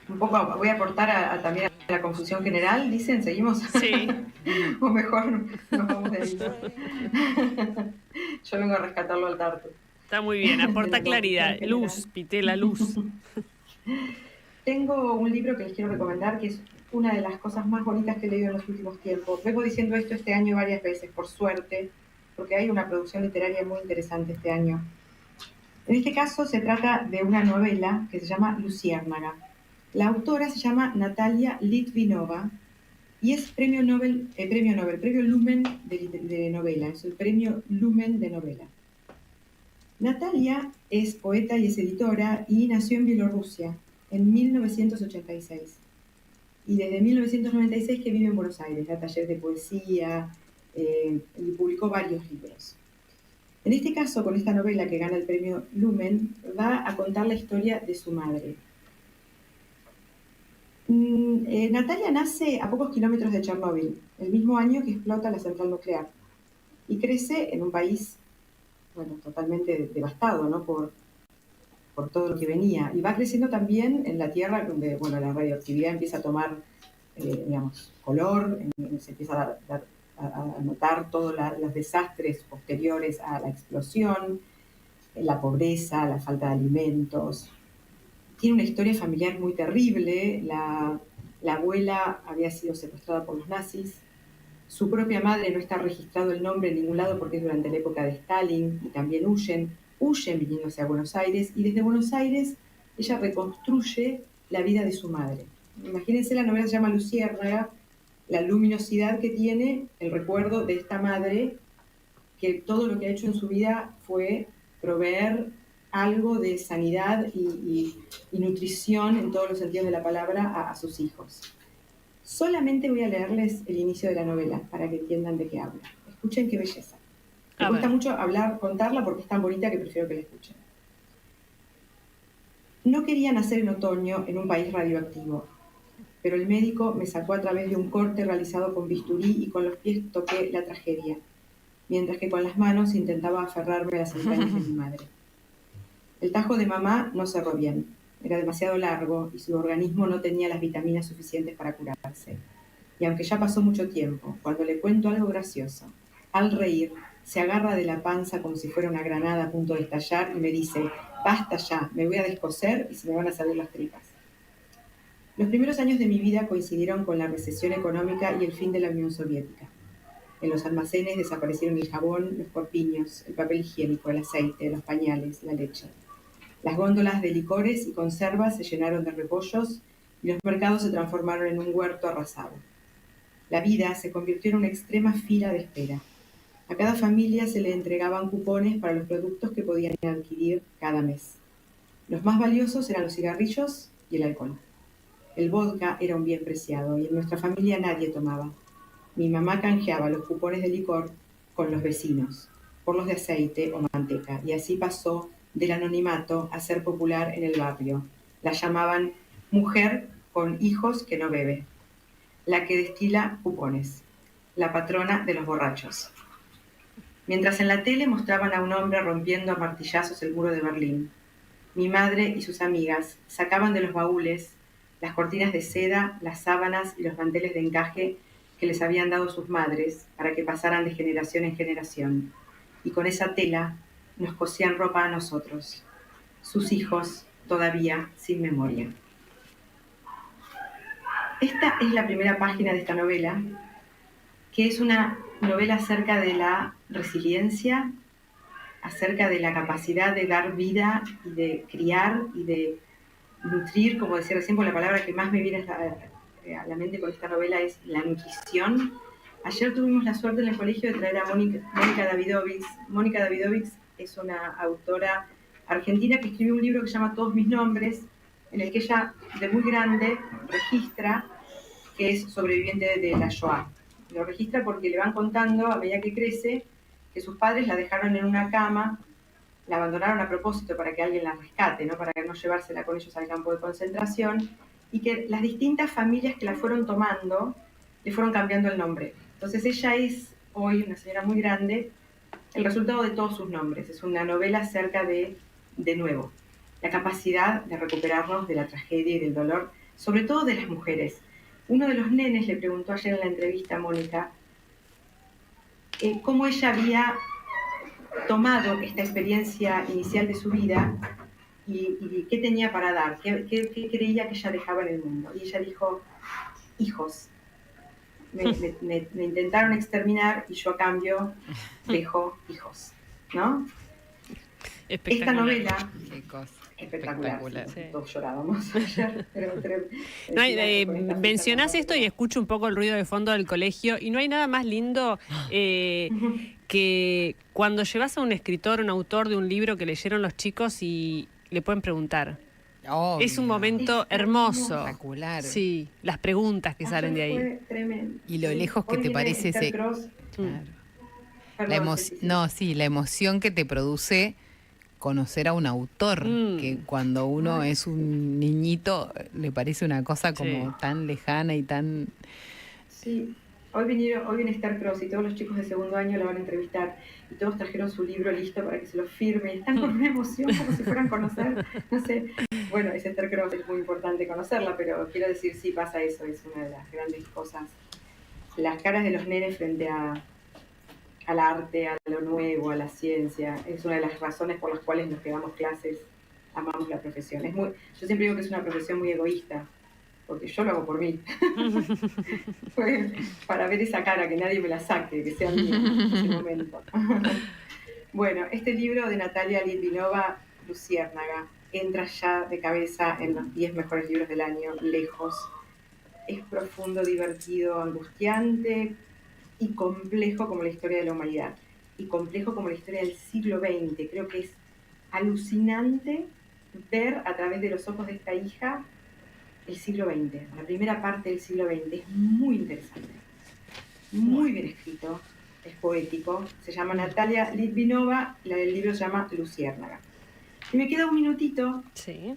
Un poco voy a aportar también a la confusión general, dicen, ¿seguimos? Sí. O mejor nos vamos de ahí. Yo vengo a rescatarlo al Tartu. Está muy bien, aporta claridad, luz, Pitela, luz. Tengo un libro que les quiero recomendar, que es una de las cosas más bonitas que he leído en los últimos tiempos. Vengo diciendo esto este año varias veces, por suerte, porque hay una producción literaria muy interesante este año. En este caso se trata de una novela que se llama Luciérnaga. La autora se llama Natalia Litvinova y es premio Lumen de novela, es el premio Lumen de novela. Natalia es poeta y es editora y nació en Bielorrusia en 1986. Y desde 1996 que vive en Buenos Aires, da taller de poesía y publicó varios libros. En este caso, con esta novela que gana el premio Lumen, va a contar la historia de su madre. Natalia nace a pocos kilómetros de Chernóbil, el mismo año que explota la central nuclear, y crece en un país, bueno, totalmente devastado, ¿no? por todo lo que venía. Y va creciendo también en la tierra donde, bueno, la radioactividad empieza a tomar, color, se empieza a notar todos los desastres posteriores a la explosión, la pobreza, la falta de alimentos. Tiene una historia familiar muy terrible. La abuela había sido secuestrada por los nazis. Su propia madre no está registrado el nombre en ningún lado porque es durante la época de Stalin y también huyen viniéndose a Buenos Aires y desde Buenos Aires ella reconstruye la vida de su madre. Imagínense, la novela se llama Luciérnaga, la luminosidad que tiene el recuerdo de esta madre que todo lo que ha hecho en su vida fue proveer algo de sanidad y nutrición en todos los sentidos de la palabra a sus hijos. Solamente voy a leerles el inicio de la novela para que entiendan de qué habla. Escuchen qué belleza. Me gusta mucho contarla porque es tan bonita que prefiero que la escuchen. No quería nacer en otoño en un país radioactivo, pero el médico me sacó a través de un corte realizado con bisturí y con los pies toqué la tragedia, mientras que con las manos intentaba aferrarme a las entrañas de mi madre. El tajo de mamá no cerró bien, era demasiado largo y su organismo no tenía las vitaminas suficientes para curarse. Y aunque ya pasó mucho tiempo, cuando le cuento algo gracioso, al reír, se agarra de la panza como si fuera una granada a punto de estallar y me dice, basta ya, me voy a descoser y se me van a salir las tripas. Los primeros años de mi vida coincidieron con la recesión económica y el fin de la Unión Soviética. En los almacenes desaparecieron el jabón, los corpiños, el papel higiénico, el aceite, los pañales, la leche. Las góndolas de licores y conservas se llenaron de repollos y los mercados se transformaron en un huerto arrasado. La vida se convirtió en una extrema fila de espera. A cada familia se le entregaban cupones para los productos que podían adquirir cada mes. Los más valiosos eran los cigarrillos y el alcohol. El vodka era un bien preciado y en nuestra familia nadie tomaba. Mi mamá canjeaba los cupones de licor con los vecinos, por los de aceite o manteca, y así pasó del anonimato a ser popular en el barrio. La llamaban mujer con hijos que no bebe, la que destila cupones, la patrona de los borrachos. mientras en la tele mostraban a un hombre rompiendo a martillazos el muro de Berlín. Mi madre y sus amigas sacaban de los baúles las cortinas de seda, las sábanas y los manteles de encaje que les habían dado sus madres para que pasaran de generación en generación. Y con esa tela nos cosían ropa a nosotros, sus hijos todavía sin memoria. Esta es la primera página de esta novela, que es una novela acerca de la resiliencia, acerca de la capacidad de dar vida y de criar y de nutrir, como decía recién, por la palabra que más me viene a la mente con esta novela es la nutrición. Ayer tuvimos la suerte en el colegio de traer a Mónica Davidovich. Mónica Davidovich es una autora argentina que escribió un libro que se llama Todos mis nombres, en el que ella, de muy grande, registra que es sobreviviente de la Shoah. Lo registra porque le van contando, a medida que crece, que sus padres la dejaron en una cama, la abandonaron a propósito para que alguien la rescate, ¿no? Para no llevársela con ellos al campo de concentración, y que las distintas familias que la fueron tomando le fueron cambiando el nombre. Entonces ella es hoy una señora muy grande, el resultado de todos sus nombres. Es una novela acerca de nuevo, la capacidad de recuperarnos de la tragedia y del dolor, sobre todo de las mujeres. Uno de los nenes le preguntó ayer en la entrevista a Mónica cómo ella había tomado esta experiencia inicial de su vida y qué tenía para dar, qué creía que ella dejaba en el mundo. Y ella dijo, hijos. Me intentaron exterminar y yo a cambio dejo hijos, ¿no? Esta novela... Espectacular. Sí. Todos llorábamos ayer. Mencionás esto y escucho un poco el ruido de fondo del colegio y no hay nada más lindo que cuando llevas a un escritor, un autor de un libro que leyeron los chicos y le pueden preguntar. Obvio. Es un momento hermoso. Espectacular. Sí, las preguntas que salen de ahí. Fue tremendo. Y lo lejos que te parece ese... Claro. La emoción que te produce conocer a un autor, que cuando uno es un niñito le parece una cosa como tan lejana y tan... Sí, hoy viene Esther Cross y todos los chicos de segundo año la van a entrevistar y todos trajeron su libro listo para que se lo firme y están con una emoción como si fueran a conocer, no sé. Bueno, es Esther Cross, es muy importante conocerla, pero quiero decir, sí pasa eso, es una de las grandes cosas. Las caras de los nenes frente al arte, a lo nuevo, a la ciencia, es una de las razones por las cuales los que damos clases amamos la profesión. Yo siempre digo que es una profesión muy egoísta, porque yo lo hago por mí. Para ver esa cara, que nadie me la saque, que sea mía en ese momento. Bueno, este libro de Natalia Litvinova, Luciérnaga, entra ya de cabeza en los 10 mejores libros del año, lejos. Es profundo, divertido, angustiante y complejo como la historia de la humanidad. Y complejo como la historia del siglo XX. Creo que es alucinante ver a través de los ojos de esta hija el siglo XX, la primera parte del siglo XX. Es muy interesante, muy bien escrito, es poético. Se llama Natalia Litvinova, el libro se llama Luciérnaga. Y me queda un minutito,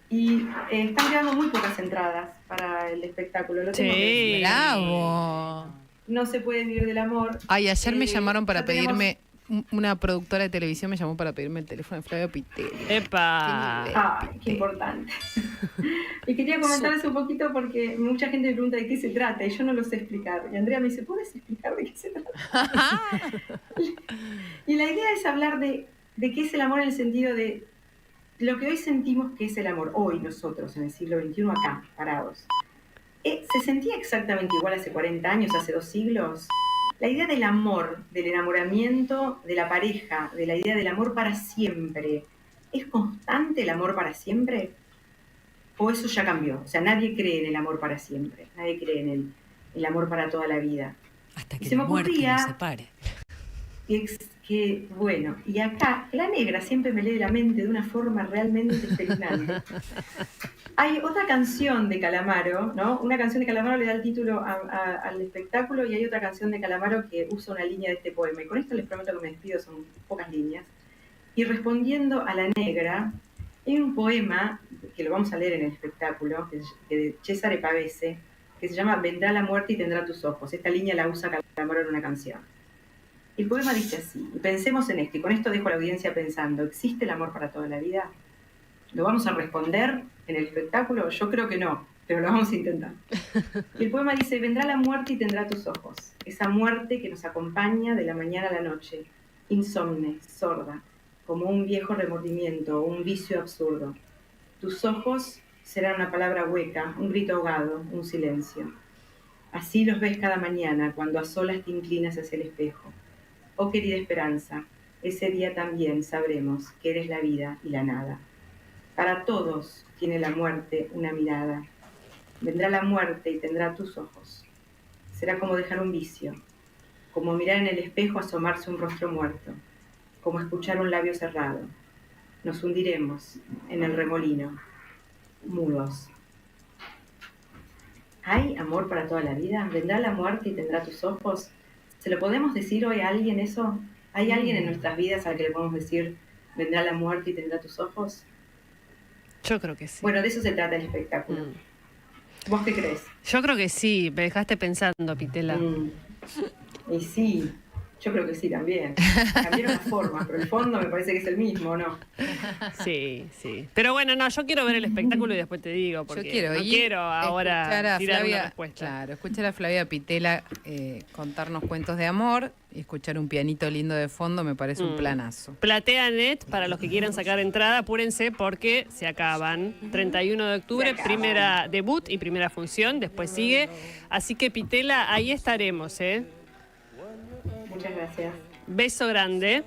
y están quedando muy pocas entradas para el espectáculo. Lo tengo que decir. ¡Bravo! No se puede vivir del amor. Ay, ayer me llamaron para pedirme... Una productora de televisión me llamó para pedirme el teléfono de Flavio Pitel. ¡Epa! Qué importante. Y quería comentarles un poquito porque mucha gente me pregunta de qué se trata y yo no lo sé explicar. Y Andrea me dice, ¿puedes explicar de qué se trata? Y la idea es hablar de qué es el amor en el sentido de lo que hoy sentimos que es el amor. Hoy nosotros, en el siglo XXI, acá, parados. ¿Se sentía exactamente igual hace 40 años, hace 2 siglos? La idea del amor, del enamoramiento de la pareja, de la idea del amor para siempre, ¿es constante el amor para siempre? ¿O eso ya cambió? O sea, nadie cree en el amor para siempre, nadie cree en el amor para toda la vida. Hasta que la muerte nos separe. Bueno, y acá la negra siempre me lee la mente de una forma realmente espeluznante. Hay otra canción de Calamaro, ¿no? Una canción de Calamaro le da el título al espectáculo y hay otra canción de Calamaro que usa una línea de este poema. Y con esto les prometo que me despido, son pocas líneas. Y respondiendo a la negra, hay un poema que lo vamos a leer en el espectáculo, de Cesare Pavese, que se llama Vendrá la muerte y tendrá tus ojos. Esta línea la usa Calamaro en una canción. El poema dice así, y pensemos en esto, y con esto dejo a la audiencia pensando, ¿existe el amor para toda la vida? ¿Lo vamos a responder en el espectáculo? Yo creo que no, pero lo vamos a intentar. El poema dice, vendrá la muerte y tendrá tus ojos, esa muerte que nos acompaña de la mañana a la noche, insomne, sorda, como un viejo remordimiento o un vicio absurdo. Tus ojos serán una palabra hueca, un grito ahogado, un silencio. Así los ves cada mañana cuando a solas te inclinas hacia el espejo. Oh querida esperanza, ese día también sabremos que eres la vida y la nada. Para todos tiene la muerte una mirada. Vendrá la muerte y tendrá tus ojos. Será como dejar un vicio, como mirar en el espejo asomarse un rostro muerto, como escuchar un labio cerrado. Nos hundiremos en el remolino, mudos. ¿Hay amor para toda la vida? ¿Vendrá la muerte y tendrá tus ojos? ¿Se lo podemos decir hoy a alguien eso? ¿Hay alguien en nuestras vidas al que le podemos decir, vendrá la muerte y tendrá tus ojos? Yo creo que sí. Bueno, de eso se trata el espectáculo. ¿Vos qué crees? Yo creo que sí, me dejaste pensando, Pitela. Y sí, yo creo que sí también. Cambiaron las formas, pero el fondo me parece que es el mismo, ¿no? Sí, sí. Pero bueno, no, yo quiero ver el espectáculo y después te digo, porque no quiero ahora tirar una respuesta. Claro, escuchar a Flavia Pitela contarnos cuentos de amor y escuchar un pianito lindo de fondo me parece un planazo. Platea.net, para los que quieran sacar entrada, apúrense porque se acaban. 31 de octubre, primera debut y primera función, después sigue. Así que Pitela, ahí estaremos, ¿eh? Muchas gracias. Beso grande.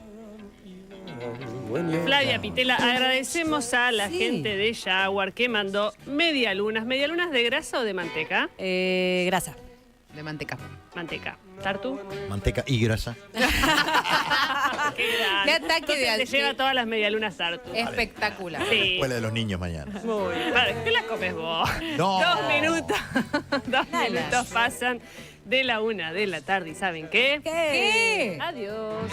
Flavia Pitela, agradecemos a la gente de Jaguar que mandó medialunas. ¿Medialunas de grasa o de manteca? Grasa. De manteca. Manteca. ¿Tartu? Manteca y grasa. Qué grande. Qué ataque de te lleva todas las medialunas Tartu. Espectacular. Sí. Escuela de los niños mañana. Muy bien. Vale, ¿qué las comes vos? No. 2 minutos. 2 minutos pasan de la 1 de la tarde. ¿Y saben qué? ¿Qué? Adiós.